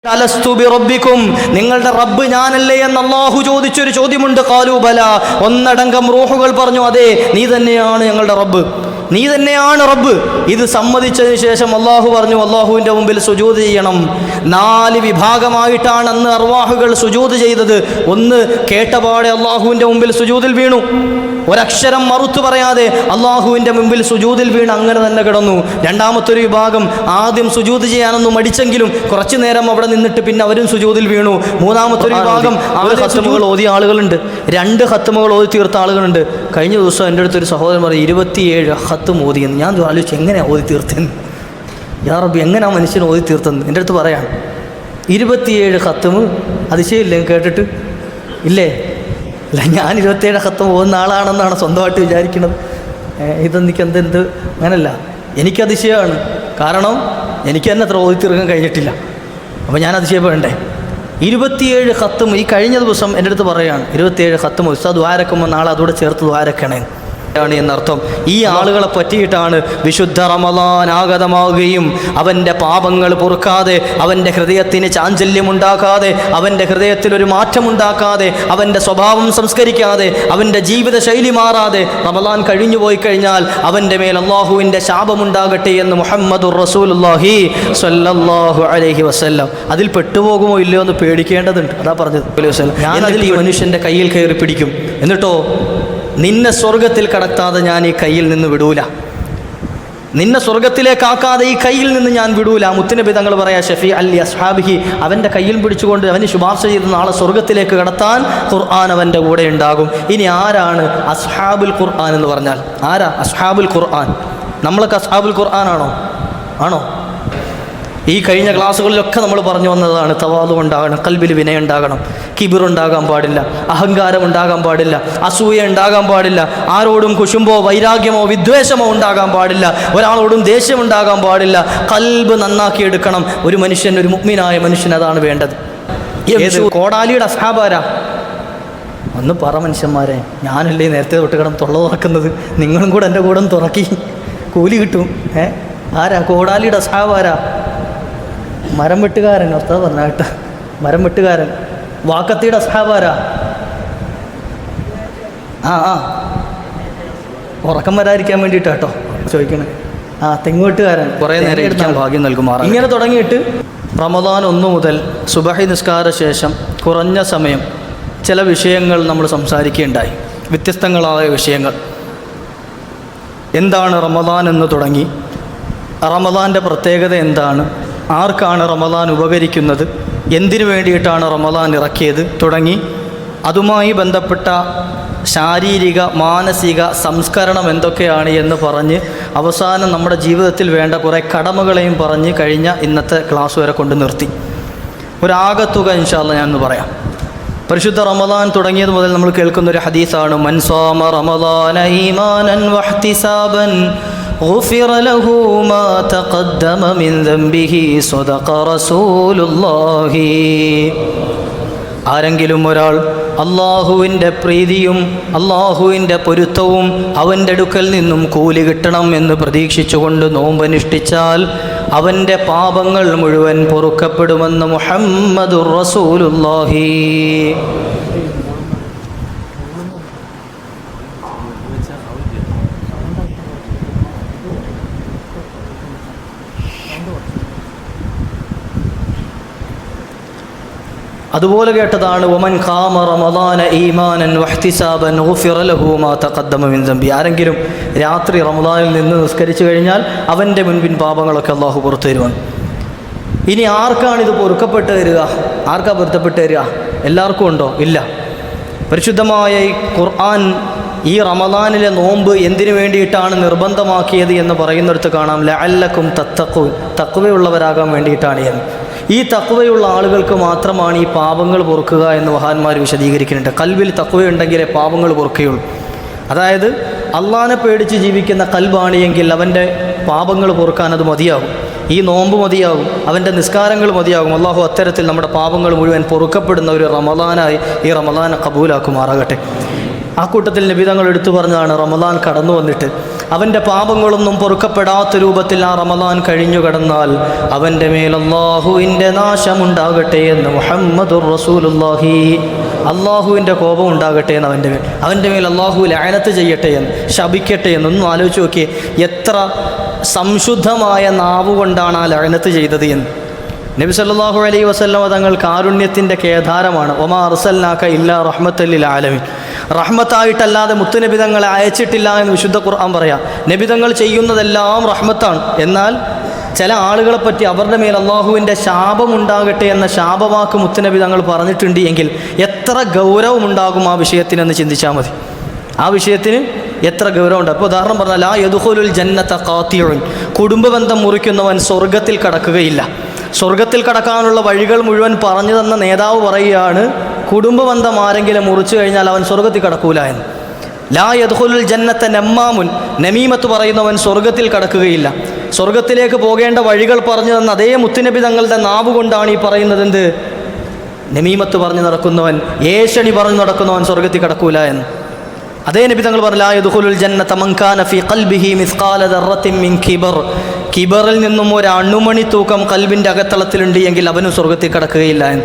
അലസ്തു ബിറബ്ബിക്കും, നിങ്ങളുടെ റബ്ബ് ഞാനല്ലേ എന്ന് അല്ലാഹു ചോദിച്ചൊരു ചോദ്യമുണ്ട്. ഖാലൂ ബല, ഒന്നടങ്കം റൂഹുകൾ പറഞ്ഞു അതെ, നീ തന്നെയാണ് ഞങ്ങളുടെ റബ്ബ്, നീ തന്നെയാണ് റബ്ബ്. ഇത് സമ്മതിച്ചതിന് ശേഷം അള്ളാഹു പറഞ്ഞു അള്ളാഹുവിൻ്റെ മുമ്പിൽ സുജൂദ് ചെയ്യണം. 4 വിഭാഗമായിട്ടാണ് അന്ന് അർവാഹുകൾ സുജൂദ് ചെയ്തത്. ഒന്ന് കേട്ടപാടെ അള്ളാഹുവിൻ്റെ മുമ്പിൽ സുജൂദിൽ വീണു, ഒരക്ഷരം മറുത്തു പറയാതെ അള്ളാഹുവിൻ്റെ മുമ്പിൽ സുജൂദിൽ വീണ് അങ്ങനെ തന്നെ കിടന്നു. രണ്ടാമത്തൊരു വിഭാഗം ആദ്യം സുജൂദ് ചെയ്യാനൊന്നും മടിച്ചെങ്കിലും കുറച്ചു നേരം അവിടെ നിന്നിട്ട് പിന്നെ അവരും സുജൂദിൽ വീണു. മൂന്നാമത്തൊരു വിഭാഗം ഖത്മുകൾ ഓതിയ ആളുകളുണ്ട്, 2 ഖത്മുകൾ ഓതി തീർത്ത ആളുകളുണ്ട്. കഴിഞ്ഞ ദിവസം എൻ്റെ അടുത്തൊരു സഹോദരൻ പറയും 27 ഖത്ം ഓതിയെന്ന്. ഞാൻ ആലോചിച്ചു എങ്ങനെയാണ് ഓതി തീർത്തെന്ന്, യാ റബ്ബി എങ്ങനെയാണ് മനുഷ്യൻ ഓതി തീർത്തെന്ന്. എൻ്റെ അടുത്ത് പറയാം 27 ഖത്ം അതിശയില്ലേ കേട്ടിട്ട്? ഇല്ലേ? അല്ല, ഞാൻ 27 ഖത്ം പോകുന്ന ആളാണെന്നാണ് സ്വന്തമായിട്ട് വിചാരിക്കുന്നത്. ഇതെനിക്ക് എന്ത് അങ്ങനല്ല, എനിക്കതിശയമാണ്. കാരണം എനിക്ക് തന്നെ അത്ര ഓതി തീർക്കാൻ കഴിഞ്ഞിട്ടില്ല. അപ്പോൾ ഞാൻ അതിശയപ്പെടണ്ടേ? 27 ഖത്ം ഈ കഴിഞ്ഞ ദിവസം എൻ്റെ അടുത്ത് പറയുകയാണ് 27 ഖത്ം ഉസ്താദ് ദ്വാരക്കുമ്പോൾ നാളെ അതോടെ ചേർത്ത് ദ്വാരക്കണേ ആണ് എന്നർത്ഥം. ഈ ആളുകളെ പറ്റിയിട്ടാണ് വിശുദ്ധ റമളാൻ ആഗതമാവുകയും അവൻ്റെ പാപങ്ങൾ പൊറുക്കാതെ, അവൻ്റെ ഹൃദയത്തിന് ചാഞ്ചല്യമുണ്ടാക്കാതെ, അവൻ്റെ ഹൃദയത്തിലൊരു മാറ്റമുണ്ടാക്കാതെ, അവൻ്റെ സ്വഭാവം സംസ്കരിക്കാതെ, അവൻ്റെ ജീവിത ശൈലി മാറാതെ റമളാൻ കഴിഞ്ഞു പോയി കഴിഞ്ഞാൽ അവൻ്റെ മേൽ അള്ളാഹുവിൻ്റെ ശാപമുണ്ടാകട്ടെ എന്ന് മുഹമ്മദുർ റസൂലുള്ളാഹി സ്വല്ലല്ലാഹു അലൈഹി വസല്ലം. അതിൽ പെട്ടുപോകുമോ ഇല്ലയോ എന്ന് പേടിക്കേണ്ടതുണ്ട്. അതാ പറഞ്ഞത്. ഞാൻ അതിൽ ഈ മനുഷ്യൻ്റെ കയ്യിൽ കയറി പിടിക്കും, എന്നിട്ടോ നിന്നെ സ്വർഗത്തിൽ കടത്താതെ ഞാൻ ഈ കയ്യിൽ നിന്ന് വിടൂല, നിന്നെ സ്വർഗത്തിലേക്കാക്കാതെ ഈ കയ്യിൽ നിന്ന് ഞാൻ വിടൂല. മുത്തുനബി തങ്ങൾ പറയാ ഷഫീ അല്ലി അസ്ഹാബിഹി, അവൻ്റെ കയ്യിൽ പിടിച്ചുകൊണ്ട് അവന് ശുപാർശ ചെയ്ത് നാളെ സ്വർഗത്തിലേക്ക് കടത്താൻ ഖുർആൻ അവൻ്റെ കൂടെ ഉണ്ടാകും. ഇനി ആരാണ് അസ്ഹാബുൽ ഖുർആൻ എന്ന് പറഞ്ഞാൽ? ആരാ അസ്ഹാബുൽ ഖുർആൻ? നമ്മളൊക്കെ അസ്ഹാബുൽ ഖുർആൻ ആണോ? ഈ കഴിഞ്ഞ ക്ലാസ്സുകളിലൊക്കെ നമ്മൾ പറഞ്ഞു വന്നതാണ്. തവാദു ഉണ്ടാകണം, ഖൽബിൽ വിനയം ഉണ്ടാകണം, കിബിർ ഉണ്ടാകാൻ പാടില്ല, അഹങ്കാരം ഉണ്ടാകാൻ പാടില്ല, അസൂയ ഉണ്ടാകാൻ പാടില്ല, ആരോടും കുശുമ്പോ വൈരാഗ്യമോ വിദ്വേഷമോ ഉണ്ടാകാൻ പാടില്ല, ഒരാളോടും ദേഷ്യം ഉണ്ടാകാൻ പാടില്ല. ഖൽബ് നന്നാക്കിയെടുക്കണം ഒരു മനുഷ്യൻ, ഒരു മുഅ്മിനായ മനുഷ്യൻ. അതാണ് വേണ്ടത്. കോടാലിയുടെ അസ്ഹാബാരാ? ഒന്ന് പറ മനുഷ്യന്മാരെ, ഞാനല്ലേ നേരത്തെ തൊട്ട് തൊള്ള തുറക്കുന്നത്, നിങ്ങളും കൂടെ എൻ്റെ കൂടെ തുറക്കി കൂലി കിട്ടും. ആരാ കോടാലിയുടെ അസ്ഹാബാരാ? മരം വെട്ടുകാരൻ, ഉസ്താദ് പറഞ്ഞ കേട്ട, മരം വെട്ടുകാരൻ. വാക്കത്തിയുടെ അസ്ഹാബാരാ? ഉറക്കം വരാതിരിക്കാൻ വേണ്ടിയിട്ട് കേട്ടോ ചോദിക്കണേ. തെങ്ങ് വെട്ടുകാരൻ, കുറേ നേരം ഇരിക്കാൻ ഭാഗ്യം നൽകുമാറാണ്. ഇങ്ങനെ തുടങ്ങിയിട്ട് റമദാൻ 1 മുതൽ സുബഹി നിസ്കാര ശേഷം കുറഞ്ഞ സമയം ചില വിഷയങ്ങൾ നമ്മൾ സംസാരിക്കുകയുണ്ടായി, വ്യത്യസ്തങ്ങളായ വിഷയങ്ങൾ. എന്താണ് റമദാൻ എന്ന് തുടങ്ങി, റമദാൻ്റെ പ്രത്യേകത എന്താണ്, ആർക്കാണ് റമദാൻ ഉപകരിക്കുന്നത്, എന്തിനു വേണ്ടിയിട്ടാണ് റമദാൻ ഇറക്കിയത് തുടങ്ങി അതുമായി ബന്ധപ്പെട്ട ശാരീരിക മാനസിക സംസ്കരണം എന്തൊക്കെയാണ് എന്ന് പറഞ്ഞ് അവസാനം നമ്മുടെ ജീവിതത്തിൽ വേണ്ട കുറേ കടമകളെയും പറഞ്ഞ് കഴിഞ്ഞ ഇന്നത്തെ ക്ലാസ് വരെ കൊണ്ട് നിർത്തി. ഒരാകത്തുക ഇൻഷാ അല്ലാഹ് ഞാനൊന്ന് പറയാം. പരിശുദ്ധ റമദാൻ തുടങ്ങിയത് മുതൽ നമ്മൾ കേൾക്കുന്നൊരു ഹദീസാണ്, മൻ സാമ റമദാന ഈമാനൻ വഹ്തിസാബൻ ഗുഫിറ ലഹു മാ തഖദ്ദമ മിൻ ദംബിഹി സദഖ റസൂലുള്ളാഹി. ആരെങ്കിലും ഒരാൾ അള്ളാഹുവിൻ്റെ പ്രീതിയും അള്ളാഹുവിൻ്റെ പൊരുത്തവും അവൻ്റെ അടുക്കൽ നിന്നും കൂലി കിട്ടണം എന്ന് പ്രതീക്ഷിച്ചുകൊണ്ട് നോമ്പനുഷ്ഠിച്ചാൽ അവൻ്റെ പാപങ്ങൾ മുഴുവൻ പൊറുക്കപ്പെടുമെന്ന് മുഹമ്മദുർ റസൂലുള്ളാഹി. അതുപോലെ കേട്ടതാണ് വമൻ ഖാമ റമദാന ഈമാനൻ വഹ്തിസാബൻ ഗുഫിറ ലഹു മാ തഖദ്ദമ മിൻ ദംബി. ആരെങ്കിലും രാത്രി റമദാനിൽ നിന്ന് നിസ്കരിച്ചു കഴിഞ്ഞാൽ അവൻ്റെ മുൻപിൻ പാപങ്ങളൊക്കെ അള്ളാഹു പുറത്തു തരുവാൻ. ഇനി ആർക്കാണിത് പൊറുക്കപ്പെട്ട് തരിക? ആർക്കാ പൊരുത്തപ്പെട്ട് തരിക? എല്ലാവർക്കും ഉണ്ടോ? ഇല്ല. പരിശുദ്ധമായ ഈ ഖുർആൻ ഈ റമദാനിലെ നോമ്പ് എന്തിനു വേണ്ടിയിട്ടാണ് നിർബന്ധമാക്കിയത് എന്ന് പറയുന്നിടത്ത് കാണാം, ലഅല്ലക്കും തത്തഖൂൻ, തഖ്വയുള്ളവരാകാൻ വേണ്ടിയിട്ടാണ് എന്ന്. ഈ തഖ്വയുള്ള ആളുകൾക്ക് മാത്രമാണ് ഈ പാപങ്ങൾ പൊറുക്കുക എന്ന് മഹാന്മാർ വിശദീകരിക്കുന്നുണ്ട്. കൽബിൽ തഖ്വയുണ്ടെങ്കിലേ പാപങ്ങൾ പൊറുക്കുകയുള്ളൂ. അതായത് അള്ളാനെ പേടിച്ച് ജീവിക്കുന്ന കൽബാണ് എങ്കിൽ അവൻ്റെ പാപങ്ങൾ പൊറുക്കാൻ അത് മതിയാകും, ഈ നോമ്പ് മതിയാകും, അവൻ്റെ നിസ്കാരങ്ങൾ മതിയാകും. അള്ളാഹു അത്തരത്തിൽ നമ്മുടെ പാപങ്ങൾ മുഴുവൻ പൊറുക്കപ്പെടുന്ന ഒരു റമദാനായി ഈ റമദാനെ കബൂലാക്കുമാറാകട്ടെ. ആ കൂട്ടത്തിൽ നബി തങ്ങൾ എടുത്തു പറഞ്ഞതാണ്, റമദാൻ കടന്നു വന്നിട്ട് അവൻ്റെ പാപങ്ങളൊന്നും പൊറുക്കപ്പെടാത്ത രൂപത്തിൽ ആ റമദാൻ കഴിഞ്ഞു കടന്നാൽ അവൻ്റെ മേൽ അല്ലാഹുവിൻ്റെ നാശമുണ്ടാകട്ടെ എന്ന് മുഹമ്മദുർ റസൂലുള്ളാഹി. അള്ളാഹുവിൻ്റെ കോപം ഉണ്ടാകട്ടെ എന്ന് അവൻ്റെ മേൽ അള്ളാഹു ലഅനത്ത് ചെയ്യട്ടെ എന്ന്, ശപിക്കട്ടെ എന്നൊന്നും ആലോചിച്ച് നോക്കിയേ. എത്ര സംശുദ്ധമായ നാവ് കൊണ്ടാണ് ആ ലഅനത്ത് ചെയ്തത് എന്ന്. നബി സല്ലല്ലാഹു അലൈഹി വസല്ലമ തങ്ങൾ കാരുണ്യത്തിൻ്റെ കേദാരമാണ്. ഒമാ അർസൽനാക ഇല്ലാ റഹ്മത്തൽ ലിൽ ആലമീൻ. റഹ്മത്തായിട്ടല്ലാതെ മുത്തുനബി തങ്ങളെ അയച്ചിട്ടില്ല എന്ന് വിശുദ്ധ ഖുർആൻ പറയാം. നബി തങ്ങൾ ചെയ്യുന്നതെല്ലാം റഹ്മത്താണ്. എന്നാൽ ചില ആളുകളെപ്പറ്റി അവരുടെ മേൽ അള്ളാഹുവിൻ്റെ ശാപമുണ്ടാകട്ടെ എന്ന ശാപവാക്ക് മുത്തുനബി തങ്ങൾ പറഞ്ഞിട്ടുണ്ട് എങ്കിൽ എത്ര ഗൗരവമുണ്ടാകും ആ വിഷയത്തിനെന്ന് ചിന്തിച്ചാൽ മതി. ആ വിഷയത്തിന് എത്ര ഗൗരവമുണ്ട്. അപ്പോൾ ഉദാഹരണം പറഞ്ഞാൽ ലാ യദ്ഖുലുൽ ജന്നത ഖാതിഉൻ, കുടുംബബന്ധം മുറിക്കുന്നവൻ സ്വർഗത്തിൽ കടക്കുകയില്ല. സ്വർഗത്തിൽ കടക്കാനുള്ള വഴികൾ മുഴുവൻ പറഞ്ഞു തന്ന നേതാവ് പറയുകയാണ്, കുടുംബബന്ധം ആരെങ്കിലും മുറിച്ചു കഴിഞ്ഞാൽ അവൻ സ്വർഗത്തിൽ കടക്കൂല എന്ന്. ലാ യദ്ഖുലുൽ ജന്നത നമ്മാമുൻ, നമീമത്ത് പറയുന്നവൻ സ്വർഗത്തിൽ കടക്കുകയില്ല. സ്വർഗത്തിലേക്ക് പോകേണ്ട വഴികൾ പറഞ്ഞു തന്ന അതേ മുത്തുനബി തങ്ങളുടെ നാവ് കൊണ്ടാണ് ഈ പറയുന്നത് എന്ത്? നമീമത്ത് പറഞ്ഞു നടക്കുന്നവൻ, ഏഷണി പറഞ്ഞു നടക്കുന്നവൻ സ്വർഗത്തിൽ കടക്കൂല എന്ന്. അതേ നബി തങ്ങൾ പറഞ്ഞു ലാ യദ്ഖുലുൽ ജന്നത മൻ കാന ഫീ ഖൽബിഹി മിസ്ഖാല ദർറത്തിൻ മിൻ കിബർ, കിബറിൽ നിന്നും ഒരു അണുമണി തൂക്കം കൽബിൻ്റെ അകത്തളത്തിലുണ്ട് എങ്കിൽ അവനും സ്വർഗത്തിൽ കടക്കുകയില്ല എന്ന്.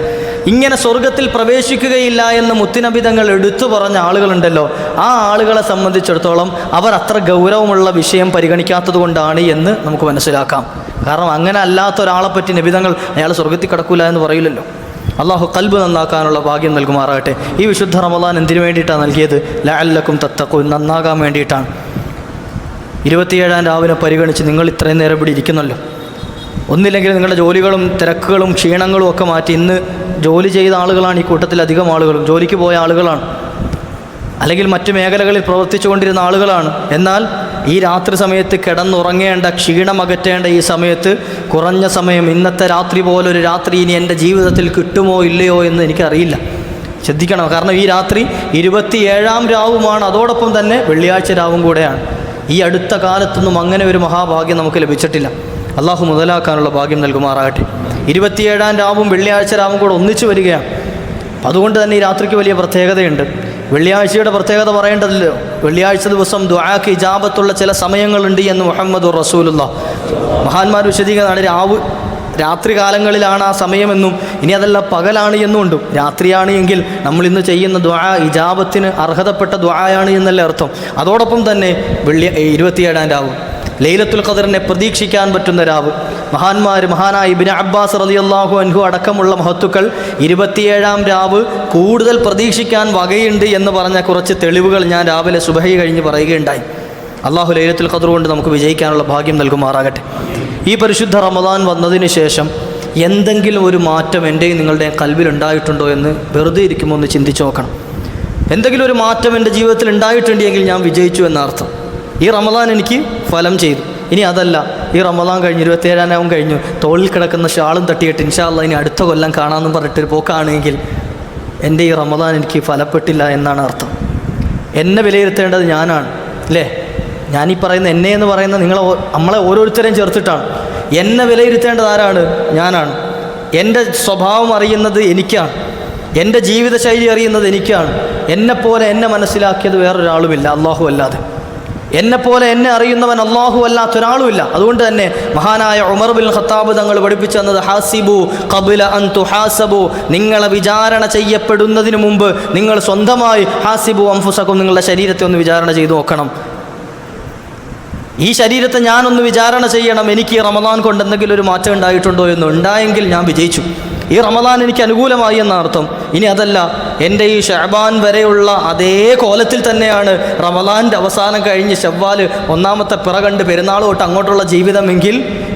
ഇങ്ങനെ സ്വർഗത്തിൽ പ്രവേശിക്കുകയില്ല എന്ന് മുത്തുനബി തങ്ങൾ എടുത്തു പറഞ്ഞ ആളുകളുണ്ടല്ലോ, ആ ആളുകളെ സംബന്ധിച്ചിടത്തോളം അവർ അത്ര ഗൗരവമുള്ള വിഷയം പരിഗണിക്കാത്തത് കൊണ്ടാണ് എന്ന് നമുക്ക് മനസ്സിലാക്കാം. കാരണം അങ്ങനെ അല്ലാത്ത ഒരാളെപ്പറ്റി നബി തങ്ങൾ അയാൾ സ്വർഗത്തിൽ കടക്കൂല എന്ന് പറയില്ലല്ലോ. അള്ളാഹു ഖൽബ് നന്നാക്കാനുള്ള ഭാഗ്യം നൽകുമാറാകട്ടെ. ഈ വിശുദ്ധ റമദാൻ എന്തിനു വേണ്ടിയിട്ടാണ് നൽകിയത്? ലഅല്ലക്കും തത്തഖൂൻ, നന്നാകാൻ വേണ്ടിയിട്ടാണ്. 27-ാം രാവിനെ പരിഗണിച്ച് നിങ്ങൾ ഇത്രയും നേരം ഇവിടെ ഇരിക്കുന്നല്ലോ. ഒന്നില്ലെങ്കിൽ നിങ്ങളുടെ ജോലികളും തിരക്കുകളും ക്ഷീണങ്ങളും ഒക്കെ മാറ്റി ഇന്ന് ജോലി ചെയ്ത ആളുകളാണ് ഈ കൂട്ടത്തിൽ അധികം ആളുകളും, ജോലിക്ക് പോയ ആളുകളാണ്, അല്ലെങ്കിൽ മറ്റു മേഖലകളിൽ പ്രവർത്തിച്ചു കൊണ്ടിരുന്ന ആളുകളാണ്. എന്നാൽ ഈ രാത്രി സമയത്ത് കിടന്നുറങ്ങേണ്ട, ക്ഷീണമകറ്റേണ്ട ഈ സമയത്ത് കുറഞ്ഞ സമയം, ഇന്നത്തെ രാത്രി പോലൊരു രാത്രി ഇനി എൻ്റെ ജീവിതത്തിൽ കിട്ടുമോ ഇല്ലയോ എന്ന് എനിക്കറിയില്ല. ശ്രദ്ധിക്കണം. കാരണം ഈ രാത്രി 27-ാം രാവുമാണ്, അതോടൊപ്പം തന്നെ വെള്ളിയാഴ്ച രാവും കൂടെയാണ്. ഈ അടുത്ത കാലത്തൊന്നും അങ്ങനെ ഒരു മഹാഭാഗ്യം നമുക്ക് ലഭിച്ചിട്ടില്ല. അള്ളാഹു മുതലാക്കാനുള്ള ഭാഗ്യം നൽകുമാറാകട്ടെ. 27-ാം രാവും വെള്ളിയാഴ്ച രാവും കൂടെ ഒന്നിച്ചു വരികയാണ്. അതുകൊണ്ട് തന്നെ ഈ രാത്രിക്ക് വലിയ പ്രത്യേകതയുണ്ട്. വെള്ളിയാഴ്ചയുടെ പ്രത്യേകത പറയേണ്ടതില്ലോ. വെള്ളിയാഴ്ച ദിവസം ദുആക്ക് ഇജാബത്തുള്ള ചില സമയങ്ങളുണ്ട് എന്ന് മുഹമ്മദുർ റസൂലുള്ളാഹ്. മഹാന്മാർ വിശദീകരിക്കുന്നതാണ് രാത്രി കാലങ്ങളിലാണ് ആ സമയമെന്നും ഇനി അതല്ല പകലാണ് എന്നുമുണ്ട്. രാത്രിയാണ് എങ്കിൽ നമ്മൾ ഇന്ന് ചെയ്യുന്ന ദുആ ഇജാബത്തിന് അർഹതപ്പെട്ട ദുആയാണ് എന്നല്ല അർത്ഥം. അതോടൊപ്പം തന്നെ 27-ാം രാവ് ലൈലത്തുൽ ഖദറിനെ പ്രതീക്ഷിക്കാൻ പറ്റുന്ന രാവ്. മഹാനായ ഇബ്നു അബ്ബാസ് റളിയല്ലാഹു അൻഹു അടക്കമുള്ള മഹത്തുക്കൾ 27-ാം രാവ് കൂടുതൽ പ്രതീക്ഷിക്കാൻ വകയുണ്ട് എന്ന് പറഞ്ഞ കുറച്ച് തെളിവുകൾ ഞാൻ രാവിലെ സുബഹി കഴിഞ്ഞ് പറയുകയുണ്ടായി. അള്ളാഹു ലൈലത്തുൽ ഖദർ കൊണ്ട് നമുക്ക് വിജയിക്കാനുള്ള ഭാഗ്യം നൽകുമാറാകട്ടെ. ഈ പരിശുദ്ധ റമദാൻ വന്നതിന് ശേഷം എന്തെങ്കിലും ഒരു മാറ്റം എൻ്റെയും നിങ്ങളുടെ കൽബിലുണ്ടായിട്ടുണ്ടോ എന്ന് വെറുതെ ഇരിക്കുമ്പോൾ ഒന്ന് ചിന്തിച്ച് നോക്കണം. എന്തെങ്കിലും ഒരു മാറ്റം എൻ്റെ ജീവിതത്തിൽ ഉണ്ടായിട്ടുണ്ടെങ്കിൽ ഞാൻ വിജയിച്ചു എന്നർത്ഥം. ഈ റമദാൻ എനിക്ക് ഫലം ചെയ്തു. ഇനി അതല്ല, ഈ റമദാൻ കഴിഞ്ഞ് 27-ാം കഴിഞ്ഞു, തോളിൽ കിടക്കുന്ന ഷാളും തട്ടിയിട്ട് ഇൻഷാ അല്ലാഹ് ഇനി അടുത്ത കൊല്ലം കാണാമെന്നും പറഞ്ഞിട്ടൊരു പോക്കാണെങ്കിൽ എൻ്റെ ഈ റമദാൻ എനിക്ക് ഫലപ്പെട്ടില്ല എന്നാണ് അർത്ഥം. എന്നെ വിലയിരുത്തേണ്ടത് ഞാനാണ്, അല്ലേ? ഞാനീ പറയുന്ന എന്നെ എന്ന് പറയുന്ന നമ്മളെ ഓരോരുത്തരെയും ചേർത്തിട്ടാണ്. എന്നെ വിലയിരുത്തേണ്ടത് ആരാണ്? ഞാനാണ്. എൻ്റെ സ്വഭാവം അറിയുന്നത് എനിക്കാണ്, എൻ്റെ ജീവിതശൈലി അറിയുന്നത് എനിക്കാണ്. എന്നെപ്പോലെ എന്നെ മനസ്സിലാക്കിയത് വേറൊരാളുമില്ല, അള്ളാഹു അല്ലാതെ. എന്നെപ്പോലെ എന്നെ അറിയുന്നവൻ അള്ളാഹു അല്ലാത്തൊരാളുമില്ല. അതുകൊണ്ട് തന്നെ മഹാനായ ഉമർ ബിൻ ഖത്താബ് തങ്ങൾ പഠിപ്പിച്ചു തന്നത് ഹാസിബു ഖബ്ല അൻ തുഹാസബു, നിങ്ങളെ വിചാരണ ചെയ്യപ്പെടുന്നതിന് മുമ്പ് നിങ്ങൾ സ്വന്തമായി ഹാസിബു അൻഫുസകും, നിങ്ങളുടെ ശരീരത്തെ ഒന്ന് വിചാരണ ചെയ്തു നോക്കണം. ഈ ശരീരത്തെ ഞാനൊന്ന് വിചാരണ ചെയ്യണം. എനിക്ക് ഈ റമദാൻ കൊണ്ട് എന്തെങ്കിലും ഒരു മാറ്റം ഉണ്ടായിട്ടുണ്ടോ എന്ന്. ഉണ്ടായെങ്കിൽ ഞാൻ വിജയിച്ചു. ഈ റമദാൻ എനിക്ക് അനുകൂലമായി എന്നർത്ഥം. ഇനി അതല്ല, എൻ്റെ ഈ ഷഅബാൻ വരെയുള്ള അതേ കോലത്തിൽ തന്നെയാണ് റമദാൻ്റെ അവസാനം കഴിഞ്ഞ് ശവ്വാൽ 1-ാമത്തെ പിറ കണ്ട് പെരുന്നാൾ തൊട്ട് അങ്ങോട്ടുള്ള ജീവിതമെങ്കിൽ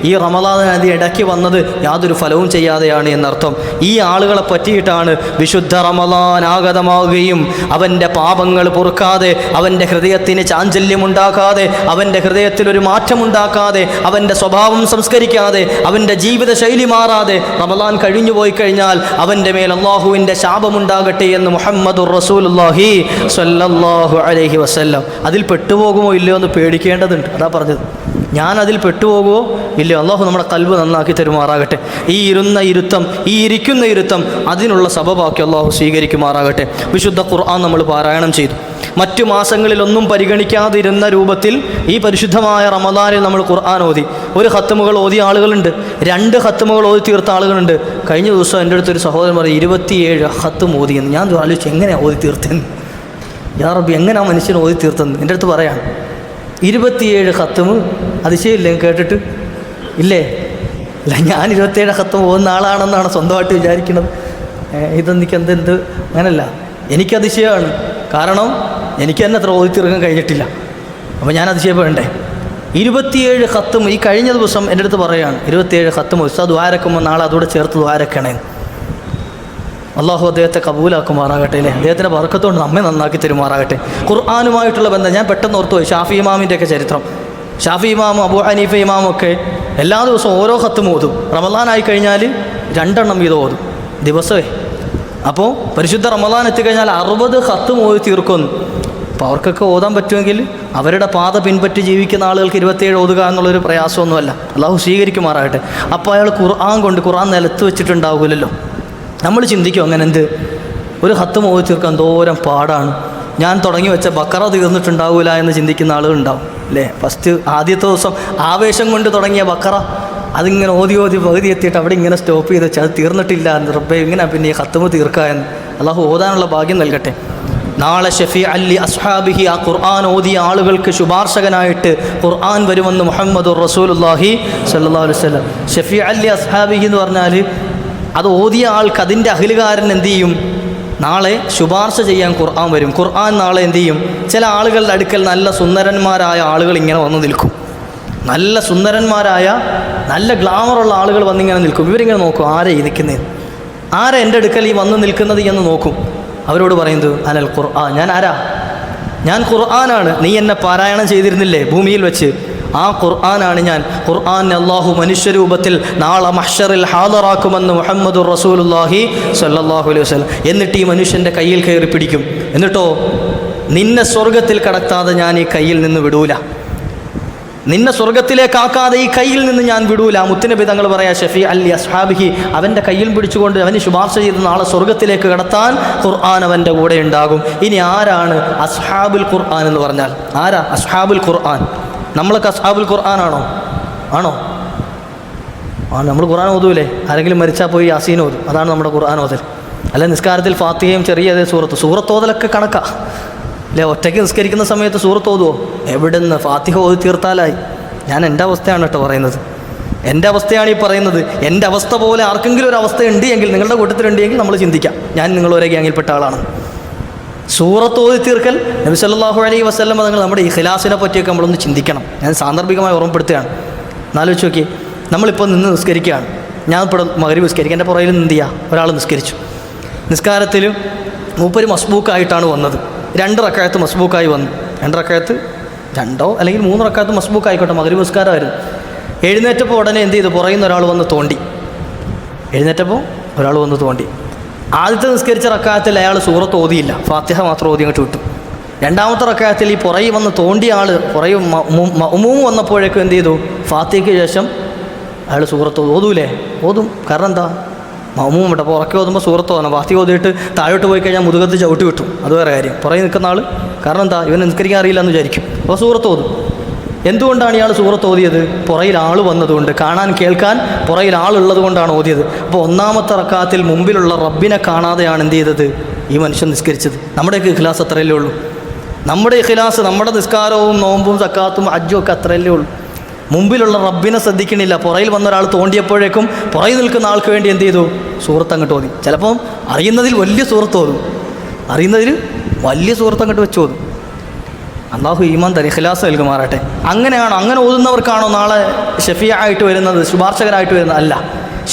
ഈ റമദാൻ അത് ഇടയ്ക്ക് വന്നത് യാതൊരു ഫലവും ചെയ്യാതെയാണ് എന്നർത്ഥം. ഈ ആളുകളെ പറ്റിയിട്ടാണ് വിശുദ്ധ റമദാൻ ആഗതമാവുകയും അവൻ്റെ പാപങ്ങൾ പൊറുക്കാതെ, അവൻ്റെ ഹൃദയത്തിന് ചാഞ്ചല്യമുണ്ടാക്കാതെ, അവൻ്റെ ഹൃദയത്തിലൊരു മാറ്റമുണ്ടാക്കാതെ, അവൻ്റെ സ്വഭാവം സംസ്കരിക്കാതെ, അവൻ്റെ ജീവിതശൈലി മാറാതെ റമദാൻ കഴിഞ്ഞു പോയി കഴിഞ്ഞാൽ അവൻ്റെ മേൽ അള്ളാഹുവിൻ്റെ ശാപമുണ്ടാകട്ടെ എന്ന് മുഹമ്മദുർ റസൂലുള്ളാഹി സ്വല്ലല്ലാഹു അലൈഹി വസല്ലം. അതിൽ പെട്ടുപോകുമോ ഇല്ലയോ എന്ന് പേടിക്കേണ്ടതുണ്ട്. അതാ പറഞ്ഞത്. ഞാൻ അതിൽ പെട്ടുപോകുമോ ഇല്ലയോ? അള്ളാഹു നമ്മുടെ കൽബ് നന്നാക്കി തരുമാറാകട്ടെ. ഈ ഇരിക്കുന്ന ഇരുത്തം അതിനുള്ള സബബാക്കി അള്ളാഹു സ്വീകരിക്കുമാറാകട്ടെ. വിശുദ്ധ ഖുർആൻ നമ്മൾ പാരായണം ചെയ്തു. മറ്റു മാസങ്ങളിലൊന്നും പരിഗണിക്കാതിരുന്ന രൂപത്തിൽ ഈ പരിശുദ്ധമായ റമദാനിൽ നമ്മൾ ഖുർആൻ ഓതി. ഒരു ഖത്മുകൾ ഓതിയ ആളുകളുണ്ട്, 2 ഖത്മുകൾ ഓതി തീർത്ത ആളുകളുണ്ട്. കഴിഞ്ഞ ദിവസം എൻ്റെ അടുത്തൊരു സഹോദരൻ പറയും 27 ഖത്ം ഓതിയെന്ന്. ഞാൻ ആലോചിച്ചു എങ്ങനെയാണ് ഓതി തീർത്തെന്ന്. യാ റബ്ബി എങ്ങനെയാണ് മനുഷ്യൻ ഓതി തീർത്തെന്ന് എൻ്റെ അടുത്ത് പറയാം. 27 ഖത്മ് അതിശയില്ലേ കേട്ടിട്ട്? ഇല്ലേ? അല്ല, ഞാൻ 27 ഖത്മ് പോകുന്ന ആളാണെന്നാണ് സ്വന്തമായിട്ട് വിചാരിക്കുന്നത്. ഇതെനിക്ക് എന്ത് അങ്ങനല്ല, എനിക്കതിശയമാണ്. കാരണം എനിക്ക് തന്നെ അത്ര ഓതി തീർക്കാൻ കഴിഞ്ഞിട്ടില്ല. അപ്പോൾ ഞാൻ അതിശയപ്പെടണ്ടേ? 27 ഖത്മ് ഈ കഴിഞ്ഞ ദിവസം എൻ്റെ അടുത്ത് പറയുകയാണ് 27 ഖത്മ് ഉസ്താദ് ദ്വാരക്കുമ്പോൾ നാളെ അതോടെ ചേർത്ത് ദ്വാരക്കണേ. അള്ളാഹു അദ്ദേഹത്തെ കബൂലാക്കുമാറാകട്ടെ അല്ലേ, അദ്ദേഹത്തിൻ്റെ ബർക്കത്തുകൊണ്ട് നമ്മെ നന്നാക്കി തരുമാറാകട്ടെ. ഖുർആനുമായിട്ടുള്ള ബന്ധം ഞാൻ പെട്ടെന്ന് ഓർത്തു പോയി. ഷാഫി ഇമാമിൻ്റെയൊക്കെ ചരിത്രം, ഷാഫി ഇമാമും അബൂ ഹനീഫ ഇമാമൊക്കെ എല്ലാ ദിവസവും ഓരോ ഖത്തും ഓതും. റമദാനായി കഴിഞ്ഞാൽ 2 എണ്ണം വീതം ഓതും ദിവസമേ. അപ്പോൾ പരിശുദ്ധ റമദാൻ എത്തിക്കഴിഞ്ഞാൽ 60 ഖത്തും ഓതി തീർക്കുന്നു. അപ്പോൾ അവർക്കൊക്കെ ഓതാൻ പറ്റുമെങ്കിൽ അവരുടെ പാത പിൻപറ്റി ജീവിക്കുന്ന ആളുകൾക്ക് 27 ഓതുക എന്നുള്ളൊരു പ്രയാസമൊന്നുമല്ല. അള്ളാഹു സ്വീകരിക്കുമാറാകട്ടെ. അപ്പോൾ അയാൾ ഖുർആൻ നിലത്ത് വെച്ചിട്ടുണ്ടാവില്ലല്ലോ. നമ്മൾ ചിന്തിക്കും അങ്ങനെ എന്ത് ഒരു ഖത്തും ഓതി തീർക്കാൻ എന്തോരം പാടാണ്, ഞാൻ തുടങ്ങി വെച്ച ബക്കറ തീർന്നിട്ടുണ്ടാവില്ല എന്ന് ചിന്തിക്കുന്ന ആളുകളുണ്ടാവും അല്ലേ. ആദ്യത്തെ ദിവസം ആവേശം കൊണ്ട് തുടങ്ങിയ ബക്കറ അതിങ്ങനെ ഓതി പകുതി എത്തിയിട്ട് അവിടെ ഇങ്ങനെ സ്റ്റോപ്പ് ചെയ്ത് വെച്ചാൽ അത് തീർന്നിട്ടില്ല എന്ന്. റബ്ബേ ഇങ്ങനെ പിന്നെ ഈ ഖത്തുമ് തീർക്കുക എന്ന്. അള്ളാഹു ഓതാനുള്ള ഭാഗ്യം നൽകട്ടെ. നാളെ ഷഫീ അല്ലി അസ്ഹാബിഹി, ആ ഖുർആൻ ഓതിയ ആളുകൾക്ക് ശുപാർശകനായിട്ട് ഖുർആൻ വരുമെന്ന് മുഹമ്മദുർ റസൂലുള്ളാഹി സ്വല്ലല്ലാഹു അലൈഹി വസല്ലം. ഷഫീ അല്ലി അസ്ഹാബിഹി എന്ന് പറഞ്ഞാൽ അത് ഓതിയ ആൾക്ക് അതിൻ്റെ അഖിലുകാരൻ എന്ത് ചെയ്യും? നാളെ ശുപാർശ ചെയ്യാൻ ഖുർആൻ വരും. ഖുർആൻ നാളെ എന്ത് ചെയ്യും? ചില ആളുകളുടെ അടുക്കൽ നല്ല സുന്ദരന്മാരായ ആളുകൾ ഇങ്ങനെ വന്ന് നിൽക്കും. നല്ല സുന്ദരന്മാരായ നല്ല ഗ്ലാമറുള്ള ആളുകൾ വന്നിങ്ങനെ നിൽക്കും. ഇവരിങ്ങനെ നോക്കും, ആരെ ഈ നിൽക്കുന്നത്, ആരെ എൻ്റെ അടുക്കൽ ഈ വന്ന് നിൽക്കുന്നത് എന്ന് നോക്കും. അവരോട് പറയുന്നത് അനൽ ഖുർആൻ, ഞാൻ ആരാ? ഞാൻ ഖുർആനാണ്. നീ എന്നെ പാരായണം ചെയ്തിരുന്നില്ലേ ഭൂമിയിൽ വെച്ച്? ആ ഖുർആനാണ് ഞാൻ. ഖുർആൻ അല്ലാഹു മനുഷ്യരൂപത്തിൽ നാളെ മഹ്ശറിൽ ഹാദറാക്കുമെന്ന് മുഹമ്മദുർ റസൂലുള്ളാഹി സ്വല്ലല്ലാഹു അലൈഹി വസല്ലം. എന്നിട്ട് ഈ മനുഷ്യൻ്റെ കയ്യിൽ കയറി പിടിക്കും. എന്നിട്ടോ നിന്നെ സ്വർഗത്തിൽ കടത്താതെ ഞാൻ ഈ കയ്യിൽ നിന്ന് വിടൂല, നിന്നെ സ്വർഗത്തിലേക്കാക്കാതെ ഈ കയ്യിൽ നിന്ന് ഞാൻ വിടൂല. മുത്തുനബി തങ്ങൾ പറയാ ഷഫീ അല്ലി അസ്ഹാബിഹി, അവൻ്റെ കയ്യിൽ പിടിച്ചുകൊണ്ട് അവന് ശുപാർശ ചെയ്ത് നാളെ സ്വർഗത്തിലേക്ക് കടത്താൻ ഖുർആൻ അവൻ്റെ കൂടെ ഉണ്ടാകും. ഇനി ആരാണ് അസ്ഹാബുൽ ഖുർആൻ എന്ന് പറഞ്ഞാൽ? ആരാ അസ്ഹാബുൽ ഖുർആൻ? നമ്മളൊക്കെ അസ്ഹാബുൽ ഖുർആൻ ആണോ? നമ്മൾ ഖുർആൻ ഓതൂലേ? ആരെങ്കിലും മരിച്ചാൽ പോയി യാസീൻ ഓതും, അതാണ് നമ്മുടെ ഖുർആൻ ഓതൽ. അല്ല നിസ്കാരത്തിൽ ഫാത്തിഹയും ചെറിയ സൂറത്തോതലൊക്കെ കണക്കാ അല്ലേ? ഒറ്റയ്ക്ക് നിസ്കരിക്കുന്ന സമയത്ത് സൂറത്ത് ഓതുവോ? എവിടുന്ന് ഫാത്തിഹ ഓതി തീർത്താലായി. ഞാൻ എൻ്റെ അവസ്ഥയാണ് കേട്ടോ പറയുന്നത്, എൻ്റെ അവസ്ഥയാണ് ഈ പറയുന്നത്. എൻ്റെ അവസ്ഥ പോലെ ആർക്കെങ്കിലും ഒരു അവസ്ഥ ഉണ്ട് എങ്കിൽ, നിങ്ങളുടെ കൂട്ടത്തിലുണ്ട് എങ്കിൽ നമ്മൾ ചിന്തിക്കാം ഞാൻ നിങ്ങൾ ഒരേ ഗ്യാങ്ങിൽപ്പെട്ട ആളാണ്. സൂറത്ത് ഓതി തീർക്കൽ നബി സല്ലല്ലാഹു അലൈഹി വസല്ലം തങ്ങൾ നമ്മുടെ ഇഖ്ലാസിനെ പറ്റിയൊക്കെ നമ്മളൊന്ന് ചിന്തിക്കണം. ഞാൻ സാന്ദർഭികമായി ഓർമ്മപ്പെടുത്തുകയാണ്. എന്നാലോചിച്ച് നോക്കി, നമ്മളിപ്പോൾ നിന്ന് നിസ്കരിക്കുകയാണ്. ഞാൻ ഇപ്പോൾ മഗ്‌രിബ് നിസ്കരിക്കുക, എൻ്റെ പുറകിൽ നിന്ന് എന്ത് ചെയ്യുക? ഒരാൾ നിസ്കരിച്ചു. നിസ്കാരത്തിൽ മൂപ്പര് മസ്ബൂക്കായിട്ടാണ് വന്നത്. 2 റക്അത്ത് മസ്ബൂക്കായി വന്നു. 2 റക്അത്ത് 2 അല്ലെങ്കിൽ 3 റക്അത്ത് മസ്ബൂക്കായിക്കോട്ടെ, മഗ്‌രിബ് നിസ്കാരമായിരുന്നു. എഴുന്നേറ്റപ്പോൾ ഉടനെ എന്ത് ചെയ്തു? പുറകിൽ നിന്ന് ഒരാൾ വന്ന് തോണ്ടി. എഴുന്നേറ്റപ്പോൾ ഒരാൾ വന്ന് തോണ്ടി. ആദ്യത്തെ നിസ്കരിച്ച റക്അത്തിൽ അയാൾ സൂറത്ത് ഓതിയില്ല, ഫാത്തിഹ മാത്രം ഓതി അങ്ങോട്ട് വിട്ടു. 2ാമത്തെ റക്അത്തിൽ ഈ പുറകിൽ വന്ന് തോണ്ടിയ ആൾ പുറകിൽ മഅ്മൂം വന്നപ്പോഴേക്കും എന്ത് ചെയ്തു? ഫാത്തിഹയ്ക്ക് ശേഷം അയാൾ സൂറത്ത് ഓതൂലേ? ഓതും. കാരണം എന്താ? മഅ്മൂം ഉണ്ട്. അപ്പോൾ ഉറക്കെ ഓതുമ്പോൾ സൂറത്ത് ഓതണം. ഫാത്തിഹ ഓതിയിട്ട് താഴോട്ട് പോയി കഴിഞ്ഞാൽ മുതുകത്ത് ചവിട്ടി വിട്ടു, അത് വേറെ കാര്യം. പുറകിൽ നിൽക്കുന്ന ആൾ കാരണം എന്താ? ഇവൻ നിസ്കരിക്കാൻ അറിയില്ല എന്ന് വിചാരിക്കും. അപ്പോൾ സൂറത്ത് ഓതും. എന്തുകൊണ്ടാണ് ഇയാൾ സൂറത്ത് ഓതിയത്? പുറയിൽ ആൾ വന്നതുകൊണ്ട്, കാണാൻ കേൾക്കാൻ പുറയിൽ ആളുള്ളത് കൊണ്ടാണ് ഓതിയത്. അപ്പോൾ 1ാമത്തെ റക്അത്തിൽ മുമ്പിലുള്ള റബ്ബിനെ കാണാതെയാണ് എന്ത് ചെയ്തത്? ഈ മനുഷ്യൻ നിസ്കരിച്ചത്. നമ്മുടെയൊക്കെ ഇഖ്ലാസ് അത്രയല്ലേ ഉള്ളൂ. നമ്മുടെ ഇഖ്ലാസ്, നമ്മുടെ നിസ്കാരവും നോമ്പും സക്കാത്തും ഹജ്ജും ഒക്കെ അത്രയല്ലേ ഉള്ളൂ. മുമ്പിലുള്ള റബ്ബിനെ ശ്രദ്ധിക്കണില്ല. പുറയിൽ വന്ന ഒരാൾ തോണ്ടിയപ്പോഴേക്കും പുറയിൽ നിൽക്കുന്ന ആൾക്ക് വേണ്ടി എന്ത് ചെയ്തു? സൂറത്ത് അങ്ങോട്ട് ഓതി. ചിലപ്പം അറിയുന്നതിൽ വലിയ സൂറത്ത് ഓതും, അറിയുന്നതിൽ വലിയ സൂറത്ത് അങ്ങോട്ട് വെച്ച് ഓതും. അള്ളാഹു ഈമാൻ തരി ഇഖ്ലാസ് നൽകുമാറാട്ടെ. അങ്ങനെയാണോ? അങ്ങനെ ഓതുന്നവർക്കാണോ നാളെ ഷഫീഅ ആയിട്ട് വരുന്നത്, ശുപാർശകരായിട്ട് വരുന്നത്? അല്ല.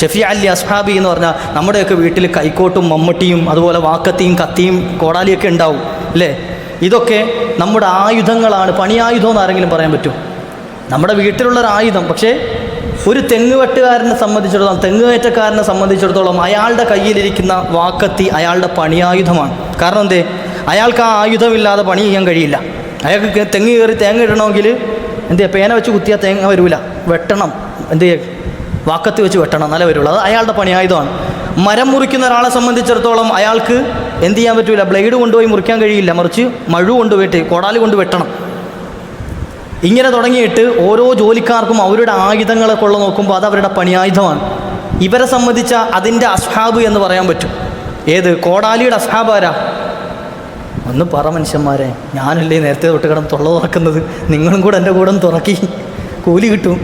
ഷഫീഅ അല്ലി അസ്ഹാബി എന്ന് പറഞ്ഞാൽ നമ്മുടെയൊക്കെ വീട്ടിൽ കൈക്കോട്ടും മമ്മട്ടിയും അതുപോലെ വാക്കത്തിയും കത്തിയും കോടാലിയൊക്കെ ഉണ്ടാവും അല്ലേ? ഇതൊക്കെ നമ്മുടെ ആയുധങ്ങളാണ്. പണിയായുധം എന്ന് ആരെങ്കിലും പറയാൻ പറ്റുമോ? നമ്മുടെ വീട്ടിലുള്ളൊരായുധം. പക്ഷേ ഒരു തെങ്ങ് വെട്ടുകാരനെ സംബന്ധിച്ചിടത്തോളം, തെങ്ങ് കയറ്റക്കാരനെ സംബന്ധിച്ചിടത്തോളം അയാളുടെ കയ്യിലിരിക്കുന്ന വാക്കത്തി അയാളുടെ പണിയായുധമാണ്. കാരണം എന്തേ? അയാൾക്ക് ആ ആയുധമില്ലാതെ പണി ചെയ്യാൻ കഴിയില്ല. അയാൾക്ക് തെങ്ങ് കയറി തേങ്ങ ഇടണമെങ്കിൽ എന്ത് ചെയ്യുക? പേന വെച്ച് കുത്തിയാൽ തേങ്ങ വരില്ല, വെട്ടണം. എന്ത് ചെയ്യുക? വാക്കത്തി വെച്ച് വെട്ടണം, എന്നാലേ വരുള്ളൂ. അത് അയാളുടെ പണിയായുധമാണ്. മരം മുറിക്കുന്ന ഒരാളെ സംബന്ധിച്ചിടത്തോളം അയാൾക്ക് എന്ത് ചെയ്യാൻ പറ്റില്ല, ബ്ലേഡ് കൊണ്ടുപോയി മുറിക്കാൻ കഴിയില്ല, മറിച്ച് മഴു കൊണ്ടുപോയിട്ട് കോടാലി കൊണ്ട് വെട്ടണം. ഇങ്ങനെ തുടങ്ങിയിട്ട് ഓരോ ജോലിക്കാർക്കും അവരുടെ ആയുധങ്ങളെ കൊള്ള നോക്കുമ്പോൾ അത് അവരുടെ പണിയായുധമാണ്. ഇവരെ സംബന്ധിച്ച അതിൻ്റെ അസ്ഹാബ് എന്ന് പറയാൻ പറ്റും. ഏത് കോടാലിയുടെ അസ്ഹാബ് ആരാ? ഒന്ന് പറ മനുഷ്യന്മാരെ, ഞാനല്ലേ നേരത്തെ തൊട്ട് കിടന്ന് തൊള്ള തുറക്കുന്നത്, നിങ്ങളും കൂടെ എൻ്റെ കൂടെ ഒന്ന് തുറക്കി കൂലി കിട്ടും.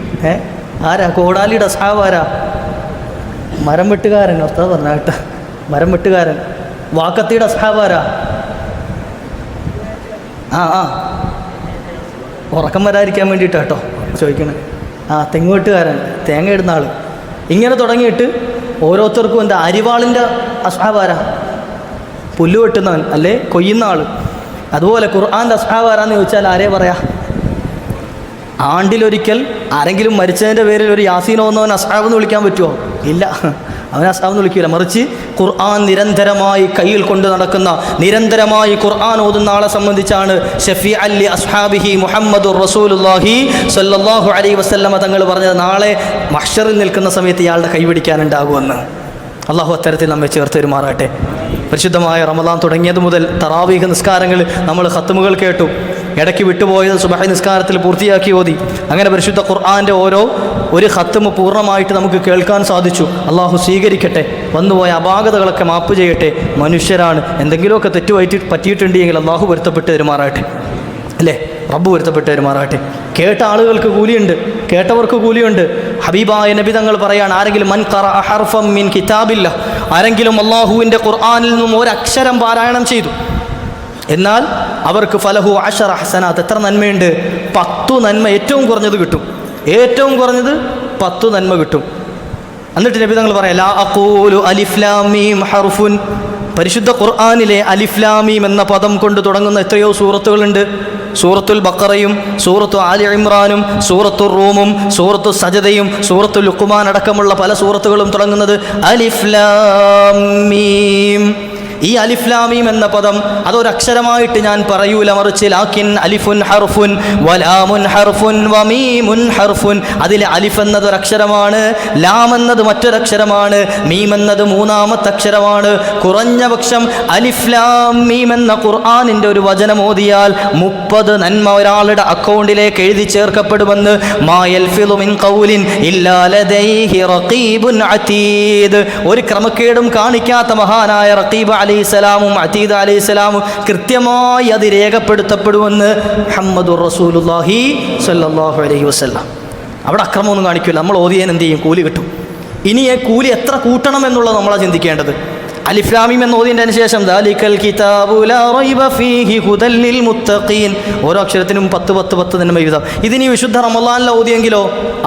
ആരാ കോടാലിയുടെ അസ്ഹാബ് ആരാ? മരം വെട്ടുകാരൻ. അർത്ഥം പറഞ്ഞ കേട്ടോ, മരം വെട്ടുകാരൻ. വാക്കത്തിയുടെ അസ്ഹാബ് ആരാ? ഉറക്കം വരാതിരിക്കാൻ വേണ്ടിയിട്ട് കേട്ടോ ചോദിക്കണേ. തെങ്ങ് വെട്ടുകാരൻ, തേങ്ങ ഇടുന്ന ആൾ. ഇങ്ങനെ തുടങ്ങിയിട്ട് ഓരോരുത്തർക്കും എന്താ അരിവാളിൻ്റെ അസ്ഹാബ് ആരാ? പുല്ല് വെട്ടുന്നവൻ അല്ലേ, കൊയ്യുന്ന ആൾ. അതുപോലെ ഖുർആൻ്റെ അസ്ഹാബ് ആരാന്ന് ചോദിച്ചാൽ ആരേ പറയാ? ആണ്ടിലൊരിക്കൽ ആരെങ്കിലും മരിച്ചതിൻ്റെ പേരിൽ ഒരു യാസീൻ ഓതുന്നവൻ അസ്ഹാബ് എന്ന് വിളിക്കാൻ പറ്റുമോ? ഇല്ല, അവൻ അസ്ഹാബ് എന്ന് വിളിക്കില്ല. മറിച്ച് ഖുർആൻ നിരന്തരമായി കയ്യിൽ കൊണ്ട് നടക്കുന്ന, നിരന്തരമായി ഖുർആൻ ഓതുന്ന ആളെ സംബന്ധിച്ചാണ് ഷഫീ അല്ലി അസ്ഹാബിഹി മുഹമ്മദുർ റസൂലുള്ളാഹി സ്വല്ലല്ലാഹു അലൈഹി വസല്ലമ തങ്ങൾ പറഞ്ഞത്, നാളെ മഹ്ശറിൽ നിൽക്കുന്ന സമയത്ത് ഇയാളുടെ കൈപിടിക്കാനുണ്ടാകുമെന്ന്. അള്ളാഹു അത്തരത്തിൽ നമ്മെ ചേർത്ത് പെരുമാറട്ടെ. പരിശുദ്ധമായ റമദാൻ തുടങ്ങിയത് മുതൽ തറാവീഹ് നിസ്കാരങ്ങൾ നമ്മൾ ഖത്മുകൾ കേട്ടു. ഇടയ്ക്ക് വിട്ടുപോയത് സുബഹി നിസ്കാരത്തിൽ പൂർത്തിയാക്കി ഓതി. അങ്ങനെ പരിശുദ്ധ ഖുർആൻ്റെ ഒരു ഖത്മ് പൂർണ്ണമായിട്ട് നമുക്ക് കേൾക്കാൻ സാധിച്ചു. അള്ളാഹു സ്വീകരിക്കട്ടെ. വന്നുപോയ അപാകതകളൊക്കെ മാപ്പ് ചെയ്യട്ടെ. മനുഷ്യരാണ്, എന്തെങ്കിലുമൊക്കെ പറ്റിയിട്ടുണ്ടെങ്കിൽ അള്ളാഹു പൊരുത്തപ്പെട്ട് പെരുമാറട്ടെ, അല്ലേ? റബ്ബ് പൊരുത്തപ്പെട്ട് പെരുമാറട്ടെ. കേട്ട ആളുകൾക്ക് കൂലിയുണ്ട്, കേട്ടവർക്ക് കൂലിയുണ്ട്. ഹബീബായ നബി തങ്ങൾ പറയാണ്, ആരെങ്കിലും മൻ ഖറഅ ഹർഫൻ മിൻ കിതാബില്ല, ആരെങ്കിലും അള്ളാഹുവിൻ്റെ ഖുർആനിൽ നിന്നും ഒരക്ഷരം പാരായണം ചെയ്തു, എന്നാൽ അവർക്ക് ഫലഹു അശറ ഹസനാത്ത്. എത്ര നന്മയുണ്ട്? 10 നന്മ ഏറ്റവും കുറഞ്ഞത് കിട്ടും. ഏറ്റവും കുറഞ്ഞത് 10 നന്മ കിട്ടും. എന്നിട്ട് നബി തങ്ങൾ പറയാം, ലാ അഖൂലു അലിഫ് ലാം മീം ഹർഫുൻ. പരിശുദ്ധ ഖുർആനിലെ അലിഫ് ലാം മീം എന്ന പദം കൊണ്ട് തുടങ്ങുന്ന എത്രയോ സൂറത്തുകളുണ്ട്. സൂറത്തുൽ ബഖറയും സൂറത്തു ആലി ഇമ്രാനും സൂറത്തു റൂമും സൂറത്തു സജദയും സൂറത്തു ലുഖ്മാൻ അടക്കമുള്ള പല സൂറത്തുകളും തുടങ്ങുന്നത് അലിഫ് ലാം മീം. ഈ അലിഫ് ലാം മീം എന്ന പദം അതൊരക്ഷരമായിട്ട് ഞാൻ പറയൂല, മറിച്ച് ലാക്കിൻ അലിഫുൻ ഹർഫുൻ വലാമുൻ ഹർഫുൻ വമീമുൻ ഹർഫുൻ. അതിലെ അലിഫ് എന്നത് ഒരക്ഷരമാണ്, ലാം എന്നത് മറ്റൊരക്ഷരമാണ്, മീം എന്നത് മൂന്നാമത്തെ അക്ഷരമാണ്. കുറഞ്ഞ പക്ഷം അലിഫ് ലാം മീം എന്ന ഖുർആനിൻ്റെ ഒരു വചനം ഓതിയാൽ 30 നന്മ ഒരാളുടെ അക്കൗണ്ടിലേക്ക് എഴുതി ചേർക്കപ്പെടുമെന്ന് മാ യൽഫിളു മിൻ ഖൗലിൻ ഇല്ലാ ലദൈഹി റഖീബുൻ അതീദ്. ഒരു ക്രമക്കേടും കാണിക്കാത്ത മഹാനായ റഖീബ് അലൈഹിസ്സലാമും അതീദ് അലൈഹിസ്സലാമും കൃത്യമായി അത് രേഖപ്പെടുത്തപ്പെടുമെന്ന് മുഹമ്മദുർ റസൂലുള്ളാഹി സ്വല്ലല്ലാഹു അലൈഹി വസല്ലം. അവിടെ അക്രമമൊന്നും കാണിക്കില്ല. നമ്മൾ ഓതിയതിന് എന്ത് ചെയ്യും? കൂലി കിട്ടും. ഇനി ഈ കൂലി എത്ര കൂട്ടണം എന്നുള്ളത് നമ്മളാണ് ചിന്തിക്കേണ്ടത്. അലിഫ് ലാം മീം എന്ന് ഓതിയതിന് ശേഷം ദാലികൽ കിതാബു ലാ റൈബ ഫീഹി ഹുദൽ ലിൽ മുത്തഖീൻ. ഓരോ അക്ഷരത്തിനും 10 നന്മ എഴുതാം. ഇതിനി വിശുദ്ധ റമളാനിൽ ഓതിയെങ്കിലോ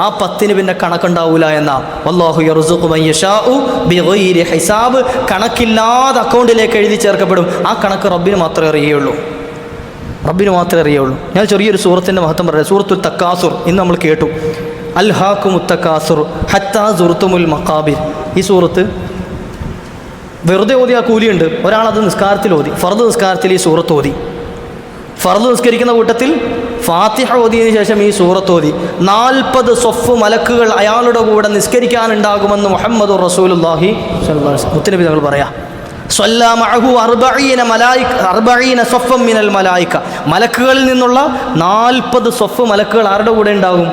ആ 10 പിന്നെ കണക്കുണ്ടാവൂല എന്നാ. വല്ലാഹു യർസുഖു മൻ യശാഉ ബിഗൈരി ഹിസാബ്. കണക്കില്ലാതെ അക്കൗണ്ടിലേക്ക് എഴുതി ചേർക്കപ്പെടും. ആ കണക്ക് റബ്ബിന് മാത്രമേ അറിയുള്ളൂ, റബ്ബിന് മാത്രമേ അറിയുള്ളൂ. ഞാൻ ചെറിയൊരു സൂറത്തിൻ്റെ മഹത്വം പറയാം. സൂറത്തുൽ തക്കാസുർ ഇന്ന് നമ്മൾ കേട്ടു. അൽഹാക്കുമുത് തക്കാസുർ ഹത്താ സുർത്തുമുൽ മഖാബിർ. ഈ സൂറത്ത് വെറുതെ ഓതി ആ കൂലിയുണ്ട്. ഒരാളത് നിസ്കാരത്തിൽ ഓതി, ഫർദ് നിസ്കാരത്തിൽ ഈ സൂറത്ത് ഓതി. ഫർദ് നിസ്കരിക്കുന്ന കൂട്ടത്തിൽ ഫാത്തിഹ ഓതിയതിനു ശേഷം ഈ സൂറത്ത് ഓതി. 40 സ്വഫ് മലക്കുകൾ അയാളുടെ കൂടെ നിസ്കരിക്കാനുണ്ടാകുമെന്ന് മുഹമ്മദുർ റസൂലുള്ളാഹി സ്വല്ലല്ലാഹു അലൈഹി വസല്ലം മുത്തനബി തങ്ങൾ പറയാം. സ്വല്ലാ മഅഹു 40 സ്വഫൻ മിനൽ മലായിക. മലക്കുകളിൽ നിന്നുള്ള 40 സ്വഫ് മലക്കുകൾ ആരുടെ കൂടെ ഉണ്ടാകും?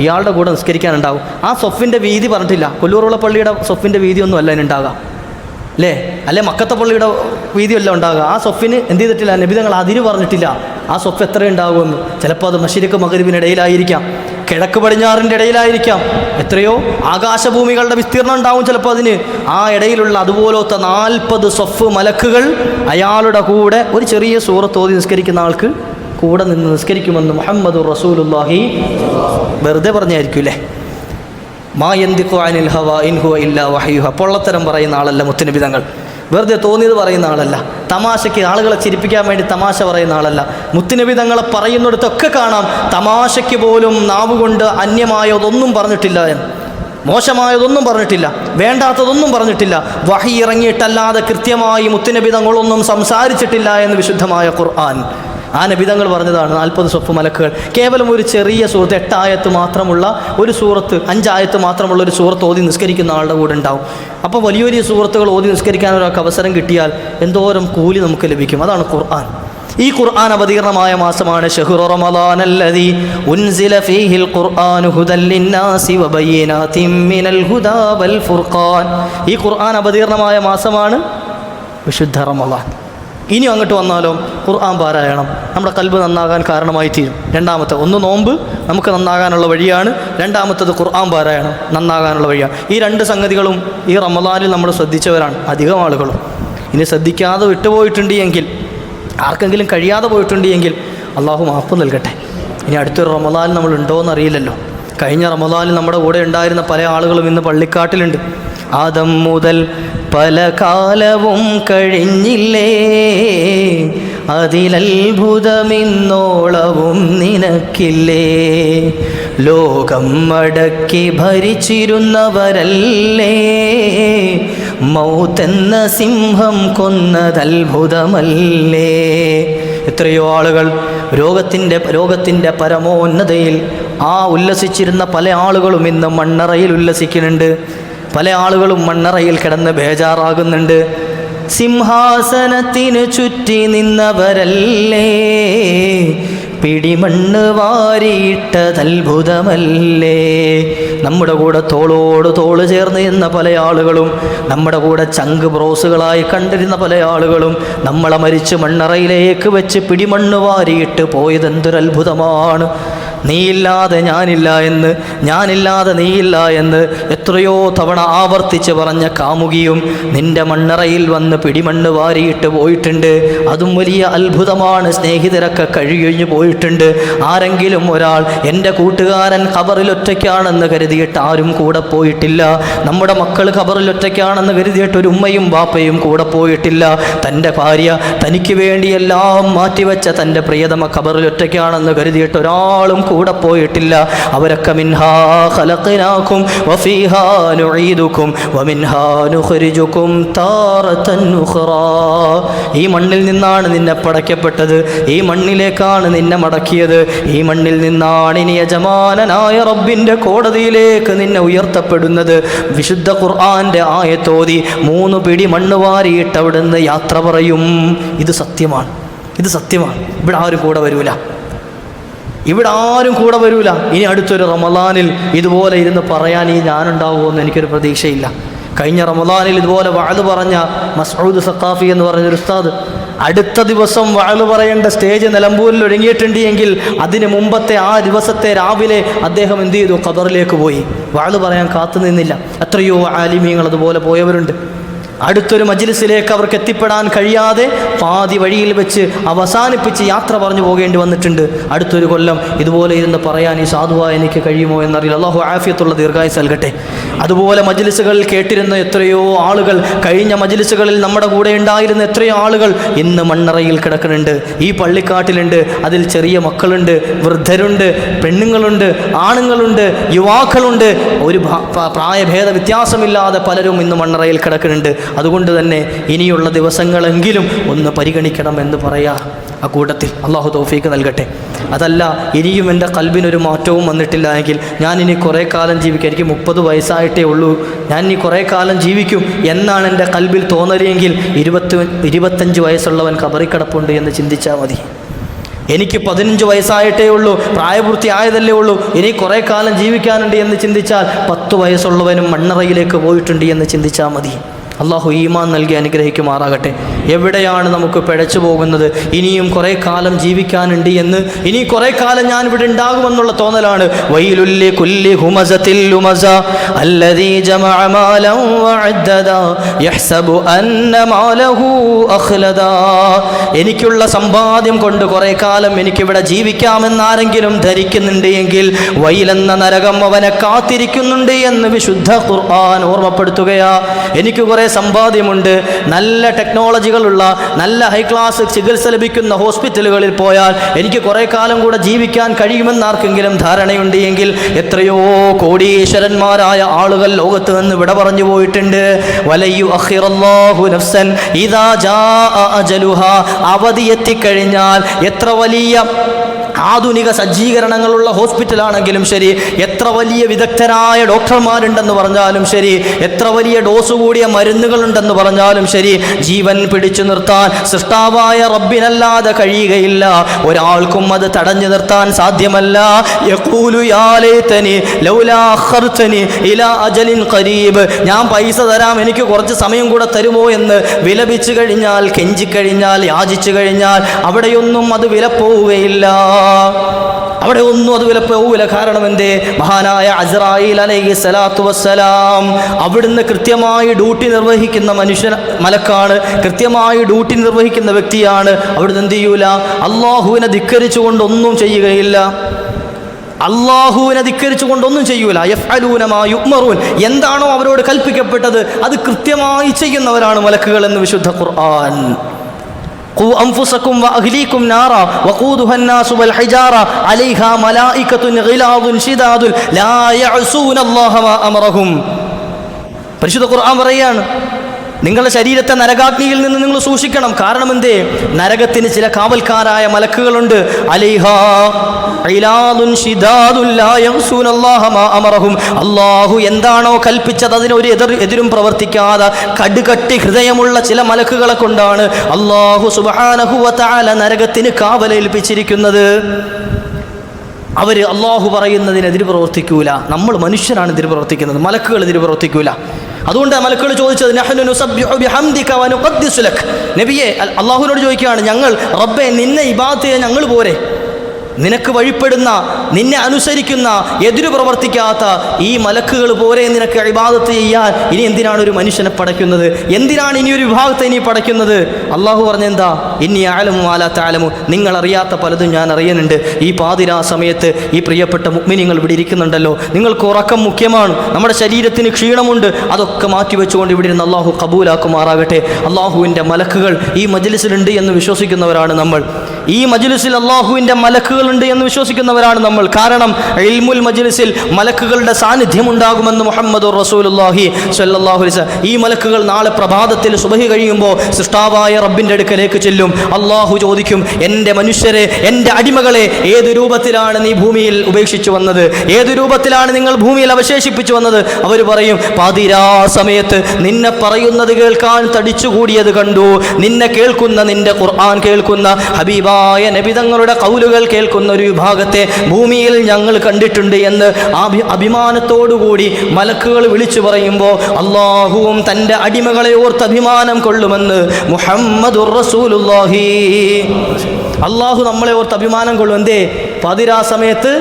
ഇയാളുടെ കൂടെ നിസ്കരിക്കാനുണ്ടാകും. ആ സ്വഫിൻ്റെ വീതി പറഞ്ഞിട്ടില്ല. കൊല്ലൂറുള്ള പള്ളിയുടെ സ്വഫിൻ്റെ വീതിയൊന്നും അല്ല അതിനുണ്ടാകുക, അല്ലേ മക്കത്തെ പള്ളിയുടെ വീതിയല്ല ഉണ്ടാകുക. ആ സ്വഫിന് എന്ത് ചെയ്തിട്ടില്ല? നബി തങ്ങൾ അതിര് പറഞ്ഞിട്ടില്ല ആ സ്വഫ് എത്ര ഉണ്ടാകുമെന്ന്. ചിലപ്പോൾ അത് മശ്രിഖ് മഗ്രിബിനിടയിലായിരിക്കാം, കിഴക്ക് പടിഞ്ഞാറിൻ്റെ ഇടയിലായിരിക്കാം, എത്രയോ ആകാശഭൂമികളുടെ വിസ്തീർണം ഉണ്ടാവും ചിലപ്പോൾ അതിന്. ആ ഇടയിലുള്ള അതുപോലത്തെ 40 സ്വഫ് മലക്കുകൾ അയാളുടെ കൂടെ ഒരു ചെറിയ സൂറത്ത് ഓതി നിസ്കരിക്കുന്ന ആൾക്ക് കൂടെ നിന്ന് നിസ്കരിക്കുമെന്ന് മുഹമ്മദുർ റസൂലുള്ളാഹി. വെറുതെ പറഞ്ഞായിരിക്കും അല്ലേ? മാ യന്തിഖു അനിൽ ഹവാ ഇൻ ഹുവ ഇല്ലാ വഹ്യുഹ. പൊള്ളത്തരം പറയുന്ന ആളല്ല മുത്തുനബി തങ്ങൾ. വെറുതെ തോന്നിയത് പറയുന്ന ആളല്ല. തമാശയ്ക്ക് ആളുകളെ ചിരിപ്പിക്കാൻ വേണ്ടി തമാശ പറയുന്ന ആളല്ല. മുത്തുനബി തങ്ങളെ പറയുന്നിടത്തൊക്കെ കാണാം തമാശയ്ക്ക് പോലും നാവുകൊണ്ട് അന്യമായതൊന്നും പറഞ്ഞിട്ടില്ല എന്ന്, മോശമായതൊന്നും പറഞ്ഞിട്ടില്ല, വേണ്ടാത്തതൊന്നും പറഞ്ഞിട്ടില്ല. വഹി ഇറങ്ങിയിട്ടല്ലാതെ കൃത്യമായി മുത്തുനബി തങ്ങളൊന്നും സംസാരിച്ചിട്ടില്ല എന്ന് വിശുദ്ധമായ ഖുർആൻ. ആ നബിതങ്ങൾ പറഞ്ഞതാണ് 40 സ്വഫ് മലക്കുകൾ. കേവലം ഒരു ചെറിയ സൂറത്ത്, 8 ആയത്ത് മാത്രമുള്ള ഒരു സൂറത്ത്, 5 ആയത്ത് മാത്രമുള്ള ഒരു സൂറത്ത് ഓതി നിസ്കരിക്കുന്ന ആളുടെ കൂടെ ഉണ്ടാവും. അപ്പോൾ വലിയ വലിയ സൂറത്തുകൾ ഓതി നിസ്കരിക്കാൻ ഒരാൾക്ക് അവസരം കിട്ടിയാൽ എന്തോരം കൂലി നമുക്ക് ലഭിക്കും. അതാണ് ഖുർആൻ. ഈ ഖുർആൻ അവതീർണമായ മാസമാണ്. ശഹ്റു റമളാനല്ലദീ ഉൻസില ഫീഹിൽ ഖുർആനു ഹുദൽ ലിന്നാസി വബയ്യിനാതിൻ മിനൽ ഹുദാ വൽ ഫുർഖാൻ. ഈ ഖുർആൻ അവതീർണമായ മാസമാണ് വിശുദ്ധ റമളാൻ. ഇനി അങ്ങോട്ട് വന്നാലോ, ഖുർആൻ പാരായണം നമ്മുടെ ഖൽബ് നന്നാകാൻ കാരണമായി തീരും. രണ്ടാമത്തെ ഒന്ന് നോമ്പ് നമുക്ക് നന്നാകാനുള്ള വഴിയാണ്, രണ്ടാമത്തത് ഖുർആൻ പാരായണം നന്നാകാനുള്ള വഴിയാണ്. ഈ 2 സംഗതികളും ഈ റമളാനിൽ നമ്മൾ ശ്രദ്ധിച്ചവരാണ് അധികം ആളുകളും. ഇനി ശ്രദ്ധിക്കാതെ വിട്ടുപോയിട്ടുണ്ട് എങ്കിൽ, ആർക്കെങ്കിലും കഴിയാതെ പോയിട്ടുണ്ട് എങ്കിൽ അള്ളാഹു മാപ്പ് നൽകട്ടെ. ഇനി അടുത്തൊരു റമളാൻ നമ്മൾ ഉണ്ടോ എന്നറിയില്ലല്ലോ. കഴിഞ്ഞ റമളാനിൽ നമ്മുടെ കൂടെ ഉണ്ടായിരുന്ന പല ആളുകളും ഇന്ന് പള്ളിക്കാട്ടിലുണ്ട്. ആദം മുതൽ പല കാലവും കഴിഞ്ഞില്ലേ, അതിലത്ഭുതമിന്നോളവും നിനക്കില്ലേ. ലോകം അടക്കി ഭരിച്ചിരുന്നവരല്ലേ, മൗത്തെന്ന സിംഹം കൊന്നതത്ഭുതമല്ലേ. എത്രയോ ആളുകൾ രോഗത്തിൻ്റെ പരമോന്നതയിൽ ഉല്ലസിച്ചിരുന്ന പല ആളുകളും ഇന്ന് മണ്ണറയിൽ ഉല്ലസിക്കുന്നുണ്ട്. പല ആളുകളും മണ്ണറയിൽ കിടന്ന് ബേജാറാകുന്നുണ്ട്. സിംഹാസനത്തിന് ചുറ്റി നിന്നവരല്ലേ, പിടിമണ്ണ് വാരിയിട്ടതത്ഭുതമല്ലേ. നമ്മുടെ കൂടെ തോളോട് തോള് ചേർന്ന് നിന്ന പല ആളുകളും, നമ്മുടെ കൂടെ ചങ്ക് ബ്രോസുകളായി കണ്ടിരുന്ന പല ആളുകളും നമ്മളെ മരിച്ച് മണ്ണറയിലേക്ക് വെച്ച് പിടിമണ്ണ് വാരിയിട്ട് പോയതെന്തൊരത്ഭുതമാണ്. നീയില്ലാതെ ഞാനില്ല എന്ന്, ഞാനില്ലാതെ നീയില്ല എന്ന് എത്രയോ തവണ ആവർത്തിച്ച് പറഞ്ഞ കാമുകിയും നിന്റെ മണ്ണറയിൽ വന്ന് പിടിമണ്ണ് വാരിയിട്ട് പോയിട്ടുണ്ട്. അതും വലിയ അത്ഭുതമാണ്. സ്നേഹിതരൊക്കെ കഴിഞ്ഞു പോയിട്ടുണ്ട്. ആരെങ്കിലും ഒരാൾ എൻ്റെ കൂട്ടുകാരൻ ഖബറിൽ ഒറ്റയ്ക്കാണെന്ന് കരുതിയിട്ട് ആരും കൂടെ പോയിട്ടില്ല. നമ്മുടെ മക്കൾ ഖബറിൽ ഒറ്റയ്ക്കാണെന്ന് കരുതിയിട്ട് ഒരു ഉമ്മയും ബാപ്പയും കൂടെ പോയിട്ടില്ല. തൻ്റെ ഭാര്യ തനിക്ക് വേണ്ടി എല്ലാം മാറ്റിവെച്ച തൻ്റെ പ്രിയതമ ഖബറിൽ ഒറ്റയ്ക്കാണെന്ന് കരുതിയിട്ട് ഒരാളും കൂടെ പോയിട്ടില്ല. അവരൊക്കെ മിൻഹാ ഖലഖനാകും വഫീഹാ നുഈദുകും വമിൻഹാ നുഖ്രിജുകും താറതൻ ഉഖ്റാ. ഈ മണ്ണിൽ നിന്നാണ് നിന്നെ പടയ്ക്കപ്പെട്ടത്, ഈ മണ്ണിലേക്കാണ് നിന്നെ മടക്കിയത്, ഈ മണ്ണിൽ നിന്നാണ് ഇനി യജമാനനായ റബ്ബിൻ്റെ കോടതിയിലേക്ക് നിന്നെ ഉയർത്തപ്പെടുന്നത്. വിശുദ്ധ ഖുർആന്റെ ആയത്തോതി 3 പിടി മണ്ണ് വാരിയിട്ട് അവിടുന്ന് യാത്ര പറയും. ഇത് സത്യമാണ്, ഇത് സത്യമാണ്. ഇവിടെ ആരും കൂടെ വരൂല, ഇവിടെ ആരും കൂടെ വരൂല. ഇനി അടുത്തൊരു റമളാനിൽ ഇതുപോലെ ഇരുന്ന് പറയാൻ ഞാനുണ്ടാവുമെന്ന് എനിക്കൊരു പ്രതീക്ഷയില്ല. കഴിഞ്ഞ റമളാനിൽ ഇതുപോലെ വഅദ് പറഞ്ഞ മസ്ഊദ് സഖാഫി എന്ന് പറഞ്ഞൊരു ഉസ്താദ് അടുത്ത ദിവസം വഅദ് പറയേണ്ട സ്റ്റേജ് നിലമ്പൂരിൽ ഒരുങ്ങിയിട്ടുണ്ട് എങ്കിൽ അതിന് മുമ്പത്തെ ആ ദിവസത്തെ രാവിലെ അദ്ദേഹം എന്ത് ചെയ്തു? ഖബറിലേക്ക് പോയി. വഅദ് പറയാൻ കാത്തു നിന്നില്ല. എത്രയോ ആലിമീങ്ങൾ അതുപോലെ പോയവരുണ്ട്. അടുത്തൊരു മജ്ലിസിലേക്ക് അവർക്ക് എത്തിപ്പെടാൻ കഴിയാതെ പാതി വഴിയിൽ വെച്ച് അവസാനിപ്പിച്ച് യാത്ര പറഞ്ഞു പോകേണ്ടി വന്നിട്ടുണ്ട്. അടുത്തൊരു കൊല്ലം ഇതുപോലെ ഇരുന്ന് പറയാൻ ഈ സാധുവായി എനിക്ക് കഴിയുമോ എന്നറിയില്ല. അള്ളാഹു ആഫിയത്തുള്ള ദീർഘായുസ്സ് നൽകട്ടെ. അതുപോലെ മജ്ലിസുകളിൽ കേട്ടിരുന്ന എത്രയോ ആളുകൾ, കഴിഞ്ഞ മജ്ലിസുകളിൽ നമ്മുടെ കൂടെ ഉണ്ടായിരുന്ന എത്രയോ ആളുകൾ ഇന്ന് മണ്ണറയിൽ കിടക്കുന്നുണ്ട്. ഈ പള്ളിക്കാട്ടിലുണ്ട്. അതിൽ ചെറിയ മക്കളുണ്ട്, വൃദ്ധരുണ്ട്, പെണ്ണുങ്ങളുണ്ട്, ആണുങ്ങളുണ്ട്, യുവാക്കളുണ്ട്. ഒരു പ്രായഭേദ വ്യത്യാസമില്ലാതെ പലരും ഇന്ന് മണ്ണറയിൽ കിടക്കുന്നുണ്ട്. അതുകൊണ്ട് തന്നെ ഇനിയുള്ള ദിവസങ്ങളെങ്കിലും ഒന്ന് പരിഗണിക്കണമെന്ന് പറയാ ആ കൂട്ടത്തിൽ. അള്ളാഹു തൗഫീക്ക് നൽകട്ടെ. അതല്ല ഇനിയും എൻ്റെ ഖൽബിനൊരു മാറ്റവും വന്നിട്ടില്ല എങ്കിൽ ഞാൻ ഇനി കുറേ കാലം ജീവിക്കും, എനിക്ക് 30 വയസ്സായിട്ടേ ഉള്ളൂ, ഞാൻ ഇനി കുറേ കാലം ജീവിക്കും എന്നാണ് എൻ്റെ ഖൽബിൽ തോന്നലെങ്കിൽ 25 വയസ്സുള്ളവൻ ഖബറിൽ കിടപ്പുണ്ട് എന്ന് ചിന്തിച്ചാൽ മതി. എനിക്ക് 15 വയസ്സായിട്ടേ ഉള്ളൂ, പ്രായപൂർത്തിയായതല്ലേ ഉള്ളൂ, ഇനി കുറേ കാലം ജീവിക്കാനുണ്ട് എന്ന് ചിന്തിച്ചാൽ 10 വയസ്സുള്ളവനും മണ്ണറയിലേക്ക് പോയിട്ടുണ്ട് എന്ന് ചിന്തിച്ചാൽ മതി. അള്ളാഹു ഈമാൻ നൽകി അനുഗ്രഹിക്കുമാറാകട്ടെ. എവിടെയാണ് നമുക്ക് പിഴച്ചു പോകുന്നത്? ഇനിയും കുറേ കാലം ജീവിക്കാനുണ്ട് എന്ന്, ഇനി കുറേ കാലം ഞാൻ ഇവിടെ ഉണ്ടാകുമെന്നുള്ള തോന്നലാണ്. വൈലുല്ലി കുല്ലി ഹുമസത്തിൽ ലുമസ അല്ലദീ ജമഅ മാലൻ വഅദ്ദദ യഹ്സബു അന്ന മാലഹു അഖ്ലദ. എനിക്കുള്ള സമ്പാദ്യം കൊണ്ട് കുറേ കാലം എനിക്കിവിടെ ജീവിക്കാമെന്ന് ആരെങ്കിലും ധരിക്കുന്നുണ്ട് എങ്കിൽ വൈലെന്ന നരകം അവനെ കാത്തിരിക്കുന്നുണ്ട് എന്ന് വിശുദ്ധ ഖുർആൻ ഓർമ്മപ്പെടുത്തുകയാ. എനിക്ക് കുറേ സമ്പാദ്യമുണ്ട്, നല്ല ടെക്നോളജി ടെക്നോളജികളുള്ള നല്ല ഹൈ ക്ലാസ് ചികിത്സ ലഭിക്കുന്ന ഹോസ്പിറ്റലുകളിൽ പോയാൽ എനിക്ക് കുറേ കാലം കൂടെ ജീവിക്കാൻ കഴിയുമെന്ന് ആർക്കെങ്കിലും ധാരണയുണ്ട് എങ്കിൽ എത്രയോ കോടീശ്വരന്മാരായ ആളുകൾ ലോകത്ത് നിന്ന് വിട പറഞ്ഞു പോയിട്ടുണ്ട്. വലയു അഖിറല്ലാഹു നഫ്സൻ ഇദാ ജാഅ അജലുഹാ, അവധി എത്തിക്കഴിഞ്ഞാൽ എത്ര വലിയ ആധുനിക സജ്ജീകരണങ്ങളുള്ള ഹോസ്പിറ്റലാണെങ്കിലും ശരി, എത്ര വലിയ വിദഗ്ധരായ ഡോക്ടർമാരുണ്ടെന്ന് പറഞ്ഞാലും ശരി, എത്ര വലിയ ഡോസ് കൂടിയ മരുന്നുകളുണ്ടെന്ന് പറഞ്ഞാലും ശരി, ജീവൻ പിടിച്ചു നിർത്താൻ സൃഷ്ടാവായ റബ്ബിനല്ലാതെ കഴിയുകയില്ല. ഒരാൾക്കും അത് തടഞ്ഞു നിർത്താൻ സാധ്യമല്ല. യഖൂലു യാ ലൈതനി ലൗലാ അഖർതനി ഇലാ അജലിൻ ഖരീബ്, ഞാൻ പൈസ തരാം, എനിക്ക് കുറച്ച് സമയം കൂടെ തരുമോ എന്ന് വിലപിച്ചു കഴിഞ്ഞാൽ, കെഞ്ചിക്കഴിഞ്ഞാൽ, യാചിച്ചു കഴിഞ്ഞാൽ അവിടെയൊന്നും അത് വിലപ്പോവുകയില്ല. അവിടെ ഒന്നും അത് വിലപ്പോവില്ല. കാരണം എന്തേ? മഹാനായ അസ്രായീൽ അലൈഹി സ്വലാത്തു വസ്സലാം അവിടുന്ന് കൃത്യമായി ഡ്യൂട്ടി നിർവഹിക്കുന്ന മലക്കാണ്, കൃത്യമായി ഡ്യൂട്ടി നിർവഹിക്കുന്ന വ്യക്തിയാണ്. അവിടുന്ന് എന്ത് ചെയ്യൂല? അള്ളാഹുവിനെ ധിക്കരിച്ചുകൊണ്ട് ഒന്നും ചെയ്യുകയില്ല. അള്ളാഹുവിനെ ധിക്കരിച്ചുകൊണ്ടൊന്നും ചെയ്യൂല. യഫ്അലൂന മാ യുഅ്മറൂൻ, എന്താണോ അവരോട് കൽപ്പിക്കപ്പെട്ടത് അത് കൃത്യമായി ചെയ്യുന്നവരാണ് മലക്കുകൾ എന്ന് വിശുദ്ധ ഖുർആൻ. ഖൂ അൻഫുസകും വഅഹ്ലീകും നാറ വഖൂദുഹാ അന്നാസു വൽ ഹിജാറ അലൈഹാ മലായികത്തുൻ ഗിലാദുൻ ശിദാദുൻ ലാ യഅസൂനല്ലാഹ മാ അമറഹും. പരിശുദ്ധ ഖുർആൻ പറയാണ്, നിങ്ങളുടെ ശരീരത്തെ നരകാഗ്നിയിൽ നിന്ന് നിങ്ങൾ സൂക്ഷിക്കണം. കാരണം എന്തേ? നരകത്തിന് ചില കാവൽക്കാരായ മലക്കുകളുണ്ട്. അലൈഹാ ഗിലാദുൻ ശിദാദുൻ ലാ യഅസൂനല്ലാഹ മാ അമറഹും. അല്ലാഹു എന്താണോ കൽപ്പിച്ചത് അതിനൊരു എതിരും പ്രവർത്തിക്കാതെ കടുകട്ടി ഹൃദയമുള്ള ചില മലക്കുകളെ കൊണ്ടാണ് അല്ലാഹു സുബ്ഹാനഹു വ തആല നരകത്തിന് കാവലേൽപ്പിച്ചിരിക്കുന്നത്. അവർ അള്ളാഹു പറയുന്നതിനെതിര് പ്രവർത്തിക്കൂല. നമ്മൾ മനുഷ്യരാണ് എതിര് പ്രവർത്തിക്കുന്നത്, മലക്കുകൾ എതിര് പ്രവർത്തിക്കൂല. അതുകൊണ്ട് മലക്കുകൾ ചോദിച്ചത് നഹ്നു നുസബ്ബിഹു ബിഹംദിക വ നുഖദ്ദിസു ലക്. നബിയെ, അള്ളാഹുവിനോട് ചോദിക്കുകയാണ്, ഞങ്ങൾ റബ്ബേ നിന്നെ ഇബാദത്ത് ചെയ്യാൻ ഞങ്ങൾ പോരെ? നിനക്ക് വഴിപ്പെടുന്ന, നിന്നെ അനുസരിക്കുന്ന, എതിരു പ്രവർത്തിക്കാത്ത ഈ മലക്കുകൾ പോരെ നിനക്ക് ഇബാദത്ത് ചെയ്യാൻ? ഇനി എന്തിനാണ് ഒരു മനുഷ്യനെ പടയ്ക്കുന്നത്? എന്തിനാണ് ഇനി ഒരു വിഭാഗത്തെ ഇനി പടയ്ക്കുന്നത്? അള്ളാഹു പറഞ്ഞെന്താ? ഇന്നി അഅലമു മാ ലാ തഅലമു, നിങ്ങൾ അറിയാത്ത പലതും ഞാൻ അറിയുന്നുണ്ട്. ഈ പാതിരാ സമയത്ത് ഈ പ്രിയപ്പെട്ട മുഅ്മിനീങ്ങൾ ഇവിടെ ഇരിക്കുന്നുണ്ടല്ലോ, നിങ്ങൾക്ക് ഉറക്കം മുഖ്യമാണ്, നമ്മുടെ ശരീരത്തിന് ക്ഷീണമുണ്ട്, അതൊക്കെ മാറ്റിവെച്ചുകൊണ്ട് ഇവിടെ ഇരുന്ന് അള്ളാഹു കബൂലാക്കുമാറാകട്ടെ. അള്ളാഹുവിൻ്റെ മലക്കുകൾ ഈ മജ്ലിസിലുണ്ട് എന്ന് വിശ്വസിക്കുന്നവരാണ് നമ്മൾ. ഈ മജ്ലിസിൽ അള്ളാഹുവിൻ്റെ മലക്കുകളുണ്ട് എന്ന് വിശ്വസിക്കുന്നവരാണ് നമ്മൾ. കാരണം ഇൽമുൽ മജ്ലിസിൽ മലക്കുകളുടെ സാന്നിധ്യം ഉണ്ടാകുമെന്ന് മുഹമ്മദുർ റസൂലുള്ളാഹി സ്വല്ലല്ലാഹു അലൈഹി വസല്ലം. ഈ മലക്കുകൾ നാളെ പ്രഭാതത്തിൽ സുബഹി കഴിയുമ്പോൾ സൃഷ്ടാവായ റബ്ബിൻ്റെ അടുക്കലേക്ക് ചെല്ലും. അള്ളാഹു ചോദിക്കും, എൻ്റെ മനുഷ്യരെ, എൻ്റെ അടിമകളെ, ഏത് രൂപത്തിലാണ് നീ ഭൂമിയിൽ ഉപേക്ഷിച്ചു വന്നത്? ഏത് രൂപത്തിലാണ് നിങ്ങൾ ഭൂമിയിൽ അവശേഷിപ്പിച്ചു വന്നത്? അവർ പറയും, പാതിരാ സമയത്ത് നിന്നെ പറയുന്നത് കേൾക്കാൻ തടിച്ചുകൂടിയത് കണ്ടു. നിന്നെ കേൾക്കുന്ന, നിന്റെ ഖുർആൻ കേൾക്കുന്ന, ഹബീബായ നബിതങ്ങളുടെ ഖൗലുകൾ കേൾക്കുന്ന ഒരു വിഭാഗത്തെ ഭൂമിയിൽ ഞങ്ങൾ കണ്ടിട്ടുണ്ട് എന്ന് അഭിമാനത്തോടുകൂടി മലക്കുകൾ വിളിച്ചു പറയുമ്പോൾ അള്ളാഹുവും തൻ്റെ അടിമകളെ ഓർത്ത് അഭിമാനം കൊള്ളുമെന്ന് മുഹമ്മദുർ റസൂലുള്ളാഹി. അള്ളാഹു നമ്മളെ ഓർത്ത് അഭിമാനം കൊള്ളും. എന്തേ? പാതിരാ സമയത്ത്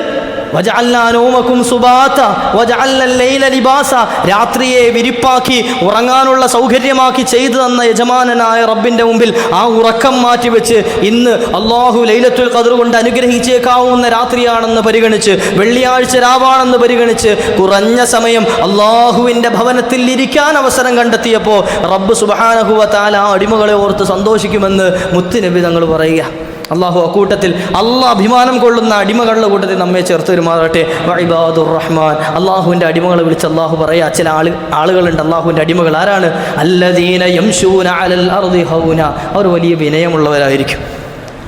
വജഅൽനാ നൗമകും സുബാത വജഅൽനാ ലൈല ലിബാസ, രാത്രിയെ വിരിപ്പാക്കി ഉറങ്ങാനുള്ള സൗകര്യമാക്കി ചെയ്തു തന്ന യജമാനനായ റബ്ബിൻ്റെ മുമ്പിൽ ആ ഉറക്കം മാറ്റിവെച്ച് ഇന്ന് അള്ളാഹു ലൈലത്തുൽ ഖദ്ർ കൊണ്ട് അനുഗ്രഹിച്ചേക്കാവുന്ന രാത്രിയാണെന്ന് പരിഗണിച്ച്, വെള്ളിയാഴ്ച രാവാണെന്ന് പരിഗണിച്ച് കുറഞ്ഞ സമയം അള്ളാഹുവിൻ്റെ ഭവനത്തിൽ ഇരിക്കാൻ അവസരം കണ്ടെത്തിയപ്പോൾ റബ്ബ് സുബ്ഹാനഹു വ തആല ആ അടിമകളെ ഓർത്ത് സന്തോഷിക്കുമെന്ന് മുത്തുനബി തങ്ങൾ പറയുക. അള്ളാഹു അക്കൂട്ടത്തിൽ, അള്ളാഹ് അഭിമാനം കൊള്ളുന്ന അടിമകളുടെ കൂട്ടത്തിൽ നമ്മെ ചേർത്ത് വരുമാറട്ടെ. വഇബാദുർ റഹ്മാൻ, അള്ളാഹുവിൻ്റെ അടിമകളെ വിളിച്ച് അള്ളാഹു പറയാ, ചില ആളുകളുണ്ട് അള്ളാഹുവിൻ്റെ അടിമകൾ. ആരാണ്? അല്ലദീന യംശൂന അലൽ അർദി ഹൗന, അവർ വലിയ വിനയമുള്ളവരായിരിക്കും.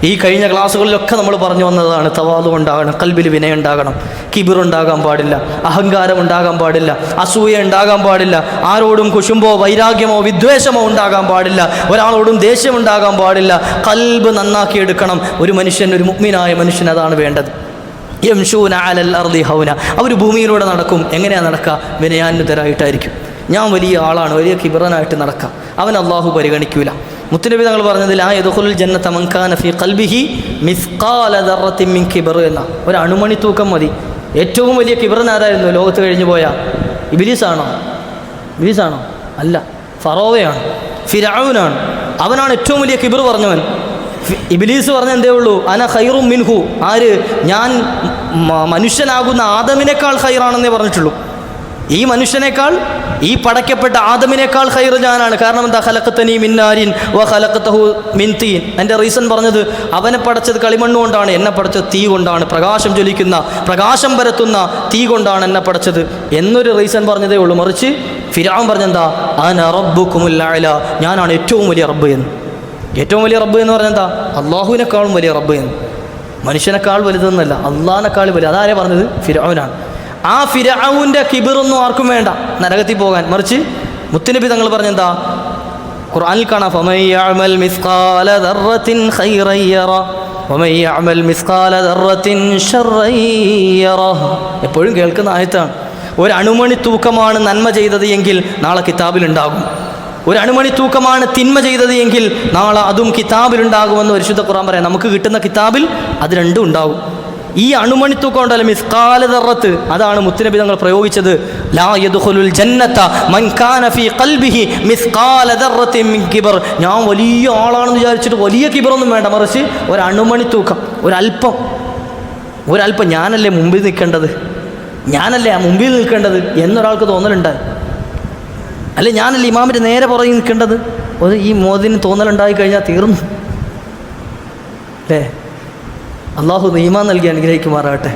ഈ കഴിഞ്ഞ ക്ലാസ്സുകളിലൊക്കെ നമ്മൾ പറഞ്ഞു വന്നതാണ്, തവാദു ഉണ്ടാകണം, കൽബിൽ വിനയം ഉണ്ടാകണം, കിബിർ ഉണ്ടാകാൻ പാടില്ല, അഹങ്കാരം ഉണ്ടാകാൻ പാടില്ല, അസൂയ ഉണ്ടാകാൻ പാടില്ല, ആരോടും കുശുമ്പോ വൈരാഗ്യമോ വിദ്വേഷമോ ഉണ്ടാകാൻ പാടില്ല, ഒരാളോടും ദേഷ്യം ഉണ്ടാകാൻ പാടില്ല. കൽബ് നന്നാക്കിയെടുക്കണം ഒരു മനുഷ്യൻ, ഒരു മുഅ്മിനായ മനുഷ്യൻ അതാണ് വേണ്ടത്. യംശൂന അലൽ അർദി ഹൗന, അവർ ഭൂമിയിലൂടെ നടക്കും. എങ്ങനെയാണ് നടക്കുക? വിനയാന്വിതരായിട്ടായിരിക്കും. ഞാൻ വലിയ ആളാണ്, വലിയ കിബിറനായിട്ട് നടക്കാം, അവൻ അള്ളാഹു പരിഗണിക്കൂല. മുത്തുനബി തങ്ങൾ പറഞ്ഞത് ലാ യദ്ഖുലുൽ ജന്നത മൻ കാന ഫീ ഖൽബിഹി മിസ്ഖാല ദർറത്തിൻ മിൻ കിബ്ർ എന്ന. ഒരു അണുമണി തൂക്കം മതി. ഏറ്റവും വലിയ കിബിറനാരായിരുന്നു ലോകത്ത് കഴിഞ്ഞു പോയ? ഇബ്ലീസാണോ? ഇബ്ലീസാണോ? അല്ല, ഫറോവയാണ്, ഫിർഔനാണ്. അവനാണ് ഏറ്റവും വലിയ കിബിർ പറഞ്ഞവൻ. ഇബ്ലീസ് പറഞ്ഞ എന്തേ ഉള്ളൂ? അന ഖൈറും മിൻഹു. ആര്? ഞാൻ മനുഷ്യനാകുന്ന ആദമിനേക്കാൾ ഖൈറാണെന്നേ പറഞ്ഞിട്ടുള്ളൂ. ഈ മനുഷ്യനേക്കാൾ, ഈ പടയ്ക്കപ്പെട്ട ആദമിനേക്കാൾ ഖൈർ ഞാനാണ്. കാരണം എന്താ? ഖലഖതനി മിൻ നാരിൻ വ ഖലഖതഹു മിൻ തീൻ. എൻ്റെ റീസൺ പറഞ്ഞത് അവനെ പടച്ചത് കളിമണ്ണ് കൊണ്ടാണ്, എന്നെ പടച്ചത് തീ കൊണ്ടാണ്, പ്രകാശം ജ്വലിക്കുന്ന, പ്രകാശം പരത്തുന്ന തീ കൊണ്ടാണ് എന്നെ പടച്ചത് എന്നൊരു റീസൺ പറഞ്ഞതേ ഉള്ളൂ. മറിച്ച് ഫിർഔൻ പറഞ്ഞെന്താ? അന റബ്ബുകുമുൽ അഅല, ഞാനാണ് ഏറ്റവും വലിയ റബ്ബ് എന്ന്. ഏറ്റവും വലിയ റബ്ബ് എന്ന് പറഞ്ഞെന്താ? അള്ളാഹുവിനേക്കാളും വലിയ റബ്ബ് എന്ന്. മനുഷ്യനേക്കാൾ വലുതെന്നല്ല, അള്ളാഹിനേക്കാൾ വലുത്. അതാരെ പറഞ്ഞത്? ഫിർഔനാണ്. ആ ഫിർഔന്റെ കിബിറൊന്നും ആർക്കും വേണ്ട നരകത്തിൽ പോകാൻ. മറിച്ച് മുത്തുനബി തങ്ങൾ പറഞ്ഞെന്താ? ഖുർആനിൽ കാണാം, ഫമൻ യഅമൽ മിസ്ഖാല ദർറത്തിൻ ഖൈറൻ യറ വമൻ യഅമൽ മിസ്ഖാല ദർറത്തിൻ ശർറൻ യറ. എപ്പോഴും കേൾക്കുന്ന ആയത്താണ്. ഒരു അണുമണി തൂക്കമാണ് നന്മ ചെയ്തത് എങ്കിൽ നാളെ കിതാബിലുണ്ടാകും. ഒരു അണുമണി തൂക്കമാണ് തിന്മ ചെയ്തത് എങ്കിൽ നാളെ അതും കിതാബിലുണ്ടാകുമെന്ന് പരിശുദ്ധ ഖുർആൻ പറയാം. നമുക്ക് കിട്ടുന്ന കിതാബിൽ അത് രണ്ടും ഉണ്ടാകും. ഈ അണുമണി തൂക്കം ഉണ്ടല്ലോ, മിസ്ഖാല ദർറത്ത്, അതാണ് മുത്തുനബി തങ്ങൾ പ്രയോഗിച്ചത്. ലാ യദ്ഖുലുൽ ജന്നത മൻ കാന ഫീ ഖൽബിഹി മിസ്ഖാല ദർറത്തിൻ മിൻ കിബർ. ഞാൻ വലിയ ആളാണെന്ന് വിചാരിച്ചിട്ട് വലിയ കിബറൊന്നും വേണ്ട, മറിച്ച് ഒരു അണുമണി തൂക്കം, ഒരല്പം ഞാനല്ലേ മുമ്പിൽ നിൽക്കേണ്ടത്, ഞാനല്ലേ മുമ്പിൽ നിൽക്കേണ്ടത് എന്നൊരാൾക്ക് തോന്നലുണ്ടായി. അല്ലെ ഞാനല്ലേ ഇമാമിൻ്റെ നേരെ പുറകിൽ നിൽക്കേണ്ടത്, ഈ മോദിന് തോന്നലുണ്ടായി കഴിഞ്ഞാൽ തീർന്നു അല്ലേ? അള്ളാഹു ഈമാൻ നൽകി അനുഗ്രഹിക്കുമാറാകട്ടെ.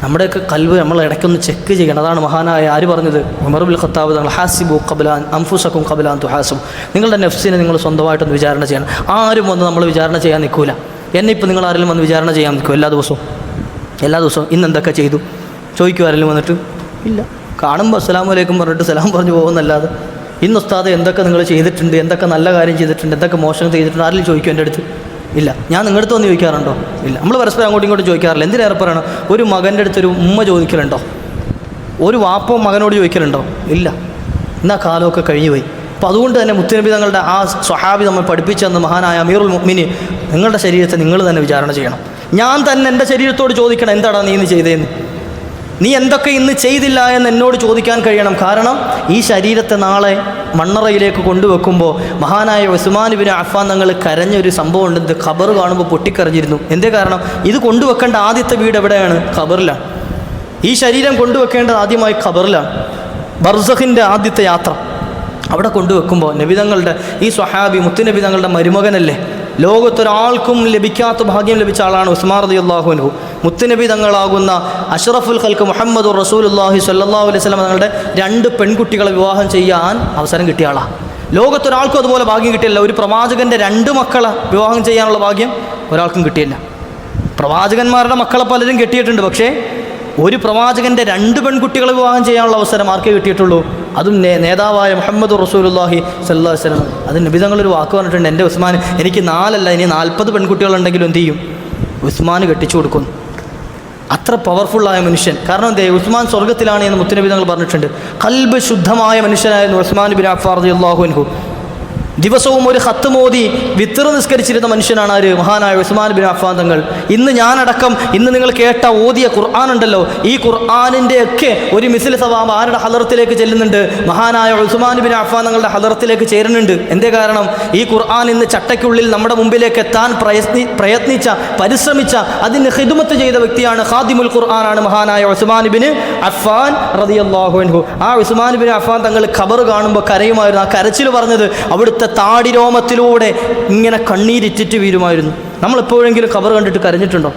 നമ്മുടെയൊക്കെ കൽബ് നമ്മൾ ഇടയ്ക്കൊന്ന് ചെക്ക് ചെയ്യണം. അതാണ് മഹാനായ ആര് പറഞ്ഞത്? ഉമർ ഇബ്നുൽ ഖത്താബ് തങ്ങൾ, ഹാസിബു ഖബ്ലാൻ അൻഫുസകും ഖബ്ലാൻ തുഹാസിബു. നിങ്ങളുടെ നെഫ്സിനെ നിങ്ങൾ സ്വന്തമായിട്ടൊന്ന് വിചാരണ ചെയ്യണം. ആരും വന്ന് നമ്മൾ വിചാരണ ചെയ്യാൻ നിൽക്കില്ല. എന്നെ ഇപ്പോൾ നിങ്ങൾ ആരെങ്കിലും വന്ന് വിചാരണ ചെയ്യാൻ നിൽക്കും? എല്ലാ ദിവസവും ഇന്ന് എന്തൊക്കെ ചെയ്തു ചോദിക്കും ആരെങ്കിലും വന്നിട്ട്? ഇല്ല. കാണുമ്പോൾ അസ്സലാമു അലൈക്കും പറഞ്ഞിട്ട് സലാം പറഞ്ഞു പോകുന്നല്ലാതെ ഇന്ന് ഉസ്താദ് എന്തൊക്കെ നിങ്ങൾ ചെയ്തിട്ടുണ്ട്, എന്തൊക്കെ നല്ല കാര്യം ചെയ്തിട്ടുണ്ട്, എന്തൊക്കെ മോശം ചെയ്തിട്ടുണ്ട് ആരെങ്കിലും ചോദിക്കും എൻ്റെ അടുത്ത്? ഇല്ല. ഞാൻ നിങ്ങളുടെ അടുത്ത് വന്ന് ചോദിക്കാറുണ്ടോ? ഇല്ല. നമ്മൾ പരസ്പരം അങ്ങോട്ടും ഇങ്ങോട്ടും ചോദിക്കാറില്ല. എന്തിനേറെ പറയണം? ഒരു മകൻ്റെ അടുത്തൊരു ഉമ്മ ചോദിക്കലുണ്ടോ? ഒരു വാപ്പോ മകനോട് ചോദിക്കലുണ്ടോ? ഇല്ല. എന്നാ കാലമൊക്കെ കഴിഞ്ഞു പോയി. അപ്പോൾ അതുകൊണ്ട് തന്നെ മുത്തുനബി തങ്ങളുടെ ആ സ്വഹാബി നമ്മൾ പഠിപ്പിച്ചെന്ന് മഹാനായ അമീറുൽ മുഅ്മിനീൻ, നിങ്ങളുടെ ശരീരത്തെ നിങ്ങൾ തന്നെ വിചാരണ ചെയ്യണം. ഞാൻ തന്നെ എൻ്റെ ശരീരത്തോട് ചോദിക്കണം, എന്താടാ നീ ഇന്ന് ചെയ്തതെന്ന്, നീ എന്തൊക്കെ ഇന്ന് ചെയ്തില്ല എന്ന് എന്നോട് ചോദിക്കാൻ കഴിയണം. കാരണം ഈ ശരീരത്തെ നാളെ മണ്ണറയിലേക്ക് കൊണ്ടുവെക്കുമ്പോൾ മഹാനായ ഉസ്മാൻ ഇബ്നു അഫ്ഫാൻ തങ്ങൾ കരഞ്ഞൊരു സംഭവം ഉണ്ട്. ഖബർ കാണുമ്പോൾ പൊട്ടിക്കരഞ്ഞിരുന്നു. എന്തേ കാരണം? ഇത് കൊണ്ടുവെക്കേണ്ട ആദ്യത്തെ വീട് എവിടെയാണ്? ഖബറിലാണ്. ഈ ശരീരം കൊണ്ടുവെക്കേണ്ടത് ആദ്യമായി ഖബറിലാണ്. ബർസഖിൻ്റെ ആദ്യത്തെ യാത്ര അവിടെ കൊണ്ടുവെക്കുമ്പോൾ നബിതങ്ങളുടെ ഈ സ്വഹാബി മുത്തുനബി തങ്ങളുടെ മരുമകനല്ലേ, ലോകത്തൊരാൾക്കും ലഭിക്കാത്ത ഭാഗ്യം ലഭിച്ച ആളാണ് ഉസ്മാൻ റളിയല്ലാഹു അൻഹു. മുത്തുനബി തങ്ങളാകുന്ന അഷ്റഫുൽ ഖൽഖ് മുഹമ്മദുർ റസൂലുള്ളാഹി സ്വല്ലല്ലാഹു അലൈഹി വസല്ലം തങ്ങളുടെ 2 പെൺകുട്ടികളെ വിവാഹം ചെയ്യാൻ അവസരം കിട്ടിയ ആളാണ്. ലോകത്തൊരാൾക്കും അതുപോലെ ഭാഗ്യം കിട്ടിയില്ല. ഒരു പ്രവാചകൻ്റെ 2 മക്കളെ വിവാഹം ചെയ്യാനുള്ള ഭാഗ്യം ഒരാൾക്കും കിട്ടിയില്ല. പ്രവാചകന്മാരുടെ മക്കളെ പലരും കെട്ടിയിട്ടുണ്ട്, പക്ഷേ ഒരു പ്രവാചകൻ്റെ 2 പെൺകുട്ടികളെ വിവാഹം ചെയ്യാനുള്ള അവസരം ആർക്കേ കിട്ടിയിട്ടുള്ളൂ? അതും നേതാവായ മുഹമ്മദ് റസൂലുള്ളാഹി സ്വല്ലല്ലാഹു അലൈഹി വസല്ലം. അത് നബി തങ്ങളൊരു വാക്ക് പറഞ്ഞിട്ടുണ്ട്, എൻ്റെ ഉസ്മാൻ എനിക്ക് 4 അല്ല ഇനി 40 പെൺകുട്ടികളുണ്ടെങ്കിലും എന്ത് ചെയ്യും? ഉസ്മാൻ കെട്ടിച്ചു കൊടുക്കുന്നു. അത്ര പവർഫുള്ളായ മനുഷ്യൻ. കാരണം എന്തേ? ഉസ്മാൻ സ്വർഗത്തിലാണ് എന്ന് മുത്തുനബി തങ്ങൾ പറഞ്ഞിട്ടുണ്ട്. ഖൽബ് ശുദ്ധമായ മനുഷ്യനായിരുന്നു ഉസ്മാൻ ബിൻ അഫ്ഫാൻ റളിയല്ലാഹു അൻഹു. ദിവസവും ഒരു ഖത്ത് മോദി വിത്ർ നിസ്കരിച്ചിരുന്ന മനുഷ്യനാണ് ആര്? മഹാനായ ഉസ്മാൻ ബിൻ അഫ്ഫാൻ തങ്ങൾ. ഇന്ന് ഞാനടക്കം ഇന്ന് നിങ്ങൾ കേട്ട ഓതിയ ഖുർആൻ ഉണ്ടല്ലോ, ഈ ഖുർആനിൻ്റെയൊക്കെ ഒരു മിസ്ൽ സവാബ് ആരുടെ ഹദറത്തിലേക്ക് ചെല്ലുന്നുണ്ട്? മഹാനായ ഉസ്മാൻ ബിൻ അഫ്ഫാൻ തങ്ങളുടെ ഹദറത്തിലേക്ക് ചേരുന്നുണ്ട്. എന്തേ കാരണം? ഈ ഖുർആൻ ഇന്ന് ചട്ടയ്ക്കുള്ളിൽ നമ്മുടെ മുമ്പിലേക്ക് എത്താൻ പ്രയത്നിച്ച പരിശ്രമിച്ച അതിന് ഖിദ്മത്ത് ചെയ്ത വ്യക്തിയാണ്, ഖാദിമുൽ ഖുർആനാണ് മഹാനായ ഉസ്മാൻ ബിൻ അഫ്ഫാൻ റളിയല്ലാഹു അൻഹു. ആ ഉസ്മാൻ ബിൻ അഫ്ഫാൻ തങ്ങൾ ഖബർ കാണുമ്പോൾ കരയുമായിരുന്നു. ആ കരച്ചിൽ പറഞ്ഞത് അവിടുത്തെ താടിരോമത്തിലൂടെ ഇങ്ങനെ കണ്ണീരിറ്റിറ്റ് വീരുമായിരുന്നു. നമ്മൾ എപ്പോഴെങ്കിലും ഖബർ കണ്ടിട്ട് കരഞ്ഞിട്ടുണ്ടോ?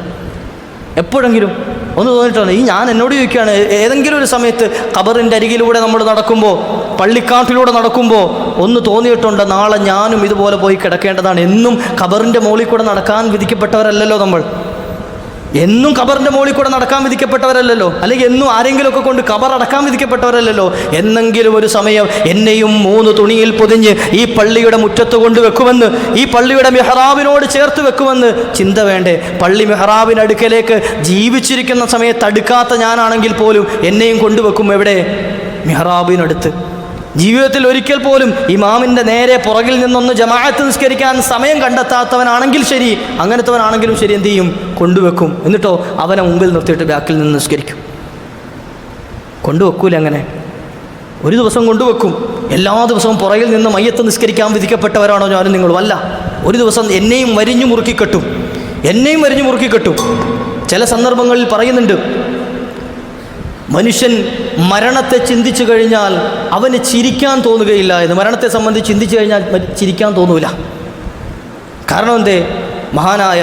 എപ്പോഴെങ്കിലും ഒന്ന് തോന്നിയിട്ടുണ്ടോ? ഞാൻ എന്നോട് ചോദിക്കുകയാണ്, ഏതെങ്കിലും ഒരു സമയത്ത് ഖബറിൻ്റെ അരികിലൂടെ നമ്മൾ നടക്കുമ്പോൾ, പള്ളിക്കാട്ടിലൂടെ നടക്കുമ്പോൾ ഒന്ന് തോന്നിയിട്ടുണ്ടോ നാളെ ഞാനും ഇതുപോലെ പോയി കിടക്കേണ്ടതാണ്? എന്നും ഖബറിൻ്റെ മുകളിൽ കൂടെ നടക്കാൻ വിധിക്കപ്പെട്ടവരല്ലല്ലോ നമ്മൾ. എന്നും ഖബറിൻ്റെ മുകളിൽ കൂടെ നടക്കാൻ വിധിക്കപ്പെട്ടവരല്ലല്ലോ, അല്ലെങ്കിൽ എന്നും ആരെങ്കിലുമൊക്കെ കൊണ്ട് ഖബർ അടക്കാൻ വിധിക്കപ്പെട്ടവരല്ലല്ലോ. എന്നെങ്കിലും ഒരു സമയം എന്നെയും 3 തുണിയിൽ പൊതിഞ്ഞ് ഈ പള്ളിയുടെ മുറ്റത്ത് കൊണ്ടുവെക്കുമെന്ന്, ഈ പള്ളിയുടെ മെഹ്റാബിനോട് ചേർത്ത് വെക്കുമെന്ന് ചിന്ത വേണ്ടേ? പള്ളി മെഹ്റാബിനടുക്കലേക്ക് ജീവിച്ചിരിക്കുന്ന സമയത്ത് അടുക്കാത്ത ഞാനാണെങ്കിൽ പോലും എന്നെയും കൊണ്ടുവെക്കും എവിടെ? മെഹ്റാബിനടുത്ത്. ജീവിതത്തിൽ ഒരിക്കൽ പോലും ഇമാമിൻ്റെ നേരെ പുറകിൽ നിന്നൊന്ന് ജമാഅത്ത് നിസ്കരിക്കാൻ സമയം കണ്ടെത്താത്തവനാണെങ്കിൽ ശരി, അങ്ങനത്തവനാണെങ്കിലും ശരി, എന്ത് ചെയ്യും? കൊണ്ടുവെക്കും. എന്നിട്ടോ അവനെ മുമ്പിൽ നിർത്തിയിട്ട് ബാക്കിൽ നിന്ന് നിസ്കരിക്കും. കൊണ്ടുവെക്കൂല. അങ്ങനെ ഒരു ദിവസം കൊണ്ടുവെക്കും. എല്ലാ ദിവസവും പുറകിൽ നിന്ന് മയ്യത്ത് നിസ്കരിക്കാൻ വിധിക്കപ്പെട്ടവരാണോ ഞാനും നിങ്ങളും? അല്ല. ഒരു ദിവസം എന്നെയും വരിഞ്ഞു മുറുക്കി കെട്ടും. ചില സന്ദർഭങ്ങളിൽ പറയുന്നുണ്ട്, മനുഷ്യൻ മരണത്തെ ചിന്തിച്ചു കഴിഞ്ഞാൽ അവന് ചിരിക്കാൻ തോന്നുകയില്ല എന്ന്. മരണത്തെ സംബന്ധിച്ച് ചിന്തിച്ചു കഴിഞ്ഞാൽ ചിരിക്കാൻ തോന്നൂല. കാരണം എന്തേ? മഹാനായ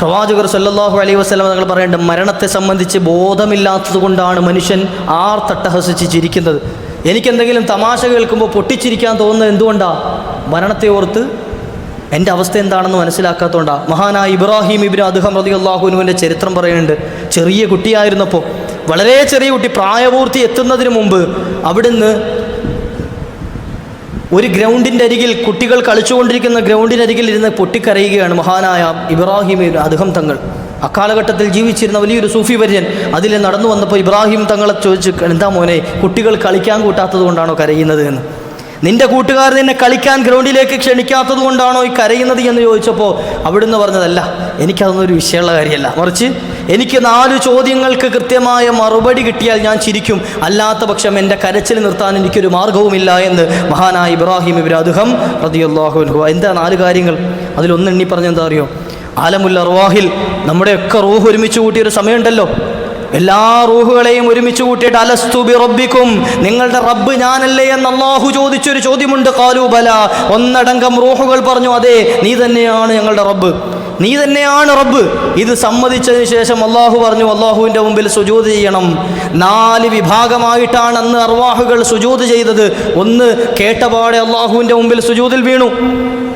പ്രവാചകർ സല്ലല്ലാഹു അലൈഹി വസല്ലം തങ്ങൾ പറയേണ്ടത് മരണത്തെ സംബന്ധിച്ച് ബോധമില്ലാത്തത് കൊണ്ടാണ് മനുഷ്യൻ ആർത്തട്ടഹസിച്ച് ചിരിക്കുന്നത്. എനിക്കെന്തെങ്കിലും തമാശ കേൾക്കുമ്പോൾ പൊട്ടിച്ചിരിക്കാൻ തോന്നുന്നത് എന്തുകൊണ്ടാണ്? മരണത്തെ ഓർത്ത് എൻ്റെ അവസ്ഥ എന്താണെന്ന് മനസ്സിലാക്കാത്തതുകൊണ്ടാണ്. മഹാനായ ഇബ്രാഹിം ഇബ്നു അദ്ഹം റളിയല്ലാഹു അൻഹുവിൻ്റെ ചരിത്രം പറയുന്നുണ്ട്. ചെറിയ കുട്ടിയായിരുന്നപ്പോൾ, വളരെ ചെറിയ കുട്ടി, പ്രായപൂർത്തി എത്തുന്നതിന് മുമ്പ് അവിടുന്ന് ഒരു ഗ്രൗണ്ടിൻ്റെ അരികിൽ, കുട്ടികൾ കളിച്ചുകൊണ്ടിരിക്കുന്ന ഗ്രൗണ്ടിനരികിൽ ഇരുന്ന് പൊട്ടിക്കരയുകയാണ് മഹാനായ ഇബ്രാഹിം ഇബ്നു അദ്ഹം തങ്ങൾ. അക്കാലഘട്ടത്തിൽ ജീവിച്ചിരുന്ന വലിയൊരു സൂഫി വര്യൻ അതിൽ നടന്നു വന്നപ്പോൾ ഇബ്രാഹിം തങ്ങളെ ചോദിച്ചു, എന്താ മോനെ, കുട്ടികൾ കളിക്കാൻ കൂട്ടാത്തത് കൊണ്ടാണോ കരയുന്നത് എന്ന്? നിന്റെ കൂട്ടുകാർ നിന്നെ കളിക്കാൻ ഗ്രൗണ്ടിലേക്ക് ക്ഷണിക്കാത്തത് കൊണ്ടാണോ ഈ കരയുന്നത് എന്ന് ചോദിച്ചപ്പോൾ അവിടുന്ന് പറഞ്ഞതല്ല, എനിക്കതൊന്നും ഒരു വിഷയമുള്ള കാര്യമല്ല, മറിച്ച് എനിക്ക് 4 ചോദ്യങ്ങൾക്ക് കൃത്യമായ മറുപടി കിട്ടിയാൽ ഞാൻ ചിരിക്കും, അല്ലാത്ത പക്ഷം എൻ്റെ കരച്ചിൽ നിർത്താൻ എനിക്കൊരു മാർഗവുമില്ല എന്ന് മഹാനായ ഇബ്രാഹിം ഇബ്നു അദ്ഹം റളിയല്ലാഹു അൻഹു. എന്താ 4 കാര്യങ്ങൾ? അതിലൊന്ന് എണ്ണി പറഞ്ഞെന്താ അറിയോ? ആലമുൽ അർവാഹിൽ നമ്മുടെയൊക്കെ റൂഹ് ഒരുമിച്ച് കൂട്ടിയൊരു സമയമുണ്ടല്ലോ. എല്ലാ റൂഹുകളെയും ഒരുമിച്ച് കൂട്ടിയിട്ട് അലസ്തു ബി റബ്ബിക്കും, നിങ്ങളുടെ റബ്ബ് ഞാനല്ലേ എന്ന് അല്ലാഹു ചോദിച്ചൊരു ചോദ്യമുണ്ട്. ഖാലൂ ബല, ഒന്നടങ്കം റൂഹുകൾ പറഞ്ഞു അതെ, നീ തന്നെയാണ് ഞങ്ങളുടെ റബ്ബ്, നീ തന്നെയാണ് റബ്ബ്. ഇത് സമ്മതിച്ചതിന് ശേഷം അള്ളാഹു പറഞ്ഞു, അള്ളാഹുവിൻ്റെ മുമ്പിൽ സുജൂദ് ചെയ്യണം. 4 വിഭാഗമായിട്ടാണ് അന്ന് അർവാഹുകൾ സുജൂദ് ചെയ്തത്. ഒന്ന്, കേട്ടപാടെ അള്ളാഹുവിൻ്റെ മുമ്പിൽ സുജൂദിൽ വീണു,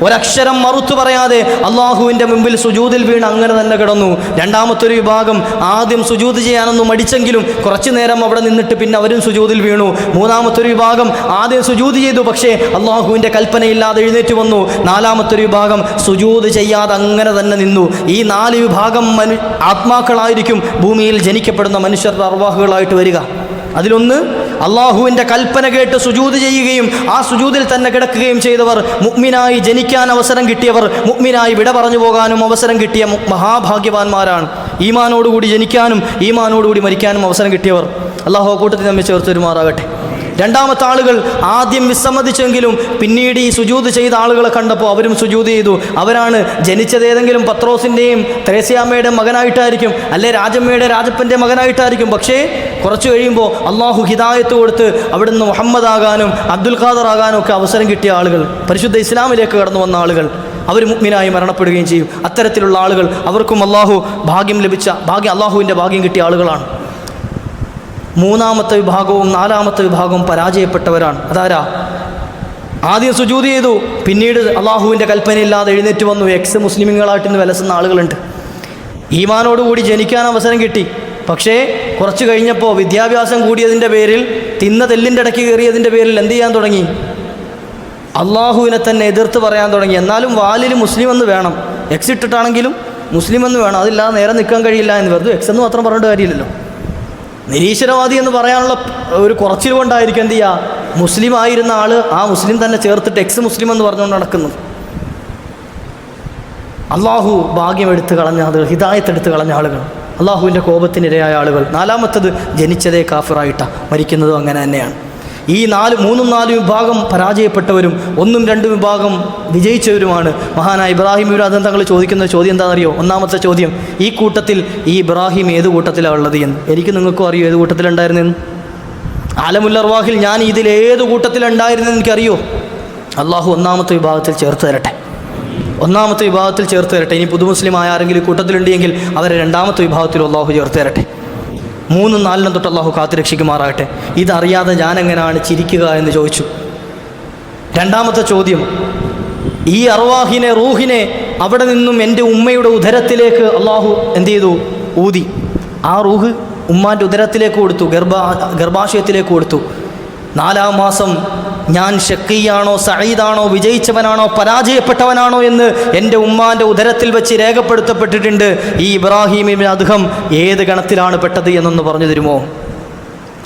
ഒരക്ഷരം മറുത്തു പറയാതെ അള്ളാഹുവിൻ്റെ മുമ്പിൽ സുജൂദിൽ വീണ് അങ്ങനെ തന്നെ കിടന്നു. രണ്ടാമത്തൊരു വിഭാഗം ആദ്യം സുജൂദ് ചെയ്യാനൊന്നും മടിച്ചെങ്കിലും കുറച്ചു നേരം അവിടെ നിന്നിട്ട് പിന്നെ അവരും സുജൂദിൽ വീണു. മൂന്നാമത്തൊരു വിഭാഗം ആദ്യം സുജൂദ് ചെയ്തു, പക്ഷേ അള്ളാഹുവിൻ്റെ കൽപ്പനയില്ലാതെ എഴുന്നേറ്റ് വന്നു. നാലാമത്തൊരു വിഭാഗം സുജൂദ് ചെയ്യാതെ അങ്ങനെ തന്നെ നിന്നു. ഈ 4 വിഭാഗം ആത്മാക്കളായിരിക്കും ഭൂമിയിൽ ജനിക്കപ്പെടുന്ന മനുഷ്യരുടെ അർവാഹുകളായിട്ട് വരിക. അതിലൊന്ന്, അള്ളാഹുവിൻ്റെ കൽപ്പന കേട്ട് സുജൂദ് ചെയ്യുകയും ആ സുജൂദിൽ തന്നെ കിടക്കുകയും ചെയ്തവർ, മുഅ്മിനായി ജനിക്കാൻ അവസരം കിട്ടിയവർ, മുഅ്മിനായി വിട പറഞ്ഞു പോകാനും അവസരം കിട്ടിയ മഹാഭാഗ്യവാന്മാരാണ്. ഈമാനോടുകൂടി ജനിക്കാനും ഈമാനോടുകൂടി മരിക്കാനും അവസരം കിട്ടിയവർ. അള്ളാഹു കൂട്ടത്തിൽ നമ്മെ ചേർത്തൊരുമാറാകട്ടെ. രണ്ടാമത്തെ ആളുകൾ ആദ്യം വിസമ്മതിച്ചെങ്കിലും പിന്നീട് ഈ സുജൂദ് ചെയ്ത ആളുകളെ കണ്ടപ്പോൾ അവരും സുജൂദ് ചെയ്തു. അവരാണ് ജനിച്ചത് ഏതെങ്കിലും പത്രോസിൻ്റെയും ത്രേസ്യാമ്മയുടെയും മകനായിട്ടായിരിക്കും, അല്ലെ രാജമ്മയുടെ രാജപ്പൻ്റെ മകനായിട്ടായിരിക്കും. പക്ഷേ കുറച്ച് കഴിയുമ്പോൾ അള്ളാഹു ഹിദായത്ത് കൊടുത്ത് അവിടുന്ന് മുഹമ്മദ് ആകാനും അബ്ദുൽ ഖാദർ ആകാനും ഒക്കെ അവസരം കിട്ടിയ ആളുകൾ, പരിശുദ്ധ ഇസ്ലാമിലേക്ക് കടന്നു വന്ന ആളുകൾ, അവർ മുഅ്മിനായി മരണപ്പെടുകയും ചെയ്യും. അത്തരത്തിലുള്ള ആളുകൾ, അവർക്കും അള്ളാഹു ഭാഗ്യം ലഭിച്ച അള്ളാഹുവിൻ്റെ ഭാഗ്യം കിട്ടിയ ആളുകളാണ്. മൂന്നാമത്തെ വിഭാഗവും 4ാമത്തെ വിഭാഗവും പരാജയപ്പെട്ടവരാണ്. അതാരാ? ആദ്യം സുജൂദ് ചെയ്തു, പിന്നീട് അള്ളാഹുവിൻ്റെ കൽപ്പനയില്ലാതെ എഴുന്നേറ്റ് വന്നു. മുസ്ലിമുകളായിട്ട് ഇന്ന് വിലസുന്ന ആളുകളുണ്ട്. ഈമാനോടുകൂടി ജനിക്കാൻ അവസരം കിട്ടി, പക്ഷേ കുറച്ച് കഴിഞ്ഞപ്പോൾ വിദ്യാഭ്യാസം കൂടിയതിൻ്റെ പേരിൽ, തിന്ന തെല്ലിൻ്റെ ഇടയ്ക്ക് കയറിയതിൻ്റെ പേരിൽ എന്ത് ചെയ്യാൻ തുടങ്ങി? അള്ളാഹുവിനെ തന്നെ എതിർത്ത് പറയാൻ തുടങ്ങി. എന്നാലും വാലിൽ മുസ്ലിം എന്ന് വേണം, എക്സ് ഇട്ടിട്ടാണെങ്കിലും മുസ്ലിം എന്ന് വേണം, അതില്ലാതെ നേരെ നിൽക്കാൻ കഴിയില്ല എന്ന്. വെറുതെ എക്സ് എന്ന് മാത്രം പറഞ്ഞിട്ട് കാര്യമില്ലല്ലോ. നിരീശ്വരവാദി എന്ന് പറയാനുള്ള ഒരു കുറച്ചിൽ കൊണ്ടായിരിക്കും എന്ത് ചെയ്യുക, മുസ്ലിം ആയിരുന്ന ആൾ ആ മുസ്ലിം തന്നെ ചേർത്തിട്ട് എക്സ് മുസ്ലിം എന്ന് പറഞ്ഞുകൊണ്ട് നടക്കുന്നത്. അള്ളാഹു ഭാഗ്യം എടുത്ത് കളഞ്ഞ ആളുകൾ, ഹിദായത്ത് എടുത്ത് കളഞ്ഞ ആളുകൾ, അള്ളാഹുവിൻ്റെ കോപത്തിനിരയായ ആളുകൾ. 4ാമത്തത് ജനിച്ചതേ കാഫിറായിട്ടാണ്, മരിക്കുന്നതും അങ്ങനെ തന്നെയാണ്. ഈ 3ഉം 4 വിഭാഗം പരാജയപ്പെട്ടവരും 1ഉം 2 വിഭാഗം വിജയിച്ചവരുമാണ്. മഹാനായ ഇബ്രാഹിം ഇബ്നു അദ്ഹം തങ്ങൾ ചോദിക്കുന്ന ചോദ്യം എന്താണെന്നറിയോ? 1ാമത്തെ ചോദ്യം, ഈ കൂട്ടത്തിൽ ഈ ഇബ്രാഹിം ഏത് കൂട്ടത്തിലാണ് ഉള്ളത് എന്ന്. എനിക്ക് നിങ്ങൾക്കും അറിയോ ഏത് കൂട്ടത്തിലുണ്ടായിരുന്നെന്ന്? ആലമുൽ അർവാഹിൽ ഞാൻ ഇതിൽ ഏത് കൂട്ടത്തിലുണ്ടായിരുന്നെന്ന് എനിക്കറിയോ? അള്ളാഹു 1ാമത്തെ വിഭാഗത്തിൽ ചേർത്ത് തരട്ടെ, 1ാമത്തെ വിഭാഗത്തിൽ ചേർത്ത് തരട്ടെ. ഇനി പുതുമുസ്ലിമായ ആരെങ്കിലും കൂട്ടത്തിലുണ്ടെങ്കിൽ അവരെ 2ാമത്തെ വിഭാഗത്തിൽ അള്ളാഹു ചേർത്ത് തരട്ടെ. 3ഉം 4ഉം തൊട്ട് അള്ളാഹു കാത്തുരക്ഷിക്കുമാറാകട്ടെ. ഇതറിയാതെ ഞാനെങ്ങനെയാണ് ചിരിക്കുക എന്ന് ചോദിച്ചു. 2ാമത്തെ ചോദ്യം, ഈ അർവാഹിനെ, റൂഹിനെ അവിടെ നിന്നും എൻ്റെ ഉമ്മയുടെ ഉദരത്തിലേക്ക് അള്ളാഹു എന്ത് ചെയ്തു? ഊതി. ആ റൂഹ് ഉമ്മാൻ്റെ ഉദരത്തിലേക്ക് കൊടുത്തു, ഗർഭാശയത്തിലേക്ക് കൊടുത്തു. 4ാം മാസം ഞാൻ ഷഖിയാണോ സഈദാണോ, വിജയിച്ചവനാണോ പരാജയപ്പെട്ടവനാണോ എന്ന് എൻ്റെ ഉമ്മാൻ്റെ ഉദരത്തിൽ വെച്ച് രേഖപ്പെടുത്തപ്പെട്ടിട്ടുണ്ട്. ഈ ഇബ്രാഹിം ഇബ്നു അദ്ഹം ഏത് ഗണത്തിലാണ് പെട്ടത് എന്നൊന്ന് പറഞ്ഞു തരുമോ?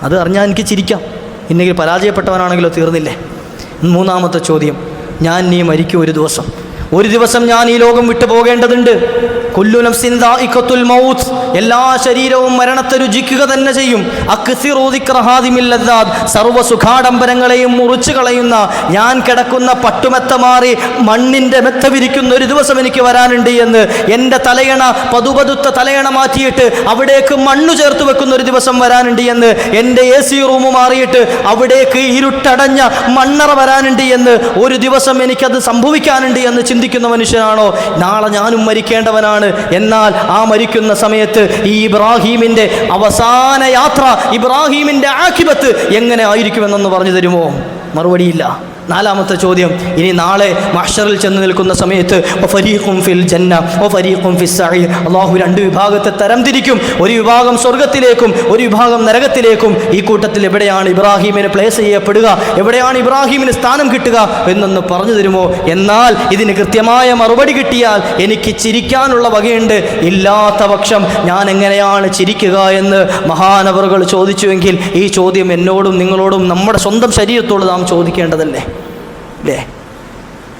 അത് അറിഞ്ഞാൽ എനിക്ക് ചിരിക്കാം, ഇല്ലെങ്കിൽ പരാജയപ്പെട്ടവനാണെങ്കിലോ തീർന്നില്ലേ. 3ാമത്തെ ചോദ്യം, ഞാൻ നീ മരിക്കും ഒരു ദിവസം, ഒരു ദിവസം ഞാൻ ഈ ലോകം വിട്ടു പോകേണ്ടതുണ്ട്. കുല്ലു നഫ്സിൻ ദാഇഖത്തുൽ മൗത്ത്, എല്ലാ ശരീരവും മരണത്തെ രുചിക്കുക തന്നെ ചെയ്യും. അക്സിറു ദിക്റ ഹാദിമിൽ ലദ്ദാദ്, സർവ്വ സുഖാഡംബരങ്ങളെയും മുറിച്ചു കളയുന്ന, ഞാൻ കിടക്കുന്ന പട്ടുമെത്ത മാറി മണ്ണിൻ്റെ മെത്ത വിരിക്കുന്ന ഒരു ദിവസം എനിക്ക് വരാനുണ്ട് എന്ന്, എൻ്റെ തലയണ പതുപതുത്ത തലയണ മാറ്റിയിട്ട് അവിടേക്ക് മണ്ണു ചേർത്ത് വെക്കുന്ന ഒരു ദിവസം വരാനുണ്ട് എന്ന്, എൻ്റെ AC റൂം മാറിയിട്ട് അവിടേക്ക് ഇരുട്ടടഞ്ഞ മണ്ണറ വരാനുണ്ട് എന്ന്, ഒരു ദിവസം എനിക്കത് സംഭവിക്കാനുണ്ട് എന്ന് ചിന്തിക്കുന്ന മനുഷ്യനാണോ? നാളെ ഞാനും മരിക്കേണ്ടവനാണ്. എന്നാൽ ആ മരിക്കുന്ന സമയത്ത് ഈ ഇബ്രാഹീമിൻ്റെ അവസാന യാത്ര, ഇബ്രാഹീമിൻ്റെ ആഖിബത്ത് എങ്ങനെ ആയിരിക്കുമെന്നൊന്ന് പറഞ്ഞു തരുമോ? മറുപടിയില്ല. നാലാമത്തെ ചോദ്യം, ഇനി നാളെ മഹ്ശറിൽ ചെന്ന് നിൽക്കുന്ന സമയത്ത് വഫരീഖും ഫിൽ ജന്ന വഫരീഖും ഫിസ് സഈർ, അല്ലാഹു രണ്ട് വിഭാഗത്തെ തരംതിരിക്കും. ഒരു വിഭാഗം സ്വർഗ്ഗത്തിലേക്കും ഒരു വിഭാഗം നരകത്തിലേക്കും. ഈ കൂട്ടത്തിൽ എവിടെയാണ് ഇബ്രാഹീമിനെ പ്ലേസ് ചെയ്യപ്പെടുക, എവിടെയാണ് ഇബ്രാഹീമിന് സ്ഥാനം കിട്ടുക എന്നൊന്ന് പറഞ്ഞു തരുമോ? എന്നാൽ ഇതിന് കൃത്യമായ മറുപടി കിട്ടിയാൽ എനിക്ക് ചിരിക്കാനുള്ള വകയുണ്ട്. ഇല്ലാത്ത പക്ഷം ഞാൻ എങ്ങനെയാണ് ചിരിക്കുക എന്ന് മഹാനവറുകൾ ചോദിച്ചുവെങ്കിൽ ഈ ചോദ്യം എന്നോടും നിങ്ങളോടും നമ്മുടെ സ്വന്തം ശരീരത്തോട് നാം ചോദിക്കേണ്ടതല്ലേ? അല്ലേ?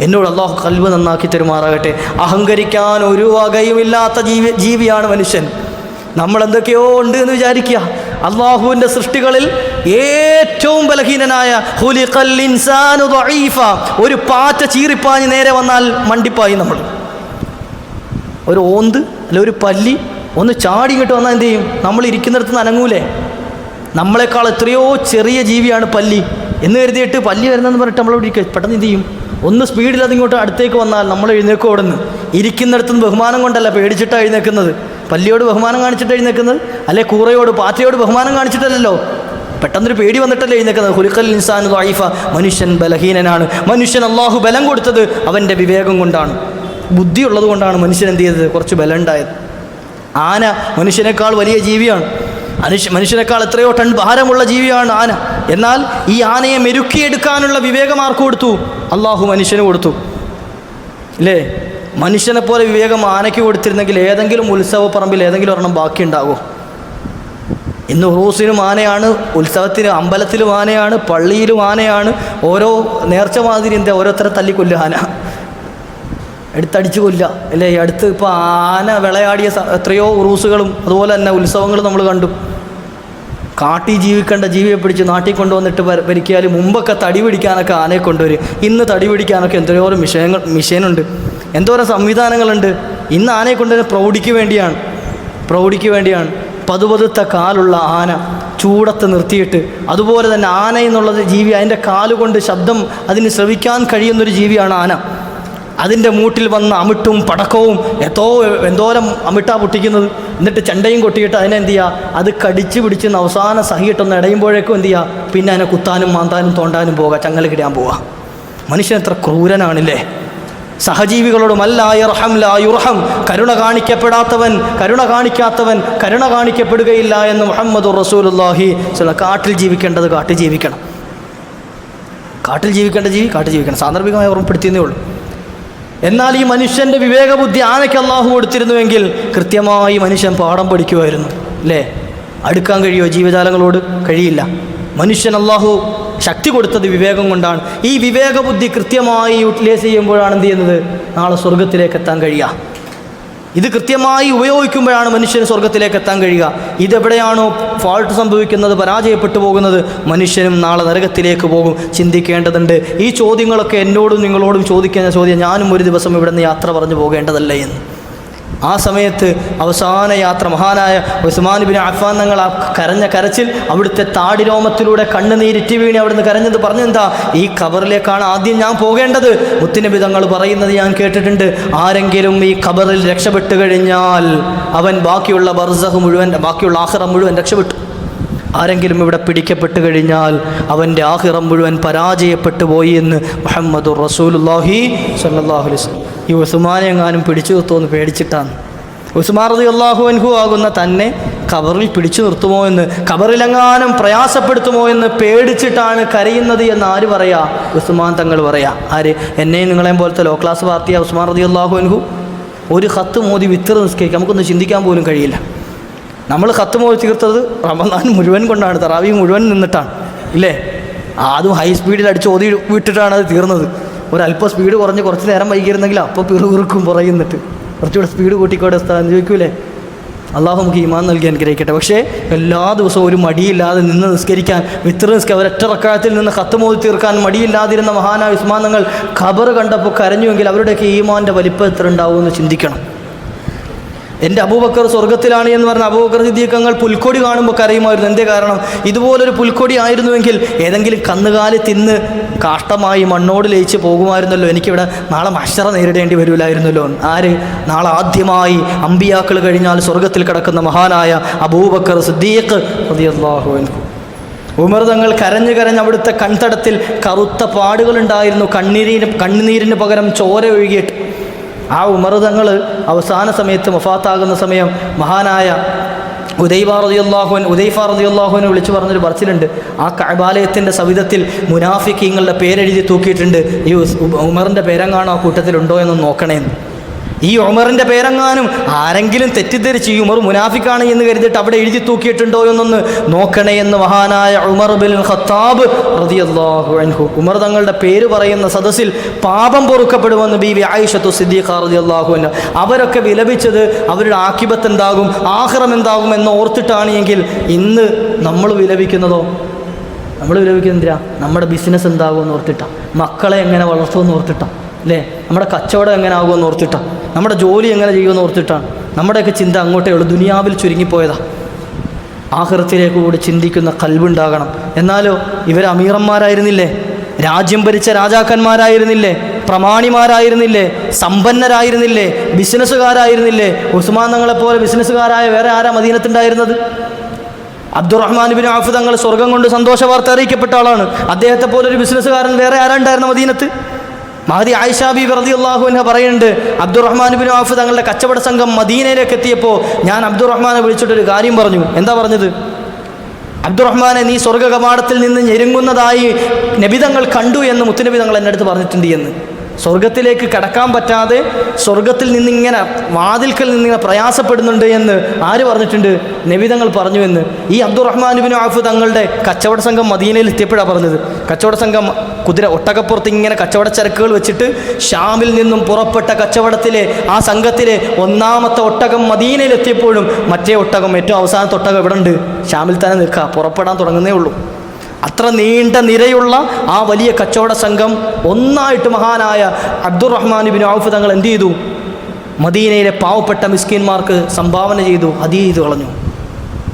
എന്നോട് അള്ളാഹു ഖൽബ് നന്നാക്കി തരുമാറാകട്ടെ. അഹങ്കരിക്കാൻ ഒരു വകയുമില്ലാത്ത ജീവിയാണ് മനുഷ്യൻ. നമ്മൾ എന്തൊക്കെയോ ഉണ്ട് എന്ന് വിചാരിക്കുക. അള്ളാഹുവിൻ്റെ സൃഷ്ടികളിൽ ഏറ്റവും ബലഹീനനായ ഖുലിഖൽ ഇൻസാനു ദഈഫ, ഒരു പാറ്റ ചീറിപ്പാഞ്ഞ് നേരെ വന്നാൽ മണ്ടിപ്പായി. നമ്മൾ ഒരു ഓന്ത് അല്ല ഒരു പല്ലി ഒന്ന് ചാടി ഇങ്ങോട്ട് വന്നാൽ എന്ത് ചെയ്യും? നമ്മൾ ഇരിക്കുന്നിടത്ത് നിന്ന് അനങ്ങൂലേ? നമ്മളെക്കാൾ എത്രയോ ചെറിയ ജീവിയാണ് പല്ലി എന്ന് കരുതിയിട്ട് പല്ലി വരുന്നതെന്ന് പറഞ്ഞിട്ട് നമ്മളോട് ഇരിക്കുക. പെട്ടെന്ന് എന്ത് ചെയ്യും? ഒന്ന് സ്പീഡിൽ അതിങ്ങോട്ട് അടുത്തേക്ക് വന്നാൽ നമ്മൾ എഴുന്നേക്കും. അവിടെ നിന്ന് ഇരിക്കുന്നിടത്തുനിന്ന് ബഹുമാനം കൊണ്ടല്ല, പേടിച്ചിട്ടാണ് എഴുന്നേക്കുന്നത്. പല്ലിയോട് ബഹുമാനം കാണിച്ചിട്ട് എഴുന്നേക്കുന്നത്, അല്ലെ കൂറയോട് പാറ്റയോട് ബഹുമാനം കാണിച്ചിട്ടല്ലോ, പെട്ടെന്നൊരു പേടി വന്നിട്ടല്ലേ എഴുന്നേക്കുന്നത്. ഖുലിഖൽ ഇൻസാനു ദഈഫ, മനുഷ്യൻ ബലഹീനനാണ്. മനുഷ്യൻ അള്ളാഹു ബലം കൊടുത്തത് അവൻ്റെ വിവേകം കൊണ്ടാണ്, ബുദ്ധിയുള്ളത് കൊണ്ടാണ് മനുഷ്യൻ എന്ത് ചെയ്തത്? കുറച്ച് ബലം ഉണ്ടായത്. ആന മനുഷ്യനേക്കാൾ വലിയ ജീവിയാണ്. മനുഷ്യനേക്കാൾ എത്രയോ ടൺ ഭാരമുള്ള ജീവിയാണ് ആന. എന്നാൽ ഈ ആനയെ മെരുക്കിയെടുക്കാനുള്ള വിവേകം ആർക്ക് കൊടുത്തു? അള്ളാഹു മനുഷ്യന് കൊടുത്തു. അല്ലേ? മനുഷ്യനെ പോലെ വിവേകം ആനയ്ക്ക് കൊടുത്തിരുന്നെങ്കിൽ ഏതെങ്കിലും ഉത്സവപ്പറമ്പിൽ ഏതെങ്കിലും ഒരെണ്ണം ബാക്കിയുണ്ടാകുമോ? ഇന്ന് ഉറൂസിനും ആനയാണ്, ഉത്സവത്തിന് അമ്പലത്തിലും ആനയാണ്, പള്ളിയിലും ആനയാണ്. ഓരോ നേർച്ച മാതിരി എന്താ ഓരോരുത്തരെ തല്ലിക്കൊല്ലുക ആന, എടുത്തടിച്ചു കൊല്ലുക. അല്ലേ? അടുത്ത് ഇപ്പോൾ ആന വിളയാടിയ എത്രയോ ഉറൂസുകളും അതുപോലെ തന്നെ ഉത്സവങ്ങളും നമ്മൾ കണ്ടു. കാട്ടിൽ ജീവിക്കേണ്ട ജീവിയെ പിടിച്ച് നാട്ടിൽ കൊണ്ടുവന്നിട്ട് ഭരിക്കാൽ. മുമ്പൊക്കെ തടി പിടിക്കാനൊക്കെ ആനയെ കൊണ്ടുവരും. ഇന്ന് തടി പിടിക്കാനൊക്കെ എന്തോരം മിഷനുണ്ട്, എന്തോരം സംവിധാനങ്ങളുണ്ട്. ഇന്ന് ആനയെ കൊണ്ടുവരുന്നത് പ്രൗഢിക്ക് വേണ്ടിയാണ്. പതുപതുത്ത കാലുള്ള ആന ചൂടത്ത് നിർത്തിയിട്ട്, അതുപോലെ തന്നെ ആന എന്നുള്ളത് ജീവി, അതിൻ്റെ കാലുകൊണ്ട് ശബ്ദം അതിന് ശ്രവിക്കാൻ കഴിയുന്നൊരു ജീവിയാണ് ആന. അതിൻ്റെ മൂട്ടിൽ വന്ന അമിട്ടും പടക്കവും എന്തോരം അമിട്ടാ പൊട്ടിക്കുന്നത്. എന്നിട്ട് ചെണ്ടയും കൊട്ടിയിട്ട് അതിനെ എന്ത് ചെയ്യുക? അത് കടിച്ച് പിടിച്ച് അവസാനം സഹിയിട്ടൊന്ന് ഇടയുമ്പോഴേക്കും എന്ത് ചെയ്യുക? പിന്നെ അതിനെ കുത്താനും മാന്താനും തോണ്ടാനും പോവുക, ചങ്ങലക്കിടാൻ പോവുക. മനുഷ്യൻ എത്ര ക്രൂരനാണില്ലേ? സഹജീവികളോടും അല്ലാ യർഹം ലാ യുർഹം, കരുണ കാണിക്കാത്തവൻ കരുണ കാണിക്കപ്പെടുകയില്ല എന്ന് മുഹമ്മദുർ റസൂലുള്ളാഹി. കാട്ടിൽ ജീവിക്കേണ്ടത് കാട്ടിൽ ജീവിക്കണം, കാട്ടിൽ ജീവിക്കേണ്ട ജീവി കാട്ടിൽ ജീവിക്കണം. സാന്ദർഭികമായി ഓർമ്മപ്പെടുത്തിയെന്നേ ഉള്ളൂ. എന്നാൽ ഈ മനുഷ്യൻ്റെ വിവേകബുദ്ധി ആനയ്ക്ക് അള്ളാഹു കൊടുത്തിരുന്നുവെങ്കിൽ കൃത്യമായി മനുഷ്യൻ പാഠം പഠിക്കുമായിരുന്നു. അല്ലേ? അടുക്കാൻ കഴിയുമോ ജീവജാലങ്ങളോട്? കഴിയില്ല. മനുഷ്യൻ അള്ളാഹു ശക്തി കൊടുത്തത് വിവേകം കൊണ്ടാണ്. ഈ വിവേകബുദ്ധി കൃത്യമായി യൂട്ടിലൈസ് ചെയ്യുമ്പോഴാണ് എന്ത് ചെയ്യുന്നത്? നാളെ സ്വർഗത്തിലേക്ക് എത്താൻ കഴിയുക. ഇത് കൃത്യമായി ഉപയോഗിക്കുമ്പോഴാണ് മനുഷ്യന് സ്വർഗത്തിലേക്ക് എത്താൻ കഴിയുക. ഇതെവിടെയാണോ ഫാൾട്ട് സംഭവിക്കുന്നത്, പരാജയപ്പെട്ടു പോകുന്നത്, മനുഷ്യനും നാളെ നരകത്തിലേക്ക് പോകും. ചിന്തിക്കേണ്ടതുണ്ട്. ഈ ചോദ്യങ്ങളൊക്കെ എന്നോടും നിങ്ങളോടും ചോദിക്കുന്ന ചോദ്യം ഞാനും ഒരു ദിവസം ഇവിടെ നിന്ന് യാത്ര പറഞ്ഞു പോകേണ്ടതല്ലേ എന്ന്. ആ സമയത്ത് അവസാന യാത്ര മഹാനായ ഉസ്മാൻ ഇബ്നു അഫ്ഫാൻ തങ്ങൾ ആ കരച്ചിൽ, അവിടുത്തെ താടിരോമത്തിലൂടെ കണ്ണുനീരിറ്റി വീണി അവിടുന്ന് കരഞ്ഞത് പറഞ്ഞെന്താ? ഈ ഖബറിലേക്കാണ് ആദ്യം ഞാൻ പോകേണ്ടത്. മുത്തുനബി തങ്ങൾ പറയുന്നത് ഞാൻ കേട്ടിട്ടുണ്ട്, ആരെങ്കിലും ഈ ഖബറിൽ രക്ഷപ്പെട്ടു കഴിഞ്ഞാൽ അവൻ ബാക്കിയുള്ള ബർസഖ് മുഴുവൻ, ബാക്കിയുള്ള ആഖിറം മുഴുവൻ രക്ഷപ്പെട്ടു. ആരെങ്കിലും ഇവിടെ പിടിക്കപ്പെട്ട് കഴിഞ്ഞാൽ അവൻ്റെ ആഖിറം മുഴുവൻ പരാജയപ്പെട്ടു പോയി എന്ന് മുഹമ്മദുർ റസൂലുള്ളാഹി സ്വല്ലല്ലാഹു അലൈഹി വസല്ലം. ഈ ഉസ്മാനെ എങ്ങാനും പിടിച്ചു നിർത്തുമെന്ന് പേടിച്ചിട്ടാണ്. ഉസ്മാൻ റളിയല്ലാഹു അൻഹു ആകുന്ന തന്നെ ഖബറിൽ പിടിച്ചു നിർത്തുമോ എന്ന്, ഖബറിലെങ്ങാനും പ്രയാസപ്പെടുത്തുമോ എന്ന് പേടിച്ചിട്ടാണ് കരയുന്നത് എന്ന് ആര് പറയാ? ഉസ്മാൻ തങ്ങൾ പറയാ. ആര്? എന്നെയും നിങ്ങളെയും പോലത്തെ ലോ ക്ലാസ് പാർട്ടിയാ ഉസ്മാൻ റളിയല്ലാഹു അൻഹു. ഒരു ഖത്ത് മോദി വിത്തർ നിസ്കരിക്കുക നമുക്കൊന്നും ചിന്തിക്കാൻ പോലും കഴിയില്ല. നമ്മൾ ഖത്ത് മോദി തീർത്തത് റമദാൻ മുഴുവൻ കൊണ്ടാണ്, തറാവീഹ് മുഴുവൻ നിന്നിട്ടാണ്. ഇല്ലേ? അതും ഹൈ സ്പീഡിൽ അടിച്ച് ഓതി വിട്ടിട്ടാണ് അത് തീർന്നത്. ഒരല്പം സ്പീഡ് കുറഞ്ഞ് കുറച്ച് നേരം വൈകിയിരുന്നെങ്കിൽ അപ്പോൾ പിറുപിറുക്കും പുറയുന്നിട്ട് കുറച്ചുകൂടെ സ്പീഡ് കൂട്ടിക്കോടെ സ്ഥാനം ചോദിക്കൂലേ. അള്ളാഹു നമുക്ക് ഈമാൻ നൽകി അനുഗ്രഹിക്കട്ടെ. പക്ഷേ എല്ലാ ദിവസവും ഒരു മടിയില്ലാതെ നിന്ന് നിസ്കരിക്കാൻ, വിത്ർ നിസ്കരിക്കാൻ, ഒരൊറ്റ റക്അത്തിൽ നിന്ന് ഖത്മ് ഓതി തീർക്കാൻ മടിയില്ലാതിരുന്ന മഹാനായ ഉസ്മാൻ തങ്ങൾ ഖബർ കണ്ടപ്പോൾ കരഞ്ഞുവെങ്കിൽ അവരുടെയൊക്കെ ഈമാൻ്റെ വലിപ്പം എത്ര ഉണ്ടാവുമെന്ന് ചിന്തിക്കണം. എൻ്റെ അബൂബക്കർ സ്വർഗത്തിലാണ് എന്ന് പറഞ്ഞ അബൂബക്കർ സിദ്ദീഖ് തങ്ങൾ പുൽക്കൊടി കാണുമ്പോൾ കരയുമായിരുന്നു. എന്തേ കാരണം? ഇതുപോലൊരു പുൽക്കൊടി ആയിരുന്നുവെങ്കിൽ ഏതെങ്കിലും കന്നുകാലി തിന്ന് കാഷ്ടമായി മണ്ണോട് ലയിച്ച് പോകുമായിരുന്നല്ലോ, എനിക്കിവിടെ നാളെ മഹ്ശറ നേരിടേണ്ടി വരില്ലായിരുന്നല്ലോ. ആര്? നാളെ ആദ്യമായി അമ്പിയാക്കൾ കഴിഞ്ഞാൽ സ്വർഗത്തിൽ കിടക്കുന്ന മഹാനായ അബൂബക്കർ സിദ്ദീഖ് റളിയല്ലാഹു അൻഹു. ഉമർ തങ്ങൾ കരഞ്ഞ് അവിടുത്തെ കൺതടത്തിൽ കറുത്ത പാടുകളുണ്ടായിരുന്നു, കണ്ണുനീരിന് പകരം ചോര ഒഴുകിയിട്ട്. ആ ഉമർ തങ്ങൾ അവസാന സമയത്ത് വഫാത്താകുന്ന സമയം മഹാനായ ഉദൈഫ റളിയല്ലാഹുവിനെ വിളിച്ചു പറഞ്ഞൊരു പറച്ചിലുണ്ട്. ആ കഅബാലയത്തിൻ്റെ സവിധത്തിൽ മുനാഫിക്കീങ്ങളുടെ പേരെഴുതി തൂക്കിയിട്ടുണ്ട്. ഈ ഉമറിൻ്റെ പേരെങ്ങാനും ആ കൂട്ടത്തിലുണ്ടോ എന്ന് നോക്കണേന്ന്. ഈ ഉമറിൻ്റെ പേരെങ്ങാനും ആരെങ്കിലും തെറ്റിദ്ധരിച്ച് ഈ ഉമർ മുനാഫിക്കാണ് എന്ന് കരുതിയിട്ട് അവിടെ എഴുതി തൂക്കിയിട്ടുണ്ടോ എന്നൊന്ന് നോക്കണേ എന്ന് മഹാനായ ഉമർ ബിൻ ഖത്താബ് റളിയല്ലാഹു അൻഹു. ഉമർ തങ്ങളുടെ പേര് പറയുന്ന സദസ്സിൽ പാപം പൊറുക്കപ്പെടുമെന്ന് ബീവി ആയിഷത്തു സിദ്ദീഖ റളിയല്ലാഹു അൻഹ. അവരൊക്കെ വിലപിച്ചത് അവരുടെ ആഖിബത്ത് എന്താകും, ആഖിറം എന്താകും എന്ന് ഓർത്തിട്ടാണ് എങ്കിൽ ഇന്ന് നമ്മൾ വിലപിക്കുന്നതോ? നമ്മൾ വിലപിക്കുന്നതിനാ നമ്മുടെ ബിസിനസ് എന്താകുമെന്ന് ഓർത്തിട്ടാ, മക്കളെ എങ്ങനെ വളർത്തുമെന്ന് ഓർത്തിട്ടാ, അല്ലേ? നമ്മുടെ കച്ചവടം എങ്ങനെ ആകുമെന്ന് ഓർത്തിട്ടാ, നമ്മുടെ ജോലി എങ്ങനെ ചെയ്യുമെന്ന് ഓർത്തിട്ടാണ്. നമ്മുടെയൊക്കെ ചിന്ത അങ്ങോട്ടേ ഉള്ളൂ, ദുനിയാവിൽ ചുരുങ്ങിപ്പോയതാ. ആഖിറത്തിലേക്ക് കൂടി ചിന്തിക്കുന്ന ഖൽബുണ്ടാകണം. എന്നാലോ ഇവർ അമീറന്മാരായിരുന്നില്ലേ, രാജ്യം ഭരിച്ച രാജാക്കന്മാരായിരുന്നില്ലേ, പ്രമാണിമാരായിരുന്നില്ലേ, സമ്പന്നരായിരുന്നില്ലേ, ബിസിനസ്സുകാരായിരുന്നില്ലേ? ഉസ്മാൻ തങ്ങളെപ്പോലെ ബിസിനസ്സുകാരായ വേറെ ആരാ മദീനത്തുണ്ടായിരുന്നത്? അബ്ദുറഹ്മാൻ ബിൻ ഔഫ് തങ്ങൾ സ്വർഗം കൊണ്ട് സന്തോഷ വാർത്ത അറിയിക്കപ്പെട്ട ആളാണ്. അദ്ദേഹത്തെ പോലെ ഒരു ബിസിനസ്സുകാരൻ വേറെ ആരാ ഉണ്ടായിരുന്ന മദീനത്ത്? മഹദി ആയിഷ ബീവി റളിയല്ലാഹു അൻഹ പറയുന്നുണ്ട്, അബ്ദുറഹ്മാൻ ബിൻ ഔഫ് തങ്ങളുടെ കച്ചവട സംഘം മദീനയിലേക്ക് എത്തിയപ്പോൾ ഞാൻ അബ്ദുറഹ്മാനെ വിളിച്ചിട്ടൊരു കാര്യം പറഞ്ഞു. എന്താ പറഞ്ഞത്? അബ്ദുറഹ്മാനെ, നീ സ്വർഗ കവാടത്തിൽ നിന്ന് ഞെരുങ്ങുന്നതായി നബിതങ്ങൾ കണ്ടു എന്ന് മുത്തുനബി തങ്ങൾ എൻ്റെ അടുത്ത് പറഞ്ഞിട്ടുണ്ട് എന്ന്. സ്വർഗത്തിലേക്ക് കടക്കാൻ പറ്റാതെ സ്വർഗത്തിൽ നിന്നിങ്ങനെ വാതിൽക്കൽ നിന്നിങ്ങനെ പ്രയാസപ്പെടുന്നുണ്ട് എന്ന് ആര് പറഞ്ഞിട്ടുണ്ട്? നബിതങ്ങൾ പറഞ്ഞു എന്ന്. ഈ അബ്ദുറഹ്മാൻ ബിൻ ഔഫ് തങ്ങളുടെ കച്ചവട സംഘം മദീനയിൽ എത്തിയപ്പോഴാണ് പറഞ്ഞത്. കച്ചവട സംഘം ഒട്ടകപ്പുറത്ത് ഇങ്ങനെ കച്ചവട ചരക്കുകൾ വെച്ചിട്ട് ഷാമിൽ നിന്നും പുറപ്പെട്ട കച്ചവടത്തിലെ ആ സംഘത്തിലെ ഒന്നാമത്തെ ഒട്ടകം മദീനയിൽ എത്തിയപ്പോഴും മറ്റേ ഒട്ടകം, ഏറ്റവും അവസാനത്തെ ഒട്ടകം ഇവിടെ ഉണ്ട്, ഷാമിൽ തന്നെ നിൽക്കുക, പുറപ്പെടാൻ തുടങ്ങുന്നേ ഉള്ളൂ. അത്ര നീണ്ട നിരയുള്ള ആ വലിയ കച്ചവട സംഘം ഒന്നായിട്ട് മഹാനായ അബ്ദുറഹ്മാൻ ബിൻ ഔഫ് തങ്ങൾ എന്ത് ചെയ്തു? മദീനയിലെ പാവപ്പെട്ട മിസ്കീന്മാർക്ക് സംഭാവന ചെയ്തു, ഹദിയ ചെയ്തു കളഞ്ഞു.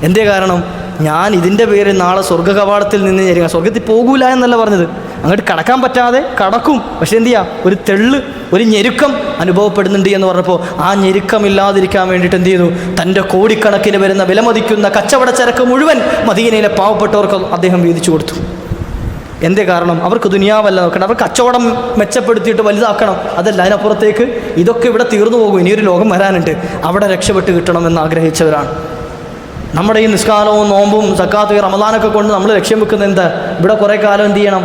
എന്തേ കാരണം? ഞാൻ ഇതിൻ്റെ പേരിൽ നാളെ സ്വർഗ കവാടത്തിൽ നിന്ന് ഞെരുങ്ങ, സ്വർഗത്തിൽ പോകൂല എന്നല്ല പറഞ്ഞത്, അങ്ങോട്ട് കടക്കാൻ പറ്റാതെ കടക്കും, പക്ഷെ എന്ത് ചെയ്യുക, ഒരു തെള്ള്, ഒരു ഞെരുക്കം അനുഭവപ്പെടുന്നുണ്ട് എന്ന് പറഞ്ഞപ്പോൾ ആ ഞെരുക്കമില്ലാതിരിക്കാൻ വേണ്ടിയിട്ട് എന്ത് ചെയ്തു? തൻ്റെ കോടിക്കണക്കിന് വരുന്ന വിലമതിക്കുന്ന കച്ചവട ചരക്ക് മുഴുവൻ മദീനയിലെ പാവപ്പെട്ടവർക്ക് അദ്ദേഹം വീതിച്ചു കൊടുത്തു. എന്തേ കാരണം? അവർക്ക് ദുനിയാവല്ല നോക്കണം, അവർ കച്ചവടം മെച്ചപ്പെടുത്തിയിട്ട് വലുതാക്കണം, അതല്ല. അതിനപ്പുറത്തേക്ക് ഇതൊക്കെ ഇവിടെ തീർന്നു പോകും, ഇനിയൊരു ലോകം വരാനുണ്ട്, അവിടെ രക്ഷപ്പെട്ട് കിട്ടണമെന്ന് ആഗ്രഹിച്ചവരാണ്. നമ്മുടെ ഈ നിസ്കാരവും നോമ്പും സക്കാത്തും റമദാനൊക്കെ കൊണ്ട് നമ്മൾ ലക്ഷ്യം വെക്കുന്നത് എന്താ? ഇവിടെ കുറേ കാലം എന്ത് ചെയ്യണം?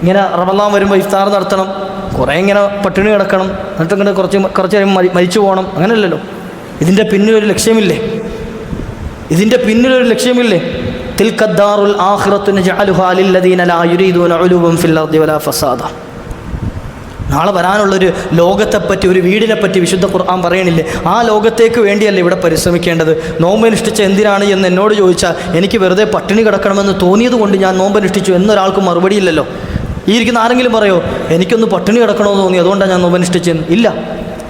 ഇങ്ങനെ റമദാൻ വരുമ്പോൾ ഇഫ്താർ നടത്തണം, കുറേ ഇങ്ങനെ പട്ടിണി കിടക്കണം, എന്നിട്ട് ഇങ്ങനെ കുറച്ച് നേരം മരിച്ചു പോകണം, അങ്ങനെയല്ലല്ലോ. ഇതിൻ്റെ പിന്നിലൊരു ലക്ഷ്യമില്ലേ? ഇതിൻ്റെ പിന്നിലൊരു ലക്ഷ്യമില്ലേ? തിൽക്കദ്ദാറുൽ ആഖിറത്തു നജഅലുഹാ ലില്ലദീന ലാ യുരീദൂന ഉലുവൻ ഫിൽ അർദി വലാ ഫസാദ. നാളെ വരാനുള്ളൊരു ലോകത്തെപ്പറ്റി, ഒരു വീടിനെപ്പറ്റി വിശുദ്ധ ഖുർആൻ പറയണില്ലേ? ആ ലോകത്തേക്ക് വേണ്ടിയല്ലേ ഇവിടെ പരിശ്രമിക്കേണ്ടത്? നോമ്പനുഷ്ഠിച്ച എന്തിനാണ് എന്ന് എന്നോട് ചോദിച്ചാൽ എനിക്ക് വെറുതെ പട്ടിണി കിടക്കണമെന്ന് തോന്നിയത് കൊണ്ട് ഞാൻ നോമ്പനുഷ്ഠിച്ചു എന്നൊരാൾക്കും മറുപടിയില്ലല്ലോ. ഈ ഇരിക്കുന്ന ആരെങ്കിലും പറയോ എനിക്കൊന്ന് പട്ടിണി കിടക്കണമെന്ന് തോന്നി അതുകൊണ്ടാണ് ഞാൻ നോമ്പനുഷ്ഠിച്ചെന്ന്? ഇല്ല.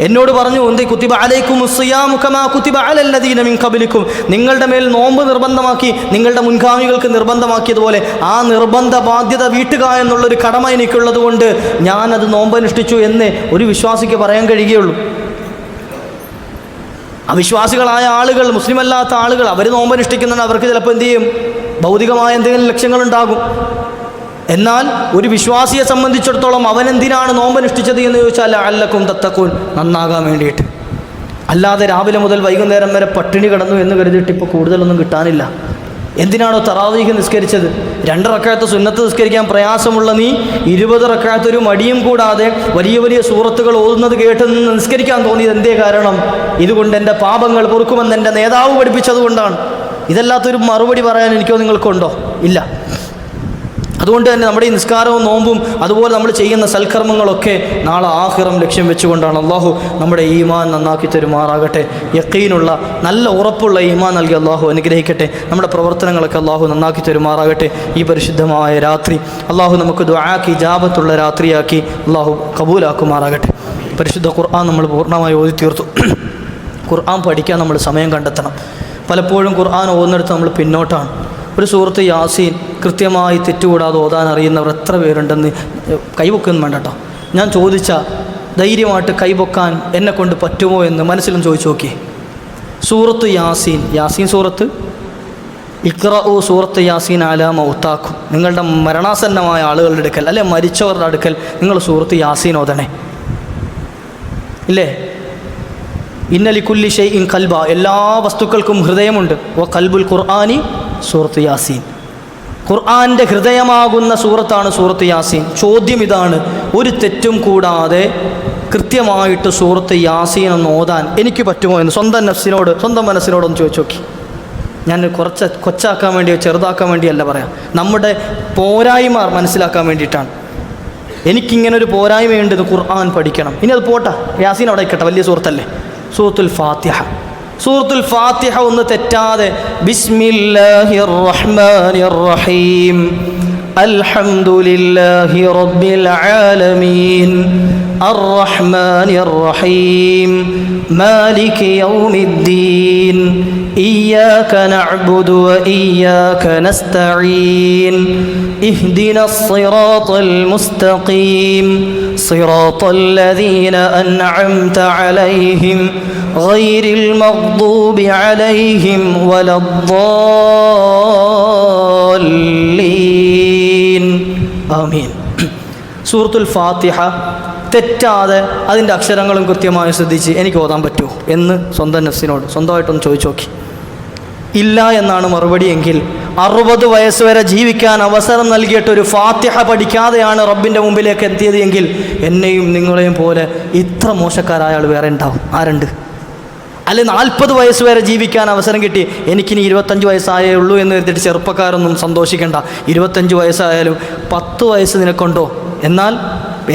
എന്നോട് പറഞ്ഞു, എന്ത് കുത്തിബ അലൈക്കുമുസ് സിയാമു കമാ കുത്തിബ അലല്ലദീന മിൻ ഖബലിക്കും, നിങ്ങളുടെ മേൽ നോമ്പ് നിർബന്ധമാക്കി നിങ്ങളുടെ മുൻഗാമികൾക്ക് നിർബന്ധമാക്കിയതുപോലെ ആ നിർബന്ധ ബാധ്യത വീട്ടുക എന്നുള്ളൊരു കടമ എനിക്കുള്ളത് കൊണ്ട് ഞാനത് നോമ്പനുഷ്ഠിച്ചു എന്ന് ഒരു വിശ്വാസിക്ക് പറയാൻ കഴിയുകയുള്ളൂ. അവിശ്വാസികളായ ആളുകൾ, മുസ്ലിമല്ലാത്ത ആളുകൾ, അവർ നോമ്പനുഷ്ഠിക്കുന്നുണ്ട്, അവർക്ക് ചിലപ്പോൾ എന്ത് ചെയ്യും? ഭൗതികമായ എന്തെങ്കിലും ലക്ഷ്യങ്ങളുണ്ടാകും. എന്നാൽ ഒരു വിശ്വാസിയെ സംബന്ധിച്ചിടത്തോളം അവനെന്തിനാണ് നോമ്പനുഷ്ഠിച്ചത് എന്ന് ചോദിച്ചാൽ അല്ലക്കും തത്തക്കൂൻ, നന്നാകാൻ വേണ്ടിയിട്ട്. അല്ലാതെ രാവിലെ മുതൽ വൈകുന്നേരം വരെ പട്ടിണി കിടന്നു എന്ന് കരുതിയിട്ട് ഇപ്പോൾ കൂടുതലൊന്നും കിട്ടാനില്ല. എന്തിനാണോ തറാവീഹ് നിസ്കരിച്ചത്? 2 റക്അത്ത് സുന്നത്ത് നിസ്കരിക്കാൻ പ്രയാസമുള്ള നീ 20 റക്അത്ത് ഒരു മടിയും കൂടാതെ വലിയ വലിയ സൂറത്തുകൾ ഓതുന്നത് കേട്ട് നിന്ന് നിസ്കരിക്കാൻ തോന്നിയത് എന്തേ കാരണം? ഇതുകൊണ്ട് എൻ്റെ പാപങ്ങൾ പൊറുക്കുമെന്ന് എൻ്റെ നേതാവ് പഠിപ്പിച്ചത് കൊണ്ടാണ്. ഇതല്ലാത്തൊരു മറുപടി പറയാൻ എനിക്കോ നിങ്ങൾക്കുണ്ടോ? ഇല്ല. അതുകൊണ്ട് തന്നെ നമ്മുടെ ഈ നിസ്കാരവും നോമ്പും അതുപോലെ നമ്മൾ ചെയ്യുന്ന സൽക്കർമ്മങ്ങളൊക്കെ നാളെ ആഖിറം ലക്ഷ്യം വെച്ചുകൊണ്ടാണ്. അള്ളാഹു നമ്മുടെ ഈമാൻ നന്നാക്കി തരുമാറാകട്ടെ. യഖീനുള്ള നല്ല ഉറപ്പുള്ള ഈമാൻ നൽകി അള്ളാഹു അനുഗ്രഹിക്കട്ടെ. നമ്മുടെ പ്രവർത്തനങ്ങളൊക്കെ അള്ളാഹു നന്നാക്കി തരുമാറാകട്ടെ. ഈ പരിശുദ്ധമായ രാത്രി അള്ളാഹു നമുക്ക് ദുആക്ക് ഇജാബത്തുള്ള രാത്രിയാക്കി അള്ളാഹു കബൂലാക്കുമാറാകട്ടെ. പരിശുദ്ധ ഖുർആൻ നമ്മൾ പൂർണ്ണമായി ഓതി തീർത്തു. ഖുർആൻ പഠിക്കാൻ നമ്മൾ സമയം കണ്ടെത്തണം. പലപ്പോഴും ഖുർആൻ ഓതുന്നിടത്ത് നമ്മൾ പിന്നോട്ടാണ്. ഒരു സൂറത്ത് യാസീൻ കൃത്യമായി തെറ്റുകൂടാതെ ഓതാൻ അറിയുന്നവർ എത്ര പേരുണ്ടെന്ന് കൈപൊക്കൊന്നും വേണ്ട കേട്ടോ. ഞാൻ ചോദിച്ച ധൈര്യമായിട്ട് കൈപൊക്കാൻ എന്നെക്കൊണ്ട് പറ്റുമോ എന്ന് മനസ്സിലും ചോദിച്ചു നോക്കി. സൂറത്ത് യാസീൻ, യാസീൻ സൂറത്ത്, ഇഖ്റഉ സൂറത്ത് യാസീൻ അലാ മൗതാക്കും, നിങ്ങളുടെ മരണാസന്നമായ ആളുകളുടെ അടുക്കൽ അല്ലെ മരിച്ചവരുടെ അടുക്കൽ നിങ്ങൾ സൂറത്ത് യാസീൻ ഓതണേ. ഇല്ലേ? ഇന്ന ലികുല്ലി ഷൈഇൻ ഖൽബ, എല്ലാ വസ്തുക്കൾക്കും ഹൃദയമുണ്ട്. വ ഖൽബുൽ ഖുർആനി സൂറത്ത് യാസീൻ, ഖുർആൻ്റെ ഹൃദയമാകുന്ന സൂറത്താണ് സൂറത്ത് യാസീൻ. ചോദ്യം ഇതാണ്, ഒരു തെറ്റും കൂടാതെ കൃത്യമായിട്ട് സൂറത്ത് യാസീൻ ഒന്ന് ഓതാൻ എനിക്ക് പറ്റുമോ എന്ന് സ്വന്തം മനസ്സിനോടൊന്ന് ചോദിച്ചു നോക്കി. ഞാൻ കുറച്ച് കൊച്ചാക്കാൻ വേണ്ടിയോ ചെറുതാക്കാൻ വേണ്ടിയല്ല പറയാം, നമ്മുടെ പോരായ്മ മനസ്സിലാക്കാൻ വേണ്ടിയിട്ടാണ്. എനിക്കിങ്ങനൊരു പോരായ്മയുണ്ടെന്ന് ഖുർആൻ പഠിക്കണം. ഇനി അത് പോട്ടെ, യാസീൻ അവിടെ ഇക്കട്ടെ, വലിയ സൂറത്തല്ലേ. സൂറത്തുൽ ഫാത്തിഹ, സൂറത്തുൽ ഫാത്തിഹ ഒന്ന് തെറ്റാതെ ബിസ്മില്ലാഹിർ റഹ്മാനിർ റഹീം അൽഹംദുലില്ലാഹി റബ്ബിൽ ആലമീൻ അർറഹ്മാനിർ റഹീം മാലികി യൗമിദ്ദീൻ ഇയ്യാക നഅ്ബുദു വ ഇയ്യാക നസ്തഈൻ ഇഹ്ദിനസ് സിറാത്തൽ മുസ്തഖീം സിറാത്തൽ ലദീന അൻഅംത അലൈഹിം ഗൈറിൽ മഗ്ദൂബി അലൈഹിം വലദ്ദാല്ലീൻ. ആമീൻ. സൂറത്തുൽ ഫാത്തിഹ തെറ്റാതെ അതിൻ്റെ അക്ഷരങ്ങളും കൃത്യമായി ശ്രദ്ധിച്ച് എനിക്ക് ഓതാൻ പറ്റുമോ എന്ന് സ്വന്തം നഫ്സിനോട് സ്വന്തമായിട്ടൊന്ന് ചോദിച്ചു നോക്കി. ഇല്ല എന്നാണ് മറുപടി എങ്കിൽ 60 വയസ്സ് വരെ ജീവിക്കാൻ അവസരം നൽകിയിട്ട് ഒരു ഫാത്തിഹ പഠിക്കാതെയാണ് റബ്ബിൻ്റെ മുമ്പിലേക്ക് എത്തിയത് എങ്കിൽ എന്നെയും നിങ്ങളെയും പോലെ ഇത്ര മോശക്കാരായ ആൾ വേറെ ഉണ്ടാവും? ആരുണ്ട്? അല്ലെ 40 വയസ്സ് വരെ ജീവിക്കാൻ അവസരം കിട്ടി, എനിക്കിനി 25 വയസ്സായേ ഉള്ളൂ എന്ന് കരുതിയിട്ട് ചെറുപ്പക്കാരൊന്നും സന്തോഷിക്കേണ്ട. 25 വയസ്സായാലും 10 വയസ്സ് നിനക്കുണ്ടോ? എന്നാൽ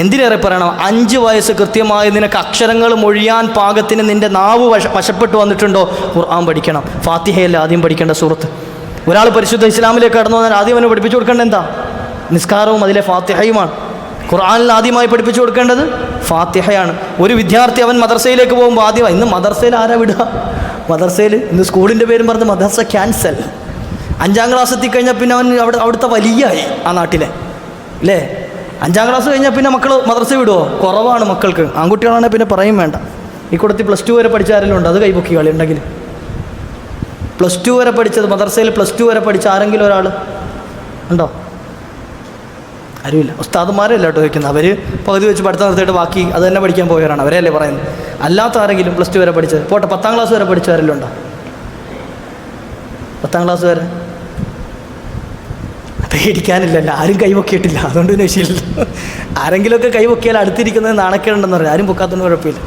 എന്തിനേറെ പറയണം, 5 വയസ്സ് കൃത്യമായി നിനക്ക് അക്ഷരങ്ങൾ മൊഴിയാൻ പാകത്തിന് നിൻ്റെ നാവ് വശപ്പെട്ടു വന്നിട്ടുണ്ടോ? ഖുർആൻ പഠിക്കണം. ഫാത്തിഹയല്ല ആദ്യം പഠിക്കേണ്ട സൂറത്ത്. ഒരാൾ പരിശുദ്ധ ഇസ്ലാമിലേക്ക് കടന്നു വന്നാൽ ആദ്യം അവന് പഠിപ്പിച്ചു കൊടുക്കേണ്ടത് എന്താ? നിസ്കാരവും അതിലെ ഫാത്തിഹയുമാണ്. ഖുർആനിൽ ആദ്യമായി പഠിപ്പിച്ചു കൊടുക്കേണ്ടത് ഫാത്തിഹയാണ്. ഒരു വിദ്യാർത്ഥി അവൻ മദ്രസയിലേക്ക് പോകുമ്പോൾ ആദ്യമായി, ഇന്ന് മദ്രസയിൽ ആരാ വിടുക? മദ്രസയിൽ ഇന്ന് സ്കൂളിൻ്റെ പേരും പറഞ്ഞ് മദ്രസ ക്യാൻസൽ. 5ാം ക്ലാസ് എത്തിക്കഴിഞ്ഞാൽ പിന്നെ അവൻ അവിടുത്തെ വലിയായി ആ നാട്ടിലെ, അല്ലേ? 5ാം ക്ലാസ് കഴിഞ്ഞാൽ പിന്നെ മക്കൾ മദ്രസ വിടുമോ? കുറവാണ് മക്കൾക്ക്. ആൺകുട്ടികളാണെങ്കിൽ പിന്നെ പറയും വേണ്ട. ഈ കൂട്ടത്തിൽ +2 വരെ പഠിച്ച ആരെങ്കിലും ഉണ്ട്? അത് കൈപൊക്കി കളി ഉണ്ടെങ്കിൽ. +2 വരെ പഠിച്ചത്, മദ്രസയിൽ +2 വരെ പഠിച്ച ആരെങ്കിലും ഒരാൾ ഉണ്ടോ? ആരുമില്ല. ഉസ്താദുമാരല്ല കേട്ടോ ചോദിക്കുന്നത്. അവർ പകുതി വെച്ച് പഠിത്തം നിർത്തിയിട്ട് ബാക്കി അത് തന്നെ പഠിക്കാൻ പോയവരാണ്, അവരല്ലേ പറയുന്നത്. അല്ലാത്ത ആരെങ്കിലും +2 വരെ പഠിച്ചത് പോട്ടെ, 10ാം ക്ലാസ് വരെ പഠിച്ച ആരെങ്കിലും ഉണ്ടോ? 10ാം ക്ലാസ് വരെ പേടിക്കാനില്ലല്ലോ, ആരും കൈപൊക്കിയിട്ടില്ല, അതുകൊണ്ട് തന്നെ വിഷയമില്ല. ആരെങ്കിലുമൊക്കെ കൈപൊക്കിയാൽ അടുത്തിരിക്കുന്നത് നാണക്കേടുണ്ടെന്ന് പറയും. ആരും പൊക്കാത്തൊന്നും കുഴപ്പമില്ല.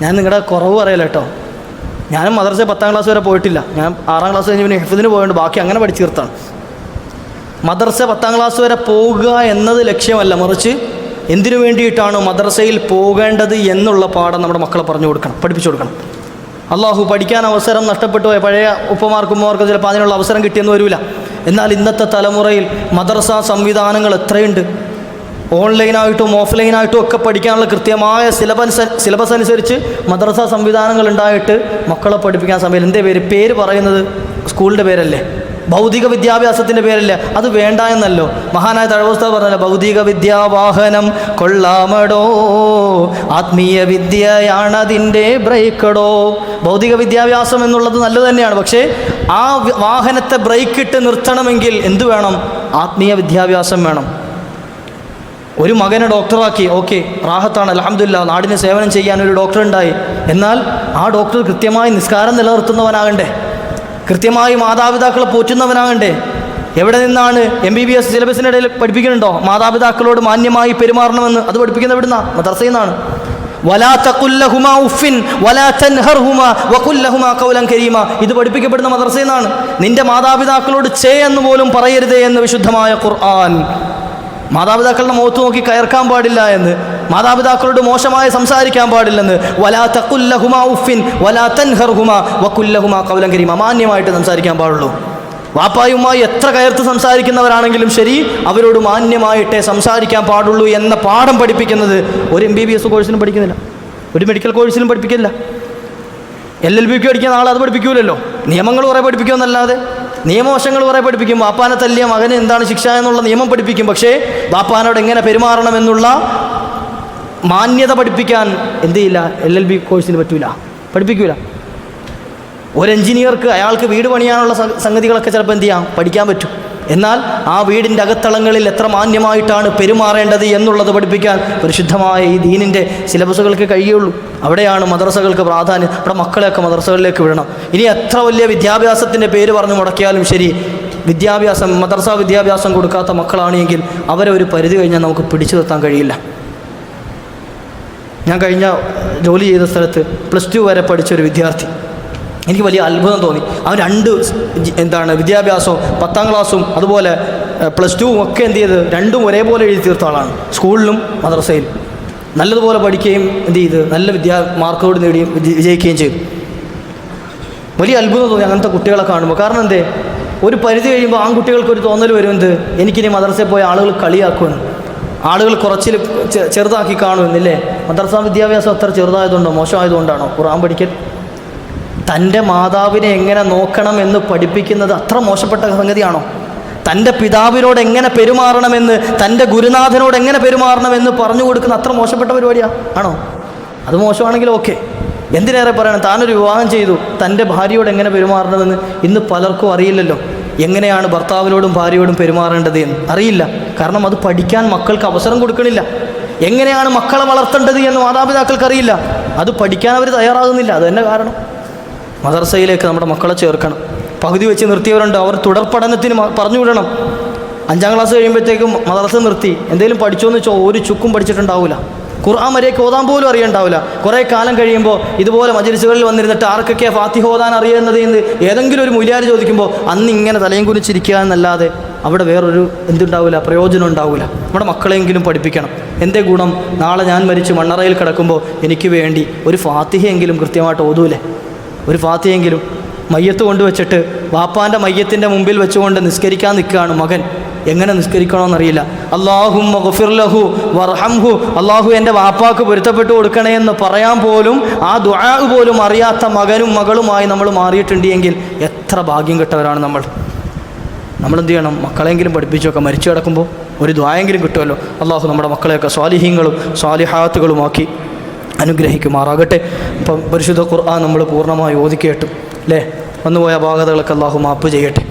ഞാൻ നിങ്ങളുടെ കുറവ് പറയല കേട്ടോ. ഞാനും മദ്രസ 10ാം ക്ലാസ് വരെ പോയിട്ടില്ല. ഞാൻ 6ാം ക്ലാസ് കഴിഞ്ഞ് പിന്നെ ഹിഫ്ദിന് പോയതുകൊണ്ട് ബാക്കി അങ്ങനെ പഠിച്ചു തീർത്താണ്. മദ്രസ 10ാം ക്ലാസ് വരെ പോകുക എന്നത് ലക്ഷ്യമല്ല, മറിച്ച് എന്തിനു വേണ്ടിയിട്ടാണ് മദ്രസയിൽ പോകേണ്ടത് എന്നുള്ള പാഠം നമ്മുടെ മക്കളെ പറഞ്ഞു കൊടുക്കണം, പഠിപ്പിച്ചു കൊടുക്കണം. അള്ളാഹു പഠിക്കാൻ അവസരം നഷ്ടപ്പെട്ടു പോയ പഴയ ഉപ്പമാർക്കും ചിലപ്പോൾ അതിനുള്ള അവസരം കിട്ടിയെന്ന് വരില്ല. എന്നാൽ ഇന്നത്തെ തലമുറയിൽ മദ്രസ സംവിധാനങ്ങൾ എത്രയുണ്ട്. ഓൺലൈനായിട്ടും ഓഫ്ലൈനായിട്ടും ഒക്കെ പഠിക്കാനുള്ള കൃത്യമായ സിലബസ് അനുസരിച്ച് മദ്രസ സംവിധാനങ്ങൾ ഉണ്ടായിട്ട് മക്കളെ പഠിപ്പിക്കാൻ സമയം. എന്തേ പേര് പറയുന്നത് സ്കൂളിൻ്റെ പേരല്ലേ, ഭൗതിക വിദ്യാഭ്യാസത്തിൻ്റെ പേരല്ലേ? അത് വേണ്ട എന്നല്ലോ മഹാനായ തഴവസ്താവ് പറഞ്ഞല്ലോ, ഭൗതിക വിദ്യാവാഹനം കൊള്ളാമടോ, ആത്മീയ വിദ്യയാണതിൻ്റെ ബ്രേക്കടോ. ഭൗതിക വിദ്യാഭ്യാസം എന്നുള്ളത് നല്ലത് തന്നെയാണ്, പക്ഷേ ആ വാഹനത്തെ ബ്രേക്കിട്ട് നിർത്തണമെങ്കിൽ എന്തു വേണം? ആത്മീയ വിദ്യാഭ്യാസം വേണം. ഒരു മകനെ ഡോക്ടറാക്കി, ഓക്കെ, റാഹത്താണ്, അൽഹംദുലില്ലാ, നാടിന് സേവനം ചെയ്യാൻ ഒരു ഡോക്ടർ ഉണ്ടായി. എന്നാൽ ആ ഡോക്ടർ കൃത്യമായി നിസ്കാരം നിലനിർത്തുന്നവനാകണ്ടേ, കൃത്യമായി മാതാപിതാക്കളെ പോറ്റുന്നവനാകണ്ടേ. എവിടെ നിന്നാണ്? MBBS സിലബസിൻ്റെ ഇടയിൽ പഠിപ്പിക്കുന്നുണ്ടോ മാതാപിതാക്കളോട് മാന്യമായി പെരുമാറണമെന്ന്? അത് പഠിപ്പിക്കുന്ന എവിടുന്നാ? മദ്രസയിൽ നിന്നാണ്. വലാ തഖുൽ ലഹുമാ ഉഫിൻ വലാ തൻഹർഹുമാ വഖുൽ ലഹുമാ ഖൗലൻ കരീമാ. ഇത് പഠിപ്പിക്കപ്പെടുന്ന മദ്രസയിൽ നിന്നാണ്. നിന്റെ മാതാപിതാക്കളോട് ചേ എന്ന് പോലും പറയരുതേ എന്ന് വിശുദ്ധമായ ഖുർആൻ. മാതാപിതാക്കളുടെ മുഖത്ത് നോക്കി കയർക്കാൻ പാടില്ല എന്ന്, മാതാപിതാക്കളോട് മോശമായി സംസാരിക്കാൻ പാടില്ലെന്ന്. വലാ തഖുൽ ലഹുമാ ഉഫിൻ വലാ തൻഹർഹുമാ വഖുൽ ലഹുമാ ഖൗലൻ കരീമാ, മാന്യമായിട്ട് സംസാരിക്കാൻ പാടുള്ളൂ. വാപ്പായുമായി എത്ര കയർത്ത് സംസാരിക്കുന്നവരാണെങ്കിലും ശരി, അവരോട് മാന്യമായിട്ടേ സംസാരിക്കാൻ പാടുള്ളൂ എന്ന പാഠം പഠിപ്പിക്കുന്നത് ഒരു MBBS കോഴ്സിനും പഠിക്കുന്നില്ല, ഒരു മെഡിക്കൽ കോഴ്സിലും പഠിപ്പിക്കില്ല. LLBക്ക് പഠിക്കുന്ന ആൾ അത് പഠിപ്പിക്കൂലല്ലോ. നിയമങ്ങൾ കുറേ പഠിപ്പിക്കുമെന്നല്ലാതെ നിയമവശങ്ങൾ കുറേ പഠിപ്പിക്കും. വാപ്പാനെ തല്ലിയ മകന് എന്താണ് ശിക്ഷ എന്നുള്ള നിയമം പഠിപ്പിക്കും. പക്ഷേ വാപ്പാനോട് എങ്ങനെ പെരുമാറണമെന്നുള്ള മാന്യത പഠിപ്പിക്കാൻ എന്ത് ചെയ്യില്ല, LLB കോഴ്സിന് പറ്റൂല, പഠിപ്പിക്കൂല. ഒരു എഞ്ചിനീയർക്ക് അയാൾക്ക് വീട് പണിയാനുള്ള സംഗതികളൊക്കെ ചിലപ്പോൾ എന്ത് ചെയ്യാം, പഠിക്കാൻ പറ്റും. എന്നാൽ ആ വീടിൻ്റെ അകത്തളങ്ങളിൽ എത്ര മാന്യമായിട്ടാണ് പെരുമാറേണ്ടത് എന്നുള്ളത് പഠിപ്പിക്കാൻ പരിശുദ്ധമായ ഈ ദീനിൻ്റെ സിലബസുകൾക്ക് കഴിയുള്ളൂ. അവിടെയാണ് മദ്രസകൾക്ക് പ്രാധാന്യം. ഇവിടെ മക്കളെയൊക്കെ മദ്രസകളിലേക്ക് വിടണം. ഇനി എത്ര വലിയ വിദ്യാഭ്യാസത്തിൻ്റെ പേര് പറഞ്ഞ് മുടക്കിയാലും ശരി, മദ്രസ വിദ്യാഭ്യാസം കൊടുക്കാത്ത മക്കളാണെങ്കിൽ അവരെ ഒരു പരിധി കഴിഞ്ഞാൽ നമുക്ക് പിടിച്ചു നിർത്താൻ കഴിയില്ല. ഞാൻ കഴിഞ്ഞ ജോലി ചെയ്ത സ്ഥലത്ത് +2 വരെ പഠിച്ചൊരു വിദ്യാർത്ഥി, എനിക്ക് വലിയ അത്ഭുതം തോന്നി. അവൻ 2 വിദ്യാഭ്യാസവും 10ാം ക്ലാസ്സും അതുപോലെ +2 ഒക്കെ എന്ത് ചെയ്ത് രണ്ടും ഒരേപോലെ എഴുതി തീർത്ത ആളാണ്. സ്കൂളിലും മദ്രസയിലും നല്ലതുപോലെ പഠിക്കുകയും എന്ത് ചെയ്ത് നല്ല മാർക്കോട് നേടുകയും വിജയിക്കുകയും ചെയ്തു. വലിയ അത്ഭുതം തോന്നി അങ്ങനത്തെ കുട്ടികളെ കാണുമ്പോൾ. കാരണം എന്തേ, ഒരു പരിധി കഴിയുമ്പോൾ ആൺകുട്ടികൾക്കൊരു തോന്നൽ വരും, എന്ത്, എനിക്കിനി മദ്രസയിൽ പോയ ആളുകൾ കളിയാക്കുമെന്ന്, ആളുകൾ കുറച്ചിൽ ചെറുതാക്കി കാണുമെന്നില്ലേ. മദ്രസ വിദ്യാഭ്യാസം അത്ര ചെറുതായതുകൊണ്ടോ മോശമായതുകൊണ്ടാണോ ഖുർആൻ പഠിക്കൽ? തൻ്റെ മാതാവിനെ എങ്ങനെ നോക്കണം എന്ന് പഠിപ്പിക്കുന്നത് അത്ര മോശപ്പെട്ട സംഗതിയാണോ? തൻ്റെ പിതാവിനോട് എങ്ങനെ പെരുമാറണമെന്ന്, തൻ്റെ ഗുരുനാഥനോട് എങ്ങനെ പെരുമാറണമെന്ന് പറഞ്ഞു കൊടുക്കുന്ന അത്ര മോശപ്പെട്ട പരിപാടിയാണ് ആണോ? അത് മോശമാണെങ്കിൽ ഓക്കെ, എന്തിനേറെ പറയണം, താനൊരു വിവാഹം ചെയ്തു, തൻ്റെ ഭാര്യയോട് എങ്ങനെ പെരുമാറണമെന്ന് ഇന്ന് പലർക്കും അറിയില്ലല്ലോ. എങ്ങനെയാണ് ഭർത്താവിനോടും ഭാര്യയോടും പെരുമാറേണ്ടത് എന്ന് അറിയില്ല. കാരണം അത് പഠിക്കാൻ മക്കൾക്ക് അവസരം കൊടുക്കണില്ല. എങ്ങനെയാണ് മക്കളെ വളർത്തേണ്ടത് എന്ന് മാതാപിതാക്കൾക്ക് അറിയില്ല. അത് പഠിക്കാൻ അവർ തയ്യാറാകുന്നില്ല. അത് തന്നെ കാരണം. മദ്രസയിലേക്ക് നമ്മുടെ മക്കളെ ചേർക്കണം. പകുതി വെച്ച് നിർത്തിയവരുണ്ട്, അവർ തുടർ പഠനത്തിന് പറഞ്ഞു വിടണം. 5ാം ക്ലാസ് കഴിയുമ്പോഴത്തേക്കും മദ്രസ നിർത്തി, എന്തെങ്കിലും പഠിച്ചോന്ന് വെച്ചോ, ഒരു ചുക്കും പഠിച്ചിട്ടുണ്ടാവില്ല. ഖുർആൻ വരെയൊക്കെ ഓതാൻ പോലും അറിയണ്ടാവില്ല. കുറേ കാലം കഴിയുമ്പോൾ ഇതുപോലെ മജ്‌ലിസുകളിൽ വന്നിരുന്നിട്ട് ആർക്കൊക്കെ ഫാത്തിഹ ഓതാൻ അറിയുന്നത് എന്ന് ഏതെങ്കിലും ഒരു മുലിയാർ ചോദിക്കുമ്പോൾ അന്ന് ഇങ്ങനെ തലയും കുനിച്ചിരിക്കുക എന്നല്ലാതെ അവിടെ വേറൊരു എന്തുണ്ടാവില്ല, പ്രയോജനം ഉണ്ടാവില്ല. നമ്മുടെ മക്കളെങ്കിലും പഠിപ്പിക്കണം. എന്തേ ഗുണം, നാളെ ഞാൻ മരിച്ച് മണ്ണറയിൽ കിടക്കുമ്പോൾ എനിക്ക് വേണ്ടി ഒരു ഫാത്തിഹയെങ്കിലും കൃത്യമായിട്ട് ഓതൂലേ? ഒരു ഫാത്തിഹയെങ്കിലും മയ്യത്ത് കൊണ്ടുവച്ചിട്ട് വാപ്പാൻ്റെ മയ്യത്തിൻ്റെ മുമ്പിൽ വെച്ചുകൊണ്ട് നിസ്കരിക്കാൻ നിൽക്കുകയാണ് മകൻ. എങ്ങനെ നിസ്കരിക്കണമെന്നറിയില്ല. അല്ലാഹുമ്മ ഗഫിർ ലഹു വർഹംഹു, അള്ളാഹു എൻ്റെ വാപ്പാക്ക് പൊരുത്തപ്പെട്ട് കൊടുക്കണേ എന്ന് പറയാൻ പോലും, ആ ദുആ പോലും അറിയാത്ത മകനും മകളുമായി നമ്മൾ മാറിയിട്ടുണ്ട് എങ്കിൽ എത്ര ഭാഗ്യം കെട്ടവരാണ് നമ്മൾ. നമ്മളെന്ത് ചെയ്യണം, മക്കളെങ്കിലും പഠിപ്പിച്ചൊക്കെ മരിച്ചു കിടക്കുമ്പോൾ ഒരു ദുആയെങ്കിലും കിട്ടുമല്ലോ. അള്ളാഹു നമ്മുടെ മക്കളെയൊക്കെ സ്വാലിഹീങ്ങളും സ്വാലിഹാത്തുകളുമാക്കി അനുഗ്രഹിക്കുമാറാകട്ടെ. ഇപ്പം പരിശുദ്ധ ഖുർആൻ നമ്മൾ പൂർണ്ണമായി ഓതിക്കേട്ടു അല്ലേ? വന്നുപോയ അപാകതകളൊക്കെ അള്ളാഹു മാപ്പ് ചെയ്യട്ടെ.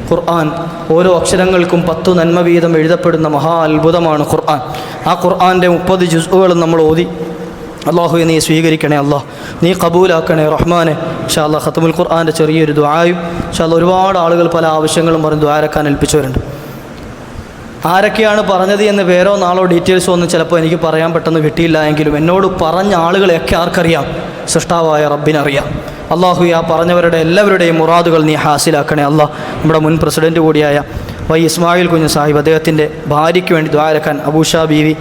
ഖുർആൻ ഓരോ അക്ഷരങ്ങൾക്കും 10 നന്മ വീതം എഴുതപ്പെടുന്ന മഹാ അത്ഭുതമാണ് ഖുർആൻ. ആ ഖുർആൻ്റെ 30 ജുസ്ഉകളും നമ്മൾ ഓതി. അള്ളാഹുവെ നീ സ്വീകരിക്കണേ, അള്ളാഹ് നീ കബൂലാക്കണേ റഹ്മാനെ. ഇൻഷാ അല്ലാഹ് ഖത്മുൽ ഖുർആൻ്റെ ചെറിയൊരു ദുആയും ഇൻഷാ അല്ലാഹ്. ഒരുപാട് ആളുകൾ പല ആവശ്യങ്ങളും പറഞ്ഞ് ദുആരക്കാൻ ഏൽപ്പിച്ചവരുണ്ട്. ആരൊക്കെയാണ് പറഞ്ഞത് എന്ന് വേറോ നാളോ ഡീറ്റെയിൽസോ ഒന്നും ചിലപ്പോൾ എനിക്ക് പറയാൻ പെട്ടെന്ന് കിട്ടിയില്ല എങ്കിലും എന്നോട് പറഞ്ഞ ആളുകളെയൊക്കെ ആർക്കറിയാം? സൃഷ്ടാവായ റബ്ബിനറിയാം. അള്ളാഹു ആ പറഞ്ഞവരുടെ എല്ലാവരുടെയും മുറാദുകൾ നീ ഹാസിലാക്കണേ അള്ളാഹ്. നമ്മുടെ മുൻ പ്രസിഡൻറ്റ് കൂടിയായ വൈ ഇസ്മായിൽ കുഞ്ഞ് സാഹിബ്, അദ്ദേഹത്തിൻ്റെ ഭാര്യയ്ക്ക് വേണ്ടി ദുആരക്കാൻ അബൂഷാ ബീവി,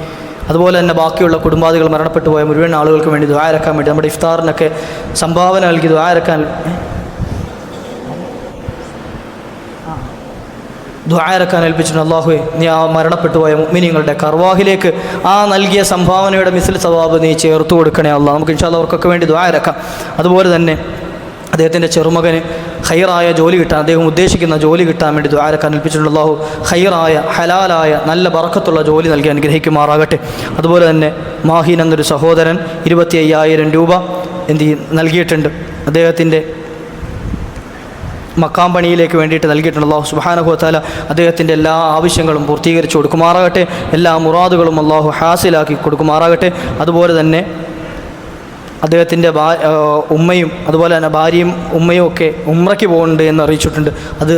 അതുപോലെ തന്നെ ബാക്കിയുള്ള കുടുംബാദികൾ മരണപ്പെട്ടു പോയ മുഴുവൻ ആളുകൾക്ക് വേണ്ടി ദുആരക്കാൻ വേണ്ടി, നമ്മുടെ ഇഫ്താറിനൊക്കെ സംഭാവന നൽകി ദുആരക്കാൻ ഏൽപ്പിച്ചിട്ടുണ്ട്. അള്ളാഹുവെ നീ ആ മരണപ്പെട്ടു പോയ മുഅ്മിനീങ്ങളുടെ കർവാഹിലേക്ക് ആ നൽകിയ സംഭാവനയുടെ മിസ്ൽ സവാബ് നീ ചേർത്ത് കൊടുക്കണേ അള്ളാഹ്. നമുക്ക് ഇൻഷാ അല്ലാഹ് അവർക്കൊക്കെ വേണ്ടി ദുആരക്കാം. അതുപോലെ തന്നെ അദ്ദേഹത്തിൻ്റെ ചെറുമകന് ഖൈറായ ജോലി കിട്ടാൻ, അദ്ദേഹം ഉദ്ദേശിക്കുന്ന ജോലി കിട്ടാൻ വേണ്ടി ദുആരക്കാൻ ഏൽപ്പിച്ചിട്ടുണ്ട്. അള്ളാഹു ഖൈറായ ഹലാലായ നല്ല ബറക്കത്തുള്ള ജോലി നൽകി അനുഗ്രഹിക്കുമാറാകട്ടെ. അതുപോലെ തന്നെ മാഹീൻ എന്നൊരു സഹോദരൻ 25,000 രൂപ നൽകിയിട്ടുണ്ട്. അദ്ദേഹത്തിൻ്റെ മക്കാം പണിയിലേക്ക് വേണ്ടിയിട്ട് നൽകിയിട്ടുണ്ട്. അല്ലാഹു സുബ്ഹാനഹു വ തആല അദ്ദേഹത്തിൻ്റെ എല്ലാ ആവശ്യങ്ങളും പൂർത്തീകരിച്ച് കൊടുക്കുമാറാകട്ടെ. എല്ലാ മുറാദുകളും അല്ലാഹു ഹാസിലാക്കി കൊടുക്കുമാറാകട്ടെ. അതുപോലെ തന്നെ അദ്ദേഹത്തിൻ്റെ ഉമ്മയും അതുപോലെ തന്നെ ഭാര്യയും ഉമ്മയും ഒക്കെ ഉംറയ്ക്ക് പോകുന്നുണ്ട് എന്ന് അറിയിച്ചിട്ടുണ്ട്. അത്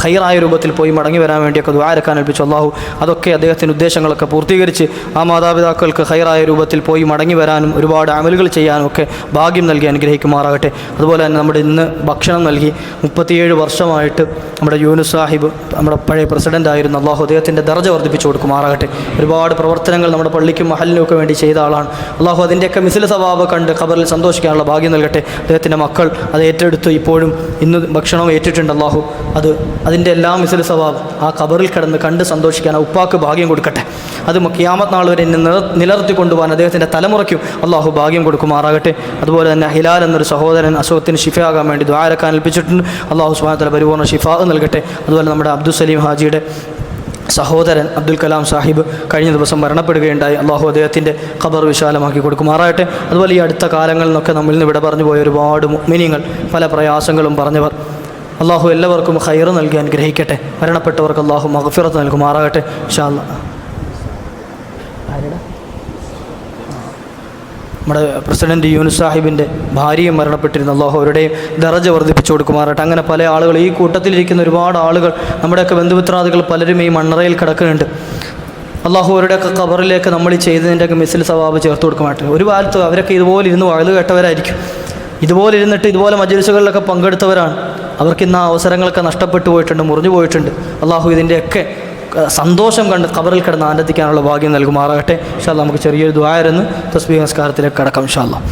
ഹൈറായ രൂപത്തിൽ പോയി മടങ്ങി വരാൻ വേണ്ടിയൊക്കെ ദുആരക്കാൻ ഏൽപ്പിച്ചു. അള്ളാഹു അതൊക്കെ അദ്ദേഹത്തിൻ്റെ ഉദ്ദേശങ്ങളൊക്കെ പൂർത്തീകരിച്ച് ആ മാതാപിതാക്കൾക്ക് ഹൈറായ രൂപത്തിൽ പോയി മടങ്ങി വരാനും ഒരുപാട് അമലുകൾ ചെയ്യാനും ഒക്കെ ഭാഗ്യം നൽകി അനുഗ്രഹിക്കുമാറാകട്ടെ. അതുപോലെ തന്നെ നമ്മുടെ ഇന്ന് ഭക്ഷണം നൽകി 37 വർഷമായിട്ട് നമ്മുടെ യൂനുസ് സാഹിബ് നമ്മുടെ പഴയ പ്രസിഡൻ്റ് ആയിരുന്നു. അള്ളാഹു അദ്ദേഹത്തിൻ്റെ ദർജ വർദ്ധിപ്പിച്ചു കൊടുക്കുമാറാകട്ടെ. ഒരുപാട് പ്രവർത്തനങ്ങൾ നമ്മുടെ പള്ളിക്കും മഹലിനും ഒക്കെ വേണ്ടി ചെയ്ത ആളാണ്. അള്ളാഹു അതിൻ്റെയൊക്കെ മിസ്ൽ സവാബ് കണ്ട് ഖബറിൽ സന്തോഷിക്കാനുള്ള ഭാഗ്യം നൽകട്ടെ. അദ്ദേഹത്തിൻ്റെ മക്കൾ അത് ഏറ്റെടുത്ത് ഇപ്പോഴും ഇന്ന് ഭക്ഷണം ഏറ്റിട്ടുണ്ട്. അള്ളാഹു അതിൻ്റെ എല്ലാ മിസ്ൽ സവാബ് ആ ഖബറിൽ കിടന്ന് കണ്ട് സന്തോഷിക്കാൻ ആ ഉപ്പാക്ക് ഭാഗ്യം കൊടുക്കട്ടെ. അത് ഖിയാമത്ത് നാൾ വരെ നിലനിർത്തി കൊണ്ടുപോകാൻ അദ്ദേഹത്തിൻ്റെ തലമുറയ്ക്കും അള്ളാഹു ഭാഗ്യം കൊടുക്കുമാറാകട്ടെ. അതുപോലെ തന്നെ ഹിലാൽ എന്നൊരു സഹോദരൻ അസുഖത്തിന് ഷിഫയാകാൻ വേണ്ടി ദുആരക്കാൻ ഏൽപ്പിച്ചിട്ടുണ്ട്. അള്ളാഹു സുബ്ഹാനഹു വ തആല പരിപൂർണ്ണ ഷിഫാ നൽകട്ടെ. അതുപോലെ നമ്മുടെ അബ്ദുൽ സലീം ഹാജിയുടെ സഹോദരൻ അബ്ദുൽ കലാം സാഹിബ് കഴിഞ്ഞ ദിവസം മരണപ്പെടുകയുണ്ടായി. അള്ളാഹു അദ്ദേഹത്തിൻ്റെ ഖബർ വിശാലമാക്കി കൊടുക്കുമാറാകട്ടെ. അതുപോലെ ഈ അടുത്ത കാലങ്ങളിൽ നിന്നൊക്കെ നമ്മിൽ നിന്ന് ഇവിടെ പറഞ്ഞു പോയ ഒരുപാട് മുഅ്മിനീങ്ങൾ, പല പ്രയാസങ്ങളും പറഞ്ഞവർ, അള്ളാഹു എല്ലാവർക്കും ഖൈർ നൽകി അനുഗ്രഹിക്കട്ടെ. മരണപ്പെട്ടവർക്ക് അള്ളാഹു മഗ്ഫിറത്ത് നൽകുമാറാകട്ടെ. ഇൻഷാ അല്ലാഹ് നമ്മുടെ പ്രസിഡന്റ് യൂനുസ് സാഹിബിൻ്റെ ഭാര്യയും മരണപ്പെട്ടിരുന്നു. അള്ളാഹു അവരുടെയും ദറജ വർദ്ധിപ്പിച്ചു കൊടുക്കുമാറാകട്ടെ. അങ്ങനെ പല ആളുകൾ, ഈ കൂട്ടത്തിലിരിക്കുന്ന ഒരുപാട് ആളുകൾ, നമ്മുടെയൊക്കെ ബന്ധുമിത്രാദികൾ പലരും ഈ മണ്ണറയിൽ കിടക്കുന്നുണ്ട്. അള്ളാഹു അവരുടെയൊക്കെ ഖബറിലേക്ക് നമ്മൾ ഈ ചെയ്തതിൻ്റെയൊക്കെ മിസ്ൽ സവാബ് ചേർത്ത് കൊടുക്കുമാട്ടെ. ഒരു കാലത്ത് അവരൊക്കെ ഇതുപോലെ ഇരുന്ന് വഅദ് കേട്ടവരായിരിക്കും, ഇതുപോലെ ഇരുന്നിട്ട് ഇതുപോലെ മജ്‌ലിസുകളിലൊക്കെ പങ്കെടുത്തവരാണ്. അവർക്കിന്ന് ആ അവസരങ്ങളൊക്കെ നഷ്ടപ്പെട്ടു പോയിട്ടുണ്ട്, മുറിഞ്ഞു പോയിട്ടുണ്ട്. അള്ളാഹു ഇതിൻ്റെയൊക്കെ സന്തോഷം കണ്ട് ഖബറിൽ കിടന്ന് ആനന്ദിക്കാനുള്ള ഭാഗ്യം നൽകുമാറാകട്ടെ. ഇൻഷാ അല്ലാഹ് നമുക്ക് ചെറിയൊരു ദുആ ആയിരുന്നു തസ്ബീഹ് നമസ്കാരത്തിലേക്ക് കടക്കാം ഇൻഷാ അല്ലാഹ്.